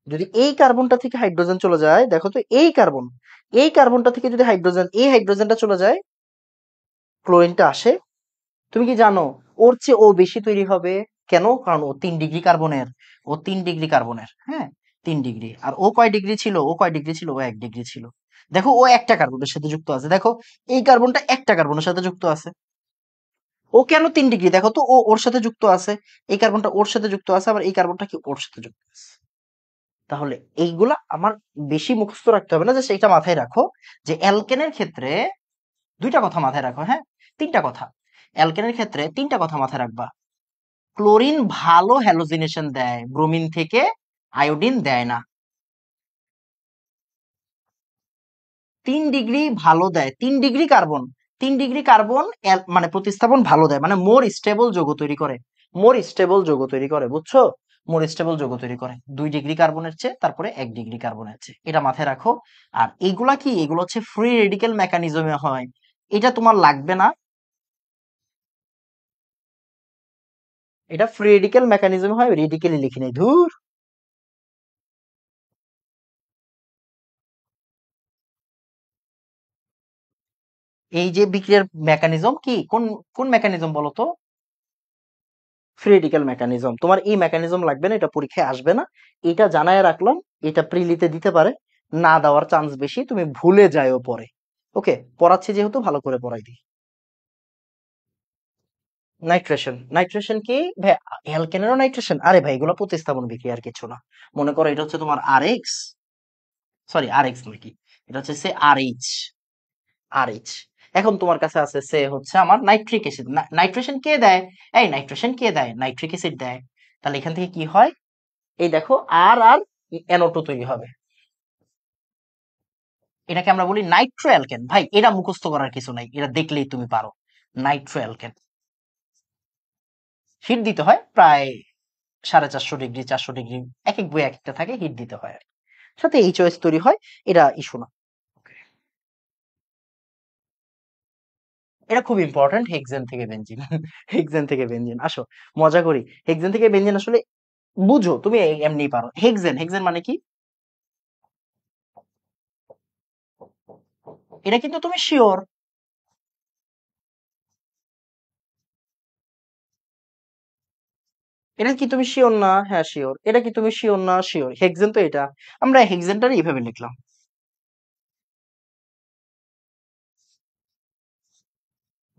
যদি এই কার্বনটা থেকে হাইড্রোজেন চলে যায়, দেখো তো এই কার্বন, এই কার্বনটা থেকে যদি হাইড্রোজেন, এই হাইড্রোজেনটা চলে যায়, ক্লোরিনটা আসে, তুমি কি জানো ওর চেয়ে ও বেশি তৈরি হবে? কেন? কারণ ও 3 ডিগ্রি কার্বনের, ও 3 ডিগ্রি কার্বনের, হ্যাঁ 3 ডিগ্রি। আর ও কয় ডিগ্রি ছিল? ও কয় ডিগ্রি ছিল? ও 1 ডিগ্রি ছিল। দেখো ও একটা কার্বনের সাথে যুক্ত আছে, দেখো এই কার্বনটা একটা কার্বনের সাথে যুক্ত আছে। ও কেন 3 ডিগ্রি? দেখো তো, ও ওর সাথে যুক্ত আছে, এই কার্বনটা ওর সাথে যুক্ত আছে, আবার এই কার্বনটা কি ওর সাথে যুক্ত আছে। তাহলে এইগুলা আমার বেশি মুখস্থ রাখতে হবে না, যে সেইটা মাথায় রাখো, যে অ্যালকেনের ক্ষেত্রে দুইটা কথা মাথায় রাখো, হ্যাঁ, তিনটা কথা। অ্যালকেনের ক্ষেত্রে তিনটা কথা মাথায় রাখবা। ক্লোরিন ভালো হ্যালোজিনেশন দেয়, ব্রোমিন থেকে আয়োডিন দেয় না। 3 ডিগ্রি ভালো দেয়, 3 ডিগ্রি কার্বন, 3 ডিগ্রি কার্বন মানে প্রতিস্থাপন ভালো দেয়, মানে মোর স্টেবল যৌগ তৈরি করে, মোর স্টেবল যৌগ তৈরি করে, বুঝছো? মোর স্টেবল যৌগ তৈরি করে 2 ডিগ্রি কার্বনের চেয়ে, তারপরে 1 ডিগ্রি কার্বনের চেয়ে, এটা মাথায় রাখো। আর এইগুলা কি, এগুলো হচ্ছে ফ্রি রেডিক্যাল মেকানিজমে হয়, এটা তোমার লাগবে না, এটা ফ্রি রেডিক্যাল মেকানিজমে হয়, রেডিক্যালি লিখি নাই ধুর। এই যে বিক্রিয়ার মেকানিজম কি, কোন কোন মেকানিজম বলো তো? Theoretical mechanism. তোমার এই মেকানিজম লাগবে না, এটা পরীক্ষায় আসবে না, এটা জানায় রাখলাম। এটা প্রিলিতে দিতে পারে, না দেওয়ার চান্স বেশি, তুমি ভুলে যাও পরে। ওকে, পড়াচ্ছি যেহেতু ভালো করে পড়াই দিই। নাইট্রেশন, নাইট্রেশন কি ভাই? অ্যালকেনেরও নাইট্রেশন? আরে ভাই এগুলো প্রতিস্থাপন বিক্রিয়া, আর কিছু না। মনে করো এটা হচ্ছে তোমার আর এক্স, সরি আর এক্স নাকি, এটা হচ্ছে সে আর এইচ, আর এইচ। এখন তোমার কাছে আছে সে হচ্ছে আমার নাইট্রিক অ্যাসিড, নাইট্রেশন কে দেয়? এই নাইট্রেশন কে দেয়? নাইট্রিক অ্যাসিড দেয়। তাহলে এখান থেকে কি হয়, এই দেখো আর আর NO2 তৈরি হবে, এটাকে আমরা বলি নাইট্রো অ্যালকেন। ভাই এটা মুখস্থ করার কিছু নাই, এটা দেখলেই তুমি পারো। নাইট্রো অ্যালকেন, হিট দিতে হয় প্রায় 450 ডিগ্রি 400 ডিগ্রি, এক এক বই এক একটা থাকে, হিট দিতে হয় আর কি। সাথে HOS তৈরি হয়, এটা ইস্যু না। এটা খুব ইম্পর্টেন্ট, হেক্সেন থেকে বেনজিন। হেক্সেন থেকে বেনজিন, আসো মজা করি। হেক্সেন থেকে বেনজিন আসলে বুঝো তুমি, এমনি পারো। হেক্সেন, হেক্সেন মানে কি এটা কিন্তু তুমি শিওর? এটা কি তুমি শিওর না? হ্যাঁ শিওর। এটা কি তুমি শিওর না? শিওর। হেক্সেন তো এটা, আমরা হেক্সেনটার এইভাবে লিখলাম।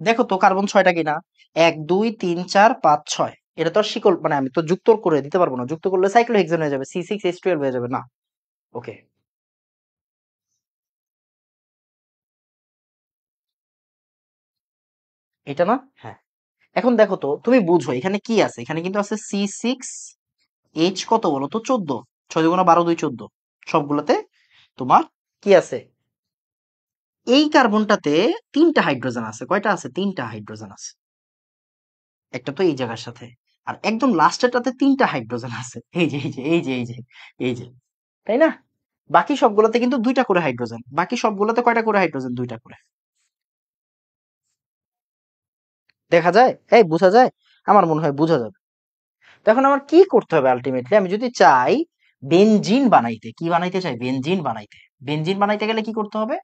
দেখো তো কার্বন 6টা কিনা, 1 2 3 4 5 6। এটা তো আর শিকল, মানে আমি তো যুক্ত করে দিতে পারবো না, যুক্ত করলে সাইক্লোহেক্সেন হয়ে যাবে, C6H12 হয়ে যাবে না। ওকে, এটা না, হ্যাঁ। এখন দেখো তো তুমি বুঝো এখানে কি আছে, এখানে কিন্তু আছে C6H, কত বলো তো, 14, 6 × 12 = 2 14, সবগুলোতে তোমার কি আছে, এই কার্বনটাতে 3টা হাইড্রোজেন আছে, কয়টা আছে? 3টা হাইড্রোজেন আছে, একটা তো এই জায়গার সাথে, আর একদম লাস্টেরটাতে 3টা হাইড্রোজেন আছে, এই যে এই যে এই যে এই যে এই যে, তাই না? বাকি সবগুলোতে কিন্তু 2টা করে হাইড্রোজেন, বাকি সবগুলোতে কয়টা করে হাইড্রোজেন? 2টা করে। দেখা যায়, এই বোঝা যায়? আমার মনে হয় বোঝা যাবে। তো এখন আমার কি করতে হবে আলটিমেটলি, আমি যদি চাই বেনজিন বানাইতে, কি বানাইতে চাই? বেনজিন বানাইতে। বেনজিন বানাইতে গেলে কি করতে হবে?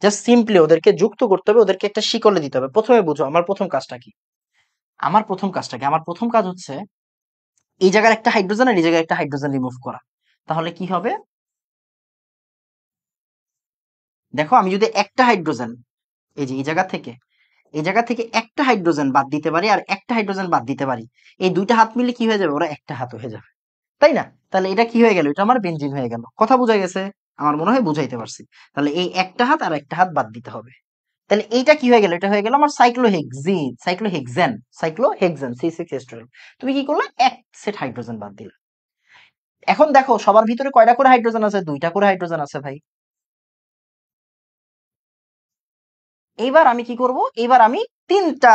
জাস্ট সিম্পলি ওদেরকে যুক্ত করতে হবে, ওদেরকে একটা শিকলে দিতে হবে। প্রথমে বুঝো আমার প্রথম কাজটা কি, আমার প্রথম কাজটা কি, আমার প্রথম কাজ হচ্ছে এই জায়গার একটা হাইড্রোজেন আর এই জায়গায় একটা হাইড্রোজেন রিমুভ করা। তাহলে কি হবে, দেখো আমি যদি একটা হাইড্রোজেন, এই যে এই জায়গা থেকে একটা হাইড্রোজেন বাদ দিতে পারি আর একটা হাইড্রোজেন বাদ দিতে পারি, এই দুইটা হাত মিলে কি হয়ে যাবে, ওরা একটা হাত হয়ে যাবে, তাই না? তাহলে এটা কি হয়ে গেল, এটা আমার বেনজিন হয়ে গেল। কথা বোঝা গেছে? আমার মনে হয় বুঝাইতে পারছি। তাহলে এই একটা হাত আর একটা হাত বাদ দিতে হবে। তাহলে এইটা কি হয়ে গেল, এটা হয়ে গেল আমার সাইক্লোহেক্সিন, সাইক্লোহেক্সেন C6H12। তুমি কি করলে, এক সেট হাইড্রোজেন বাদ দিলে। এখন দেখো সবার ভিতরে কয়টা করে হাইড্রোজেন আছে? 2টা করে হাইড্রোজেন আছে ভাই। এইবার আমি কি করব, এবার আমি 3টা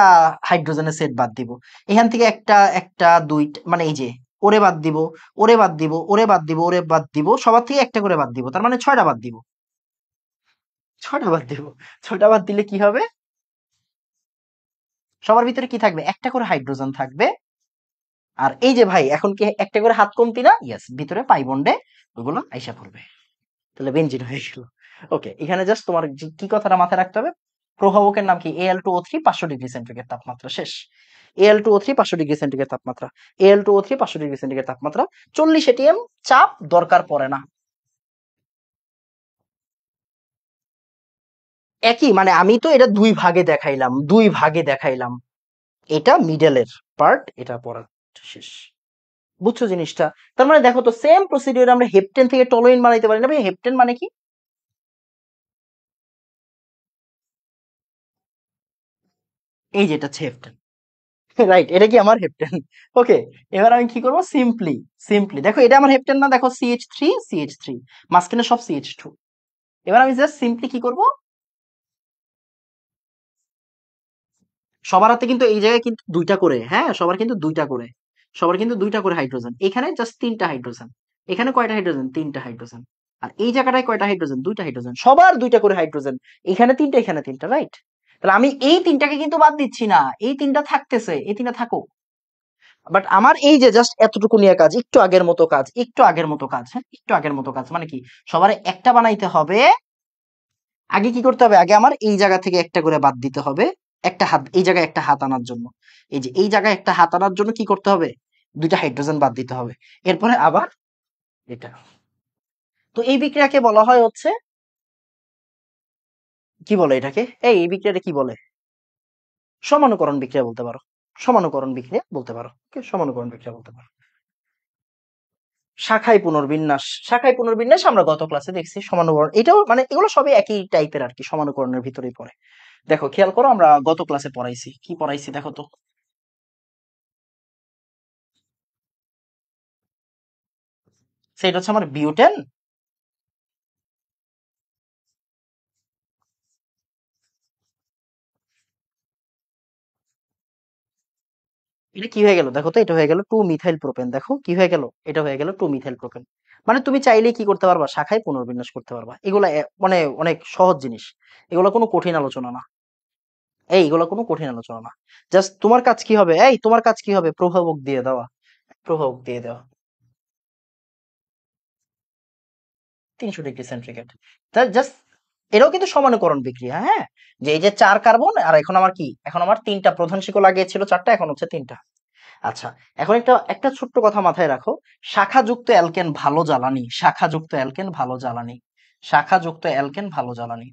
হাইড্রোজেনের সেট বাদ দিব। এখান থেকে একটা একটা দুইটা, মানে এই যে ওরে বাদ দিব, ওরে বাদ দিব, ওরে বাদ দিব, ওরে বাদ দিব, সবার থেকে একটা করে বাদ দিব, তার মানে 6টা বাদ দিব। 6টা বাদ দিব, 6টা বাদ দিলে কি হবে, সবার ভিতরে কি থাকবে, একটা করে হাইড্রোজেন থাকবে। আর এই যে ভাই এখন কি একটা করে হাত কমতি না? ইয়েস, ভিতরে পাই বন্ডে ওগুলো আইসা পড়বে। তাহলে বেনজিন হয়ে গেল। ওকে, এখানে জাস্ট তোমার কি কথাটা মাথায় রাখতে হবে, প্রভাবকের নাম কি? Al2O3, 500 ডিগ্রি সেন্টিগ্রেড তাপমাত্রা, শেষ। Al2O3 500 ডিগ্রি সেন্টিগ্রেড তাপমাত্রা, Al2O3 500 ডিগ্রি সেন্টিগ্রেড তাপমাত্রা, 40 ATM, চাপ দরকার পড়ে না। একই, মানে আমি তো এটা দুই ভাগে দেখাইলাম, দুই ভাগে দেখাইলাম, এটা মিডলের পার্ট, এটা পড়া শেষ। বুঝছো জিনিসটা? তার মানে দেখো তো সেম প্রসিডিউর আমরা হেপটেন থেকে টলোইন বানাইতে পারি না ভাই? হেপটেন মানে কি? এই যে এটা হচ্ছে হেপটেন, রাইট, এটা কি আমার হেপ্টেন? ওকে, এবার আমি কি করবো, সিম্পলি সিম্পলি দেখো এটা আমার হেপ্টেন না, দেখো CH3 মাঝখানে সব CH2। এবার আমি জাস্ট সিম্পলি কি করব, সবার হাতে কিন্তু এই জায়গায় কিন্তু দুইটা করে, হ্যাঁ সবার কিন্তু দুইটা করে, সবার কিন্তু দুইটা করে হাইড্রোজেন, এখানে জাস্ট তিনটা হাইড্রোজেন, এখানে কয়টা হাইড্রোজেন, তিনটা হাইড্রোজেন, আর এই জায়গাটায় কয়টা হাইড্রোজেন, দুইটা হাইড্রোজেন, সবার দুইটা করে হাইড্রোজেন, এখানে তিনটা এখানে তিনটা, রাইট? তাহলে আমি এই তিনটাকে কিন্তু বাদ দিচ্ছি না, এই তিনটা থাকতেছে, এই তিনটা থাকুক। বাট আমার এই যে জাস্ট এতটুকু নিয়ে কাজ, একটু আগের মতো কাজ, একটু আগের মতো কাজ, হ্যাঁ একটু আগের মতো কাজ, মানে কি সবার একটা বানাইতে হবে। আগে কি করতে হবে, আগে আমার এই জায়গা থেকে একটা করে বাদ দিতে হবে, একটা হাত, এই জায়গায় একটা হাত আনার জন্য, এই যে এই জায়গায় একটা হাত আনার জন্য কি করতে হবে, দুইটা হাইড্রোজেন বাদ দিতে হবে, এরপরে আবার এটা। তো এই বিক্রিয়াকে বলা হয় হচ্ছে, কি বলে এটাকে, এই বিক্রিয়াটা কি বলে, সমানুকরণ বিক্রিয়া বলতে পারো, সমানুকরণ বিক্রিয়া বলতে পারো, ওকে সমানুকরণ বিক্রিয়া বলতে পারো। শাখায় পুনর্বিন্যাস, শাখায় পুনর্বিন্যাস আমরা গত ক্লাসে দেখছি, সমানুকরণ এটাও মানে এগুলো সবই একই টাইপের আর কি, সমানুকরণের ভিতরেই পড়ে। দেখো খেয়াল করো, আমরা গত ক্লাসে পড়াইছি, কি পড়াইছি দেখো তো, সেটা হচ্ছে আমার বিউটেন, এটা কি হয়ে গেল দেখো তো, এটা হয়ে গেল 2 মিথাইল প্রোপেন, দেখো কি হয়ে গেল, এটা হয়ে গেল 2 মিথাইল প্রোপেন। মানে তুমি চাইলেই কি করতে পারবা, শাখায় পুনর্বিন্যাস করতে পারবা, এগুলা মানে অনেক সহজ জিনিস, এগুলো কোনো কঠিন আলোচনা না, এইগুলো কোনো কঠিন আলোচনা না। জাস্ট তোমার কাজ কি হবে, এই তোমার কাজ কি হবে, প্রভাবক দিয়ে দেওয়া, প্রভাবক দিয়ে দেওয়া, 300 ডিগ্রি সেন্টিগ্রেড। তা জাস্ট এটাও কিন্তু সমানুকরণ বিক্রিয়া, হ্যাঁ, যে এই যে 4 কার্বন, আর এখন আমার কি, এখন আমার তিনটা প্রধান শিকল, আগে ছিল চারটা, এখন হচ্ছে তিনটা। আচ্ছা, এখন একটা একটা ছোট্ট কথা মাথায় রাখো, শাখাযুক্ত অ্যালকেন ভালো জ্বালানি, শাখাযুক্ত অ্যালকেন ভালো জ্বালানি, শাখাযুক্ত অ্যালকেন ভালো জ্বালানি,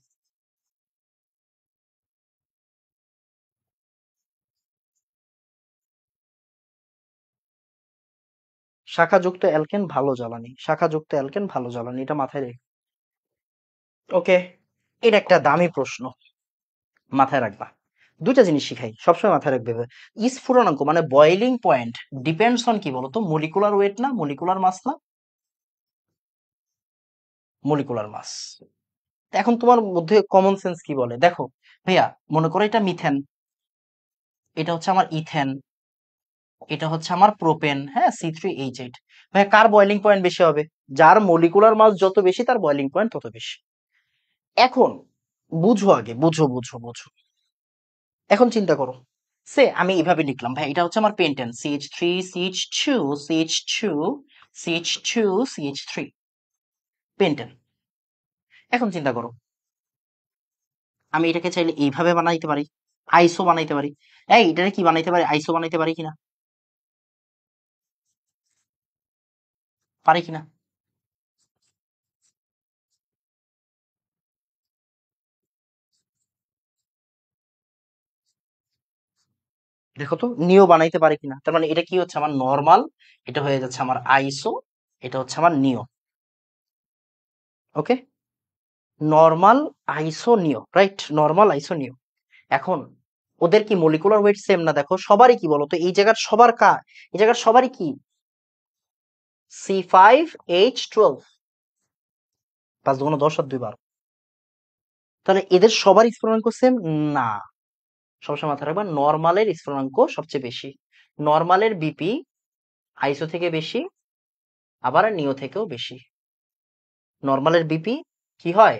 শাখাযুক্ত অ্যালকেন ভালো জ্বালানি, শাখাযুক্ত অ্যালকেন ভালো জ্বালানি, এটা মাথায় রেখো। ওকে, এটা একটা দামি প্রশ্ন, মাথায় রাখবা। দুইটা জিনিস শিখাই, সবসময় মাথায় রাখবে। স্ফুটনাঙ্ক মানে বয়েলিং পয়েন্ট ডিপেন্ডস অন কি বলতো, মলিকুলার ওয়েট না, মলিকুলার মাস না, মলিকুলার মাস। এখন তোমার মধ্যে কমন সেন্স কি বলে দেখো, ভাইয়া মনে করো এটা মিথেন, এটা হচ্ছে আমার ইথেন, এটা হচ্ছে আমার প্রোপেন, হ্যাঁ C3H8। ভাইয়া কার বয়েলিং পয়েন্ট বেশি হবে, যার মলিকুলার মাস যত বেশি তার বয়েলিং পয়েন্ট তত বেশি। এখন বুঝো, আগে বুঝো বুঝো বুঝো, এখন চিন্তা করো, সে আমি এইভাবে লিখলাম, ভাই এটা হচ্ছে আমার pentane, CH3 CH2 CH2 CH2 pentane. এখন চিন্তা করো, আমি এটাকে চাইলে এইভাবে বানাইতে পারি, আইসো বানাইতে পারি, এই এটাকে কি বানাইতে পারি, আইসো বানাইতে পারি কিনা, পারি কিনা, দেখো তো নিও বানাইতে পারি কিনা, তার মানে এটা কি হচ্ছে আমার নর্মাল, এটা হয়ে যাচ্ছে আমার আইসো, এটা হচ্ছে আমার নিও, ওকে, নর্মাল আইসো নিও, রাইট, নর্মাল আইসো নিও। এখন ওদের কি মলিকুলার ওয়েট সেম না, দেখো সবারই কি বলতো, এই জায়গার সবার এই জায়গার সবারই কি C5H12, 5 × 10 আর 2 12, তাহলে এদের সবার স্ফুটনাঙ্ক সেম না, সবসময় মাথায় রাখবা নর্মালের স্ফুটনাঙ্ক সবচেয়ে বেশি, নর্মালের বিপি আইসো থেকে বেশি, আবার নিও থেকেও বেশি, নর্মালের বিপি কি হয়,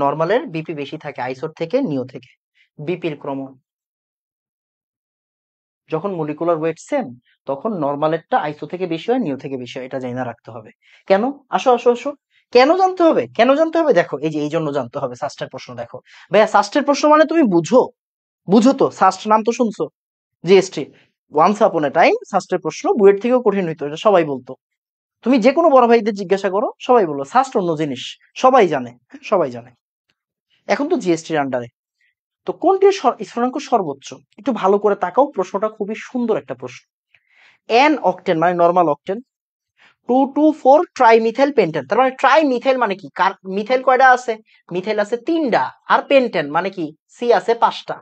নর্মালের বিপি বেশি থাকে আইসোর থেকে নিও থেকে, বিপির ক্রম, যখন মলিকুলার ওয়েট সেম তখন নর্মালেরটা আইসো থেকে বেশি হয়, নিও থেকে বেশি হয়, এটা জানা রাখতে হবে। কেন, আসো আসো আসো, কেন জানতে হবে, কেন জানতে হবে, দেখো এই যে এই জন্য জানতে হবে, সাস্টের প্রশ্ন দেখো, ভাইয়া সাস্টের প্রশ্ন মানে তুমি বুঝো, বুঝো তো, সাস্ট নাম তো শুনছো, জিএসটি, ওয়ান্স আপন এ টাইম সাস্টের প্রশ্ন বুয়েট থেকেও কঠিন হইতো, এটা সবাই বলতো, তুমি যে কোনো বড় ভাইদের জিজ্ঞাসা করো সবাই বললো সাস্ট অন্য জিনিস, সবাই জানে, সবাই জানে, এখন তো জিএসটির আন্ডারে। তো কোনটির স্ফুটনাঙ্ক সর্বোচ্চ, একটু ভালো করে তাকাও, প্রশ্নটা খুবই সুন্দর একটা প্রশ্ন। এন অক্টেন মানে নর্মাল অক্টেন, 224 ট্রাইমিথাইল পেন্টেন, তার মানে ট্রাইমিথাইল মানে কি, মিথাইল কয়টা আছে, মিথাইল আছে 3টা, আর পেন্টেন মানে কি, সি আছে 5টা,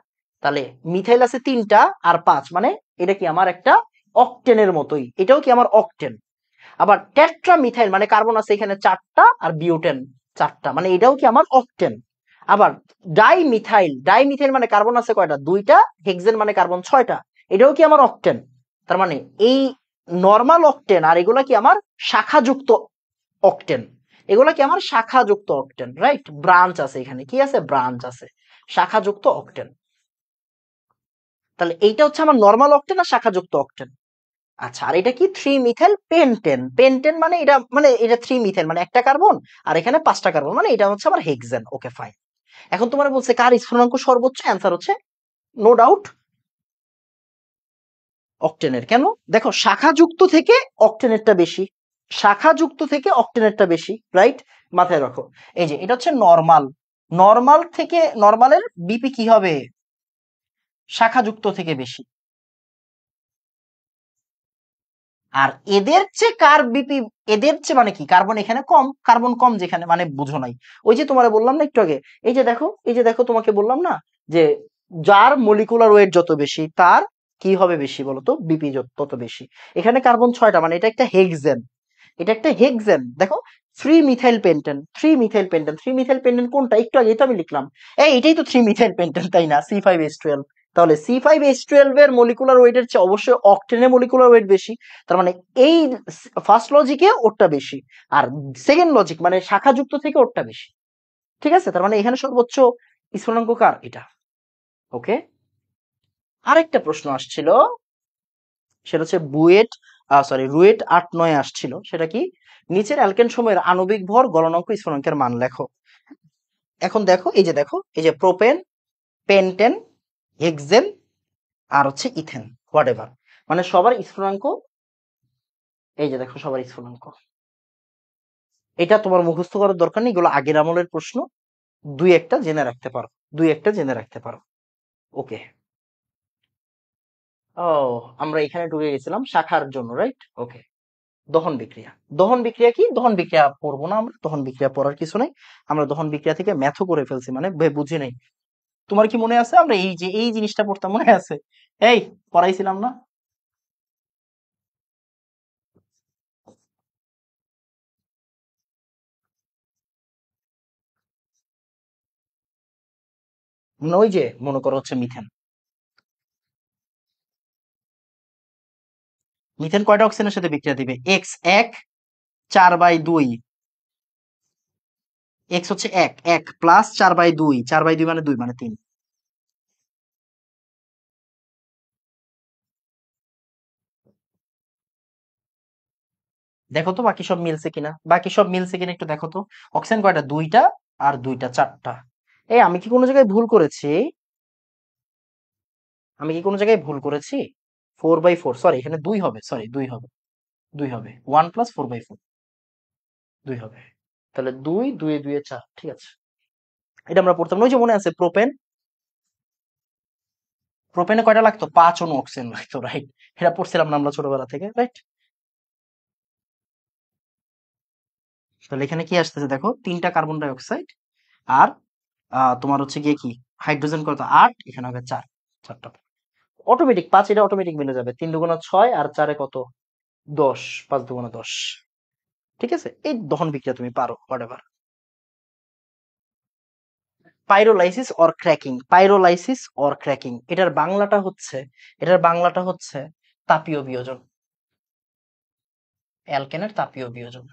তাহলে মিথাইল আছে 3টা আর 5, মানে এটা কি আমার একটা অকটেনের মতোই, এটাও কি আমার অকটেন। আবার টেট্রা মিথাইল মানে কার্বন আছে এখানে 4টা আর বিউটেন 4টা, মানে এটাও কি আমার অকটেন। আবার ডাই মিথাইল মানে কার্বন আছে কয়টা, 2টা, হেক্সেন মানে কার্বন 6টা, এটাও কি আমার অকটেন। তার মানে এই নরমাল অকটেন আর এগুলা কি আমার শাখাযুক্ত অকটেন, এগুলা কি আমার শাখাযুক্ত অকটেন, রাইট। ব্রাঞ্চ আছে এখানে, কি আছে, ব্রাঞ্চ আছে, শাখাযুক্ত অকটেন। তাহলে এইটা হচ্ছে আমার নরমাল অকটেন আর শাখাযুক্ত অকটেন। আচ্ছা, আর এটা কি 3 মিথাইল পেন্টেন, পেন্টেন মানে এটা 3 মিথাইল মানে একটা কার্বন, আর এখানে 5টা কার্বন, মানে এটা হচ্ছে আমার হেক্সেন। Okay fine. এখন তোমার বলছে কার স্ফুটনাঙ্ক সর্বোচ্চ, অ্যান্সার হচ্ছে নো ডাউট অক্টেনের। কেন, দেখো শাখাযুক্ত থেকে অক্টেনেরটা বেশি, শাখাযুক্ত থেকে অক্টেনেরটা বেশি, রাইট। মাথায় রাখো, এই যে এটা হচ্ছে নরমাল, নরমাল থেকে নরমালের বিপি কি হবে, শাখাযুক্ত থেকে বেশি। আর এদের চেয়ে কার বিপি, এদের চেয়ে মানে কি, কার্বন এখানে কম, কার্বন কম যেখানে, মানে বুঝো নাই। ওই যে তোমার বললাম না একটু আগে, এই যে দেখো তোমাকে বললাম না যে যার মলিকুলার ওয়েট যত বেশি তার কি হবে বেশি বলতো, বিপি তত বেশি। এখানে কার্বন 6টা, মানে এটা একটা হেক্সেন, এটা একটা হেক্সেন। দেখো 3 methyl pentane, 3 methyl pentane, 3 methyl pentane কোনটা, একটু আগে তো আমি লিখলাম, এটাই তো 3 মিথাইল পেন্টেন, তাই না, C5H12। তাহলে C5H12 এর মলিকুলার ওয়েটের চেয়ে অবশ্যই অক্টেনের মলিকুলার ওয়েট বেশি। তার মানে এই ফার্স্ট লজিকে ওরটা বেশি, আর সেকেন্ড লজিক মানে শাখাযুক্ত থেকে ওরটা বেশি। ঠিক আছে, তার মানে এখানে সর্বোচ্চ স্ফুটনাঙ্ক কার, এটা। ওকে, আরেকটা প্রশ্ন আসছিল, সেটা হচ্ছে রুয়েট 8-9 আসছিল, সেটা কি, নিচের অ্যালকেন সমূহের আণবিক ভর গলনাঙ্ক স্ফুটনাঙ্কের মান লেখো। এখন দেখো, এই যে প্রোপেন, পেন্টেন, হেক্সেন, আর হচ্ছে ইথেন, হোয়াট এভার, মানে সবার স্ফুটনাঙ্ক, এই যে দেখো সবার স্ফুটনাঙ্ক। এটা তোমার মুখস্থ করার দরকার নেই, এগুলো আগের আমলের প্রশ্ন, দুই একটা জেনে রাখতে পারো, দুই একটা জেনে রাখতে পারো। ওকে। ও, আমরা এখানে ঢুকে গেছিলাম শাখার জন্য, রাইট। ওকে, দহন বিক্রিয়া, দহন বিক্রিয়া কি, দহন বিক্রিয়া পড়বো না আমরা, দহন বিক্রিয়া পড়ার কিছু নাই, আমরা দহন বিক্রিয়া থেকে ম্যাথও করে ফেলছি, মানে বুঝি নাই। তোমার কি মনে আছে আমরা এই যে এই জিনিসটা পড়তাম, মনে আছে, এই পড়াইছিলাম না? ওই যে মনে করো হচ্ছে মিথেন, মিথেন কয়টা অক্সিজেনের সাথে বিক্রিয়া দিবে, X1 4/2, এক্স হচ্ছে এক, এক প্লাস 4/2, 4/2 মানে 2 মানে 3। দেখো তো বাকি সব মিলছে কিনা, বাকি সব মিলছে কিনা একটু দেখো তো। অক্সিজেন কয়টা, 2টা, আর 2টা 4টা। আমি কি কোনো জায়গায় ভুল করেছি, আমি কি কোনো জায়গায় ভুল করেছি, 4/4, সরি এখানে 2 হবে, সরি 2 হবে, 2 হবে, 1 প্লাস 4/4, 2 হবে। তাহলে 2, 2 2 4, ঠিক আছে। এটা আমরা পড়তাম না, ওই যে মনে আছে প্রোপেন, প্রোপেনে কয়টা লাগতো, 5 অনু অক্সিজেন লাগতো, রাইট। এটা পড়ছিলাম না আমরা ছোটবেলা থেকে, রাইট। তাহলে এখানে কি আসতেছে দেখো, 3টা কার্বন ডাই অক্সাইড, আর তোমার হচ্ছে গিয়ে কি, হাইড্রোজেন কত, 8, এখানে হবে 4, 4টা। অটোমেটিক 5, এটা অটোমেটিক মিলে যাবে, 3 দুগুণা 6, আর 4 কত, 10, 5 দুগুণা 10। ঠিক আছে, এই দহন বিক্রিয়া তুমি পারো, whatever. Pyrolysis or cracking, pyrolysis or cracking, এটার বাংলাটা হচ্ছে তাপীয় বিয়োজন, অ্যালকেনের তাপীয় বিয়োজন,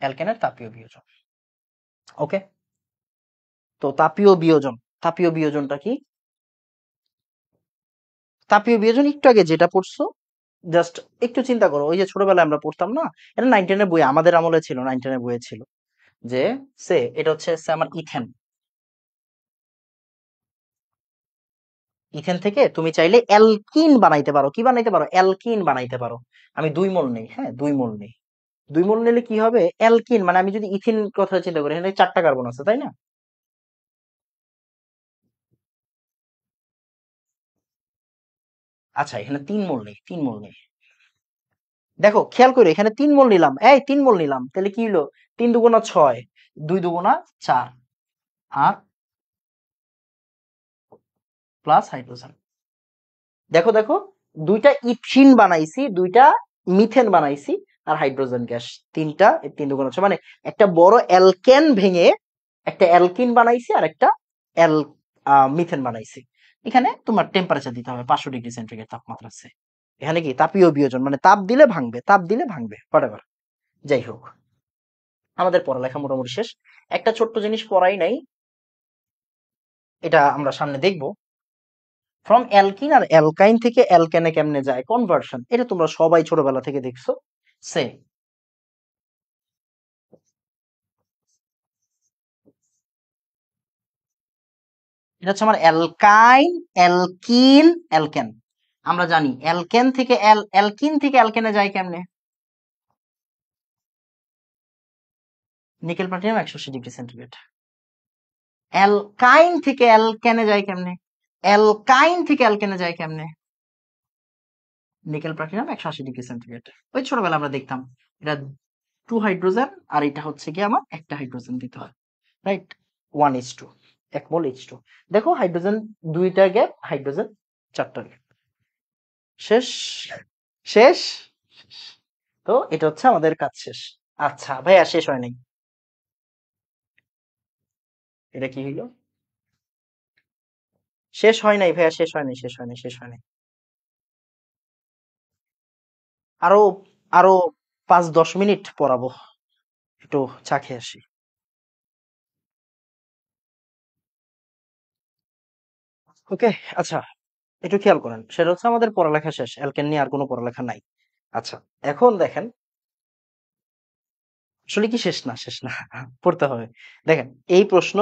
অ্যালকেনের তাপীয় বিয়োজন। ওকে, তো তাপীয় বিয়োজনটা কি, তাপীয় বিয়োজন একটু আগে যেটা পড়ছো, জাস্ট একটু চিন্তা করো, ওই যে ছোটবেলায় আমরা পড়তাম না, এটা 9-10 এর বই, আমাদের আমলে ছিল, 9-10 এর বইয়ে ছিল, যে এটা হচ্ছে আমার ইথেন, ইথেন থেকে তুমি চাইলে অ্যালকিন বানাইতে পারো, কি বানাইতে পারো, অ্যালকিন বানাইতে পারো। আমি 2 মোল নেই, হ্যাঁ 2 মোল নেই, 2 মোল নিলে কি হবে, অ্যালকিন, মানে আমি যদি ইথিন কথা চিন্তা করি, এখানে 4টা কার্বন আছে, তাই না। আচ্ছা, এখানে 3 মোল নেই, 3 মোল নেই, দেখো খেয়াল করে, এখানে 3 মোল নিলাম, 3 মোল নিলাম, তাহলে কি হলো, 3 দুগুণা 6, 2 দুগুণা 4, আর প্লাস হাইড্রোজেন। দেখো দেখো, দুইটা ইথিন বানাইছি, দুইটা মিথেন বানাইছি, আর হাইড্রোজেন গ্যাস তিনটা, এই তিন দুগুণ হচ্ছে মানে একটা বড় অ্যালকেন ভেঙে একটা অ্যালকিন বানাইছি আর একটা অ্যাল মিথেন বানাইছি। এখানে তোমার টেম্পারেচার দিতে হবে 500°C তাপমাত্রা আছে। এখানে কি তাপীয় বিয়োজন, মানে তাপ দিলে ভাঙবে, তাপ দিলে ভাঙবে, হোয়াটএভার। যাই হোক, আমাদের পড়ালেখা মোটামুটি শেষ। একটা ছোট্ট জিনিস পড়াই নাই, এটা আমরা সামনে দেখবো। ফ্রম অ্যালকিন আর অ্যালকাইন থেকে অ্যালকেনে কেমনে যায় কনভার্সন, এটা তোমরা সবাই ছোটবেলা থেকে দেখছো। সে এটা হচ্ছে আমার অ্যালকাইন, অ্যালকিন, অ্যালকেন। আমরা জানি অ্যালকেন থেকে অ্যালকিন থেকে অ্যালকেনে যায় কেমনে, নিকেল প্লাটিনাম 180°C। অ্যালকাইন থেকে অ্যালকেনে যায় কেমনে, অ্যালকাইন থেকে অ্যালকেনে যায় কেমনে, নিকেল প্লাটিনাম 180°C। ওই ছোটবেলা আমরা দেখতাম এটা 2 হাইড্রোজেন, আর এটা হচ্ছে কি আমার একটা হাইড্রোজেন দিতে হয়, রাইট, 1:2, 1 mol H2। দেখো হাইড্রোজেন দুইটা গ্যাপ, হাইড্রোজেন চারটা গ্যাপ। শেষ, শেষ, শেষ। তো এটা হচ্ছে আমাদের কাজ শেষ। আচ্ছা ভাইয়া, শেষ হয় নাই, এটা কি হইলো, শেষ হয় নাই ভাইয়া, শেষ হয় নাই, শেষ হয় নাই, শেষ হয় নাই। আরো আরো 5-10 মিনিট পড়াবো, একটু চা খেয়ে আসি। ওকে, আচ্ছা, একটু খেয়াল করেন, সেটা হচ্ছে আমাদের পড়ালেখা শেষ, অ্যালকেন নিয়ে আর কোনো পড়ালেখা নাই। আচ্ছা, এখন দেখেন, আসলে কি শেষ না, শেষ না, পড়তে হবে। দেখেন, এই প্রশ্ন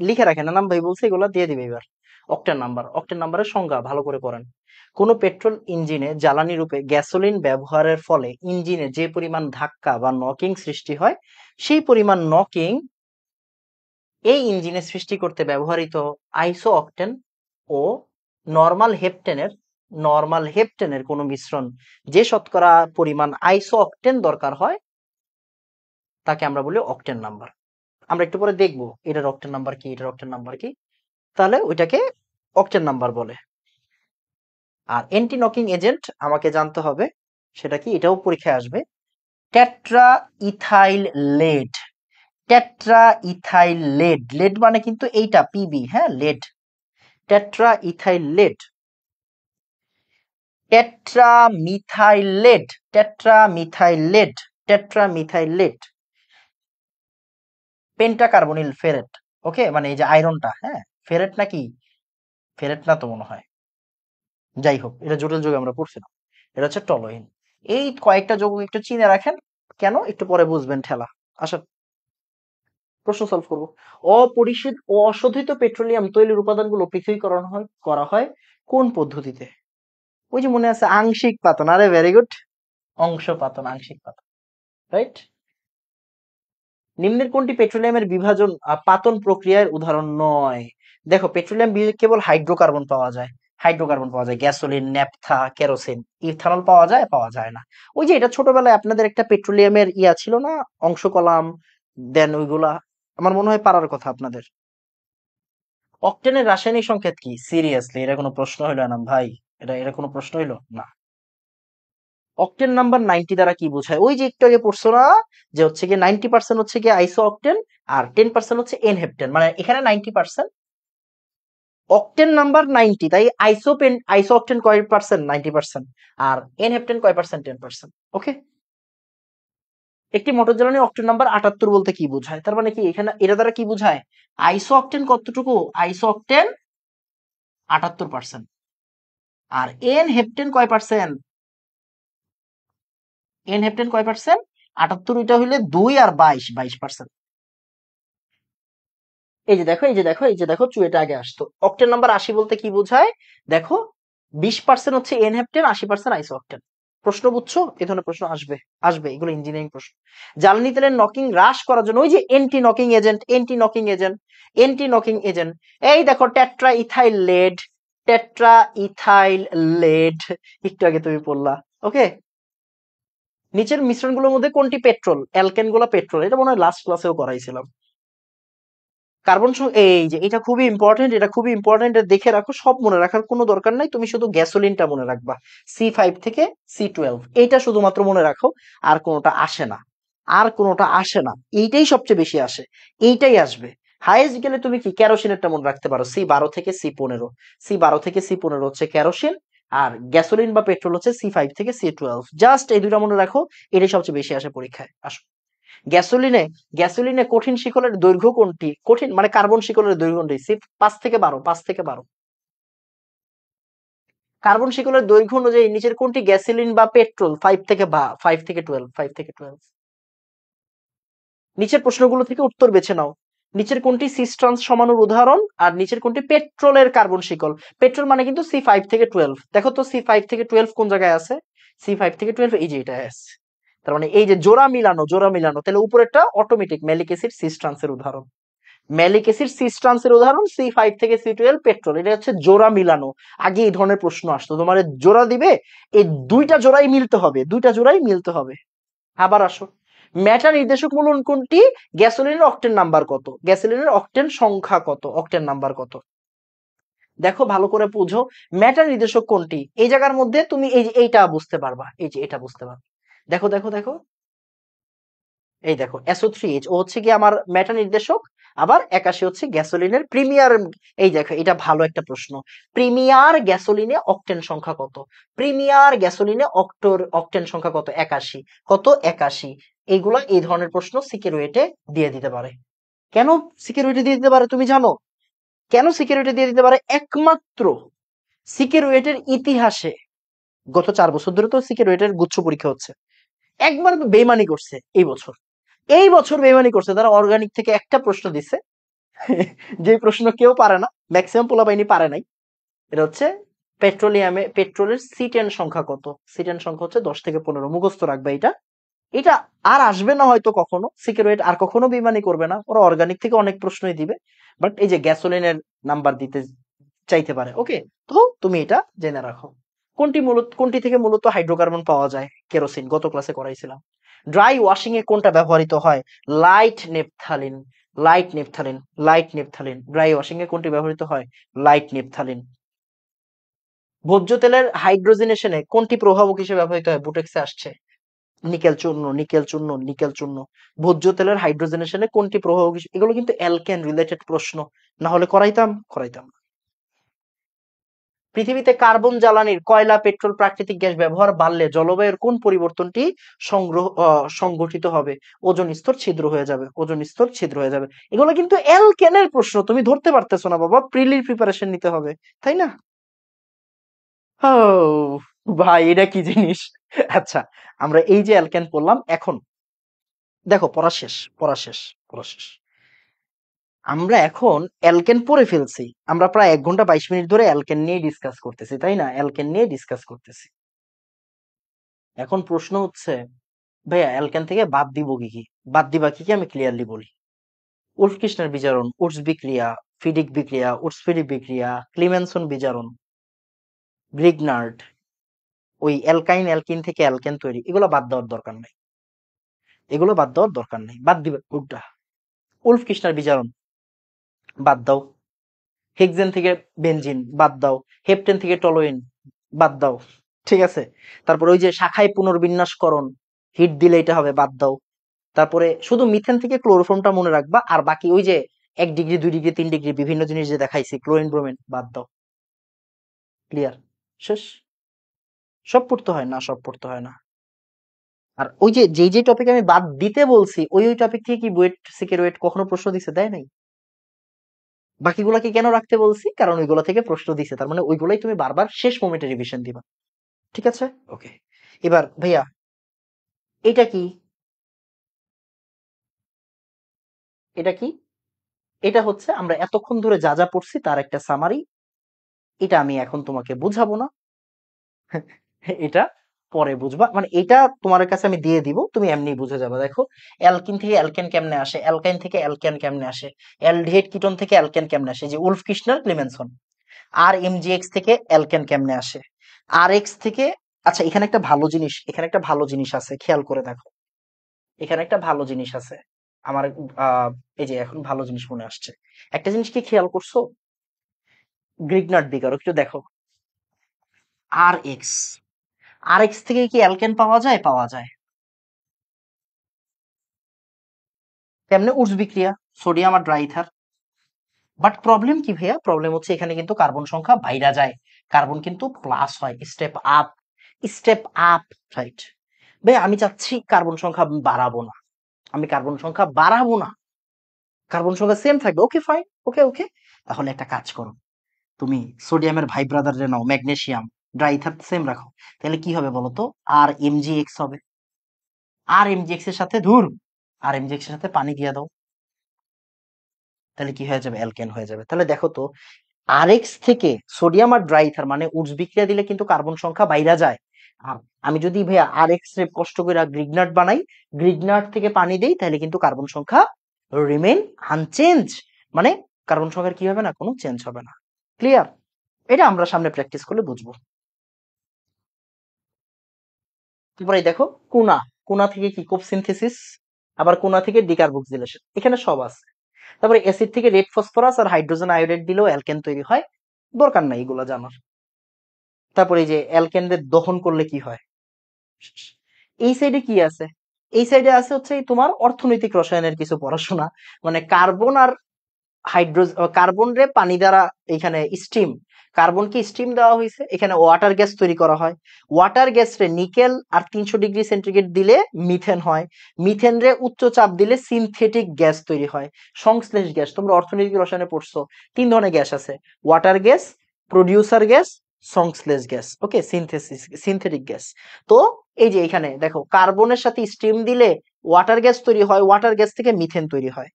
লিখে রাখেন, নাম ভাই বলছে এগুলো দিয়ে দিবে এবার। অক্টেন নাম্বার, অক্টেন নাম্বারের সংজ্ঞা ভালো করে পড়েন। কোন পেট্রোল ইঞ্জিনে জ্বালানি রূপে গ্যাসোলিন ব্যবহারের ফলে ইঞ্জিনে যে পরিমাণ ধাক্কা বা নকিং সৃষ্টি হয়, সেই পরিমাণ নকিং এই ইঞ্জিনে সৃষ্টি করতে ব্যবহৃত আইসো অক্টেন ও নরমাল হেপটেনের কোনো মিশ্রণ যে শতকরা পরিমাণ আইসো অক্টেন দরকার হয়, তাকে আমরা বলি অক্টেন নাম্বার। আমরা একটু পরে দেখবো এটার অক্টেন নাম্বার কি, এটার অক্টেন নাম্বার কি, তাহলে ওইটাকে অক্টেন নাম্বার বলে। আর অ্যান্টি নকিং এজেন্ট আমাকে জানতে হবে, সেটা কি, এটাও পরীক্ষায় আসবে। Tetra ethyl lead, tetra ethyl lead, lead মানে কিন্তু এইটা পিবি, হ্যাঁ, lead, tetra ethyl lead, tetra methyl lead, tetra methyl lead, tetra methyl lead, pentacarbonyl ferrate. Okay, মানে এই যে আয়রনটা, হ্যাঁ, ফেরেট নাকি, ফেরেট না তো মনে হয়, যাই হোক, এটা জটিল যুগে আমরা পড়ছিলাম। এটা হচ্ছে টলোইন। এই কয়েকটা যৌগ একটু চিনে রাখেন, কেন একটু পরে বুঝবেন ঠেলা। আচ্ছা, প্রশ্ন সলভ করবো। অপরিশোধিত ও অশোধিত পেট্রোলিয়াম তৈলের উপাদানগুলো পৃথকীকরণ করা হয় কোন পদ্ধতিতে? ওই যে মনে আছে আংশিক পাতন, আরে ভেরি গুড, অংশ পাতন, আংশিক পাতন, রাইট। নিম্নের কোনটি পেট্রোলিয়ামের বিভাজন পাতন প্রক্রিয়ার উদাহরণ নয়? দেখো, পেট্রোলিয়াম কেবল হাইড্রোকার্বন পাওয়া যায়, হাইড্রোকার্বন পাওয়া যায়, গ্যাসোলিন, ন্যাপথা, কেরোসিন, ইথানল পাওয়া যায়, পাওয়া যায় না। ওই যে এটা ছোটবেলায় আপনাদের একটা পেট্রোলিয়ামের ইয়া ছিল না, অংশ কলাম, দেন ওইগুলা আমার মনে হয় পারার কথা আপনাদের। অক্টেনের রাসায়নিক সংকেত কি? সিরিয়াসলি, এটা কোনো প্রশ্ন হইলো না ভাই, এটা এটা কোনো প্রশ্ন হইলো না। অক্টেন নাম্বার 90 দ্বারা কি বোঝায়? ওই যে একটু আগে পড়ছো না, যে হচ্ছে গিয়ে 90% হচ্ছে গিয়ে আইসো অক্টেন আর 10% হচ্ছে এনহেপ্টেন, মানে এখানে 90%, অক্টেন নাম্বার 90, তাই আইসো অক্টেন কয় পার্সেন্ট, 90%, আর এনহেপ্টেন কয় পার্সেন্ট, 10%। ওকে, একটি মোটর জ্বালানি অক্টেন নাম্বার 78 বলতে কি বোঝায়? তার মানে কি এখানে এটা দ্বারা কি বোঝায়, আইসো অক্টেন কতটুকু, আইসো অক্টেন 78%, আর এনহেপ্টেন কয় পার্সেন্ট, এনহেপ্টেন কয় পার্সেন্ট, 78, এটা হইলে 2 আর 22%। এই যে দেখো, এই যে দেখো, এই যে দেখো, চুয়েটা আগে আসতো। অক্টেন নাম্বার 80 বলতে কি বোঝায়, দেখো, 20% হচ্ছে এনহেপ্টেন, 80% আইসো অক্টেন। প্রশ্ন বুঝছো, এই ধরনের প্রশ্ন আসবে, আসবে, এগুলো ইঞ্জিনিয়ারিং প্রশ্ন। জ্বালানি তেলের নকিং হ্রাস করার জন্য ওই যে anti knocking agent, anti knocking agent, anti knocking agent, এই দেখো tetra ethyl lead, tetra ethyl lead, একটু আগে তুমি পড়লা। ওকে, নিচের মিশ্রণগুলোর মধ্যে কোনটি পেট্রোল, অ্যালকেন গুলা পেট্রোল, এটা মনে হয় লাস্ট ক্লাসেও করাইছিলাম। এই যে এটা খুবই ইম্পর্টেন্ট, এটা খুবই ইম্পর্টেন্ট, এটা দেখে রাখো, সব মনে রাখার কোনো দরকার নাই, তুমি শুধু গ্যাসোলিনটা মনে রাখবা, C5 থেকে C12, এইটা শুধুমাত্র মনে রাখো, আর কোনোটা আসে না, আর কোনোটা আসে না, এইটাই সবচেয়ে বেশি আসে, এইটাই আসবে। হাইয়েস্ট গেলে তুমি কি ক্যারোসিনেরটা মনে রাখতে পারো, C12 থেকে C15, C12 থেকে C15 হচ্ছে ক্যারোসিন, আর গ্যাসোলিন বা পেট্রোল হচ্ছে C5 থেকে C12, জাস্ট এই দুইটা মনে রাখো, এটাই সবচেয়ে বেশি আসে পরীক্ষায়। আসো, গ্যাসোলিনে গ্যাসোলিনে কঠিন শিকলের দৈর্ঘ্য কোনটি? কঠিন মানে কার্বন শিকলের দৈর্ঘ্য কোনটি? 5 থেকে 12, 5 থেকে 12। কার্বন শিকলের দৈর্ঘ্য অনুযায়ী নিচের কোনটি গ্যাসোলিন বা পেট্রোল? 5 থেকে 12, 5 থেকে 12। নিচের প্রশ্নগুলো থেকে উত্তর বেছে নাও। নিচের কোনটি সিস্ট্রান্স সমাণুর উদাহরণ, আর নিচের কোনটি পেট্রোলের কার্বন শিকল? পেট্রোল মানে কিন্তু C5 থেকে 12, দেখো তো C5 থেকে 12 কোন জায়গায় আছে? C5 থেকে 12 এই যে এটা আছে। তার মানে এই যে জোড়া মিলানো, জোড়া মিলানো, তাহলে উপরেরটা অটোমেটিক ম্যালিক অ্যাসিড সিস্ট্রান্সের উদাহরণ। ম্যালিক অ্যাসিড সিস্ট্রান্সের উদাহরণ C5 থেকে C12 পেট্রোল, এটা হচ্ছে জোড়া মিলানো। আগে এই ধরনের প্রশ্ন আসতো, তোমার জোড়া দিবে, এই দুইটা জোড়াই মিলতে হবে, দুইটা জোড়াই মিলতে হবে। আবার আসো, মেটা নির্দেশক মূলক কোনটি? গ্যাসোলিনের অক্টেন নাম্বার কত? গ্যাসোলিনের অক্টেন সংখ্যা কত? অক্টেন নাম্বার কত? দেখো ভালো করে বুঝো, মেটা নির্দেশক কোনটি, এই জায়গার মধ্যে তুমি এই যে এইটা বুঝতে পারবা, এই যে এটা বুঝতে পারবা। দেখো দেখো দেখো, এই দেখো SO3H, ও হচ্ছে কি আমার মেটা নির্দেশক, আবার 81 হচ্ছে গ্যাসোলিনের প্রিমিয়ার। এই দেখো এটা ভালো একটা প্রশ্ন, প্রিমিয়ার গ্যাসোলিনে অক্টেন সংখ্যা কত? প্রিমিয়ার গ্যাসোলিনে অক্টেন সংখ্যা কত? 81। কত? 81। এইগুলা এই ধরনের প্রশ্ন সিকিউরিটি দিয়ে দিতে পারে। কেন সিকিউরিটি দিয়ে দিতে পারে তুমি জানো? কেন সিকিউরিটি দিয়ে দিতে পারে? একমাত্র সিকিউরিটির ইতিহাসে গত 4 বছর ধরে তো সিকিউরিটির গুচ্ছ পরীক্ষা হচ্ছে, একবার তো বেইমানি করছে এই বছর, এই বছর বেইমানি করছে, তারা অর্গানিক থেকে একটা প্রশ্ন দিছে, যে প্রশ্ন কেউ পারে না, ম্যাক্সিমাম পোলাপাইনি পারে নাই। এটা হচ্ছে পেট্রোলের C10 সংখ্যা কত? C10 সংখ্যা হচ্ছে 10 থেকে 15, মুখস্থ রাখবে এটা। এটা আর আসবে না হয়তো কখনো, সিকিউরিটি আর কখনো বেইমানি করবে না, ওরা অর্গানিক থেকে অনেক প্রশ্নই দিবে, বাট এই যে গ্যাসোলিনের নাম্বার দিতে চাইতে পারে। ওকে, তো তুমি এটা জেনে রাখো। কোনটি থেকে মূলত হাইড্রোকার্বন পাওয়া যায়? কেরোসিন, গত ক্লাসে করাইছিলাম। ড্রাই ওয়াশিং এ কোনটা ব্যবহৃত হয়? Light naphthalene, light naphthalene, light naphthalene. Dry washing এ কোনটি ব্যবহৃত হয়? Light naphthalene. ভোজ্য তেলের হাইড্রোজেনেশনে কোনটি প্রভাবক হিসেবে ব্যবহৃত হয়? বুটেক্সে আসছে, নিকেল চূর্ণ, নিকেল চূর্ণ, নিকেল চূর্ণ। ভোজ্য তেলের হাইড্রোজেনেশনে কোনটি প্রভাবক এগুলো কিন্তু অ্যালকেন রিলেটেড প্রশ্ন, না হলে করাইতাম করাইতাম না। পৃথিবীতে কার্বন জ্বালানির কয়লা, পেট্রোল, প্রাকৃতিক গ্যাস ব্যবহার বাড়লে জলবায়ুর কোন পরিবর্তনটি সংঘটিত হবে? ওজোন স্তর ছিদ্র হয়ে যাবে, ওজোন স্তর ছিদ্র হয়ে যাবে। এগুলো কিন্তু অ্যালকেনের প্রশ্ন, তুমি ধরতে পারতেছো না বাবা, প্রিলির প্রিপারেশন নিতে হবে, তাই না? ও ভাই, এটা কি জিনিস? আচ্ছা, আমরা এই যে অ্যালকেন পড়লাম, এখন দেখো পড়া শেষ, পড়া শেষ, পড়া শেষ। আমরা এখন অ্যালকেন পড়ে ফেলছি, আমরা প্রায় 1 ঘন্টা 22 মিনিট ধরে অ্যালকেন নিয়ে ডিসকাস করতেছি, তাই না? অ্যালকেন নিয়ে ডিসকাস করতেছি। এখন প্রশ্ন হচ্ছে, ভাইয়া অ্যালকেন থেকে বাদ দিব কি কি? বাদ দিবা কি কি আমি ক্লিয়ারলি বলি। উলফ-কির্চনার বিজারণ, উর্স বিক্রিয়া, ফিডিক বিক্রিয়া, উর্স-ফিডিক বিক্রিয়া, ক্লিমেনসন বিজারণ, গ্রিগনার্ড, ওই অ্যালকাইন অ্যালকিন থেকে অ্যালকেন তৈরি, এগুলো বাদ দেওয়ার দরকার নাই, এগুলো বাদ দেওয়ার দরকার নাই, বাদ দিবে কোনটা? উলফ-কির্চনার বিজারণ বাদ দাও, হেক্সেন থেকে বেনজিন বাদ দাও, হেপটেন থেকে টলোইন বাদ দাও, ঠিক আছে? তারপরে ওই যে শাখায় পুনর্বিন্যাসকরণ, হিট দিলে এটা হবে, বাদ দাও। তারপরে শুধু মিথেন থেকে ক্লোরোফর্মটা মনে রাখবা, আর বাকি ওই যে 1 ডিগ্রি 2 ডিগ্রি 3 ডিগ্রি বিভিন্ন জিনিস যে দেখাইছি, ক্লোরিন ব্রোমিন বাদ দাও। ক্লিয়ার? শেষ? সব পড়তে হয় না, সব পড়তে হয় না। আর ওই যে যেই যে টপিক আমি বাদ দিতে বলছি, ওই টপিক থেকে কি বুয়েট সিকের ওয়েট কখনো প্রশ্ন দিছে? দেয় নাই। বাকিগুলাকে কেন রাখতে বলছি? কারণ ওইগুলা থেকে প্রশ্ন দিছে, তার মানে ওইগুলাই তুমি বারবার শেষ মোমেন্টে রিভিশন দিবা। ঠিক আছে? ওকে, এবার ভাইয়া এটা কি? এটা কি? এটা হচ্ছে আমরা এতক্ষণ ধরে যা যা পড়ছি তার একটা সামারি, এটা আমি এখন তোমাকে বুঝাবো না, এটা পরে বুঝবা, মানে এটা তোমার কাছে আমি দিয়ে দিব, তুমি এমনি বুঝে যাবে। দেখো, অ্যালকিন থেকে অ্যালকেন কেমনে আসে, অ্যালকাইন থেকে অ্যালকেন কেমনে আসে, অ্যালডিহাইড কিটোন থেকে অ্যালকেন কেমনে আসে, যে উলফ কির্চনার ক্লিমেনসন। আর এমজিএক্স থেকে অ্যালকেন কেমনে আসে, আর এক্স থেকে। আচ্ছা, এখানে একটা ভালো জিনিস, এখানে একটা ভালো জিনিস আছে, খেয়াল করে দেখো, এখানে একটা ভালো জিনিস আছে। আমার আহ, এই যে এখন ভালো জিনিস মনে আসছে। একটা জিনিস কি খেয়াল করছো? গ্রিগনাট বিকার একটু দেখো। আর এক্স, আর এক্স থেকে কি অ্যালকেন পাওয়া যায়? পাওয়া যায়। তেমনি উর্জ বিক্রিয়া, সোডিয়াম আর ড্রাইথার। বাট প্রবলেম কি ভাইয়া? প্রবলেম হচ্ছে এখানে কিন্তু কার্বন সংখ্যা বাইরা যায়, কার্বন কিন্তু প্লাস হয়, step up, step up, right? ভাই আমি চাচ্ছি কার্বন সংখ্যা বাড়াবো না, আমি কার্বন সংখ্যা বাড়াবো না, কার্বন সংখ্যা সেম থাকবে। ওকে ফাইন, ওকে ওকে। তাহলে একটা কাজ করো, তুমি সোডিয়ামের ভাই ব্রাদার নাও, ম্যাগনেসিয়াম, ড্রাইথার সেম রাখো। তাহলে কি হবে বলো তো? আর এমজি এক্স হবে। আর এমজি এক্স এর সাথে ধুর, আর এমজি এক্স এর সাথে পানি দিয়ে দাও, তাহলে কি হয়ে যাবে? অ্যালকেন হয়ে যাবে। তাহলে দেখো তো, আরএক্স থেকে সোডিয়াম আর ড্রাইথার মানে উডস বিক্রিয়া দিলে কিন্তু কার্বন সংখ্যা বাইরা যায়। আর আমি যদি ভাইয়া আরএক্স রে কষ্ট করে গ্রিগনাট বানাই, গ্রিগনাট থেকে পানি দেই, তাহলে কিন্তু কার্বন সংখ্যা রিমেইন আনচেঞ্জ, মানে কার্বন সংখ্যার কি হবে না? কোনো চেঞ্জ হবে না। ক্লিয়ার? এটা আমরা সামনে প্র্যাকটিস করলে বুঝবো। তারপরে দেখো, কোনা, কোনা থেকে কি কোপ সিনথেসিস, আবার কোনা থেকে ডিকার্বক্সিলেশন, এখানে সব আছে। তারপরে অ্যাসিড থেকে রেড ফসফরাস আর হাইড্রোজেন আয়োডাইড দিলেও অ্যালকেন তৈরি হয়, দরকার নাই এগুলো জানার। তারপরে এই যে অ্যালকেনদের দহন করলে কি হয়, এই সাইডে কি আছে? এই সাইডে আছে হচ্ছে এই তোমার অর্থনৈতিক রসায়নের কিছু পড়াশোনা, মানে কার্বন আর হাইড্রোজেন, কার্বন রে পানি দ্বারা, এখানে স্টিম, কার্বনকে স্টিম দেওয়া হয়েছে, এখানে ওয়াটার গ্যাস তৈরি করা হয়। ওয়াটার গ্যাস রে নিকেল আর 300 ডিগ্রি সেন্টিগ্রেড দিলে মিথেন হয়। মিথেন রে উচ্চ চাপ দিলে সিনথেটিক গ্যাস তৈরি হয়, সংশ্লেষ গ্যাস। তোমরা অর্থনৈতিক রসায়নে পড়ছো, 3 ধরনের গ্যাস আছে, ওয়াটার গ্যাস, প্রডিউসার গ্যাস, সংশ্লেষ গ্যাস। ওকে, সিনথেসিস, সিনথেটিক গ্যাস। তো এই যে এখানে দেখো, কার্বনের সাথে স্টিম দিলে ওয়াটার গ্যাস তৈরি হয়, ওয়াটার গ্যাস থেকে মিথেন তৈরি হয়,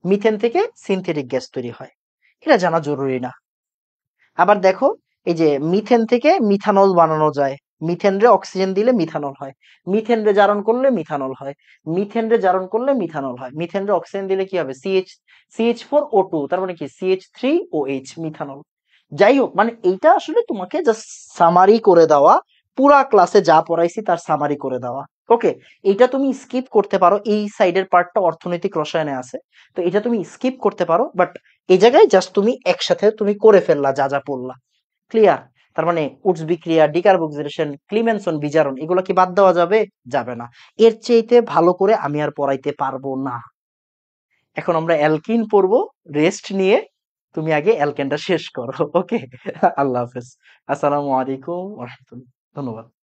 মিথেন থেকে সিনথেটিক গ্যাস তৈরি হয়। এটা জানা জরুরি না। আবার দেখো, এই যে মিথেন থেকে মিথানল বানানো যায়, মিথেন রে অক্সিজেন দিলে মিথানল হয়, মিথেন রে জারণ করলে মিথানল হয়, মিথেন রে জারণ করলে মিথানল হয়, মিথেন রে অক্সিজেন দিলে কি হবে? CH4O2, তার মানে কি CH3OH, মিথানল। যাই হোক, মানে এইটা আসলে তোমাকে জাস্ট সামারি করে দেওয়া, পুরা ক্লাসে যা পড়াইছি তার সামারি করে দেওয়া। ওকে, এটা তুমি স্কিপ করতে পারো, এই সাইডের পার্টটা অর্থনৈতিক রসায়নে আছে, তো এটা তুমি স্কিপ করতে পারো। বাট এই জায়গায় জাস্ট তুমি একসাথে তুমি করে ফেললা যা যা পড়লা। ক্লিয়ার? তার মানে উডস বিক্রিয়া, ডিকার্বক্সিলেশন, ক্লিমেনসন বিজারণ, এগুলো কি বাদ দেওয়া যাবে? যাবে না। এর চাইতে ভালো করে আমি আর পড়াইতে পারবো না। এখন আমরা অ্যালকিন পড়বো, রেস্ট নিয়ে। তুমি আগে অ্যালকেনটা শেষ করো। ওকে, আল্লাহ হাফেজ, আসসালামু আলাইকুম ওয়া রাহমাতুল্লাহ। ধন্যবাদ।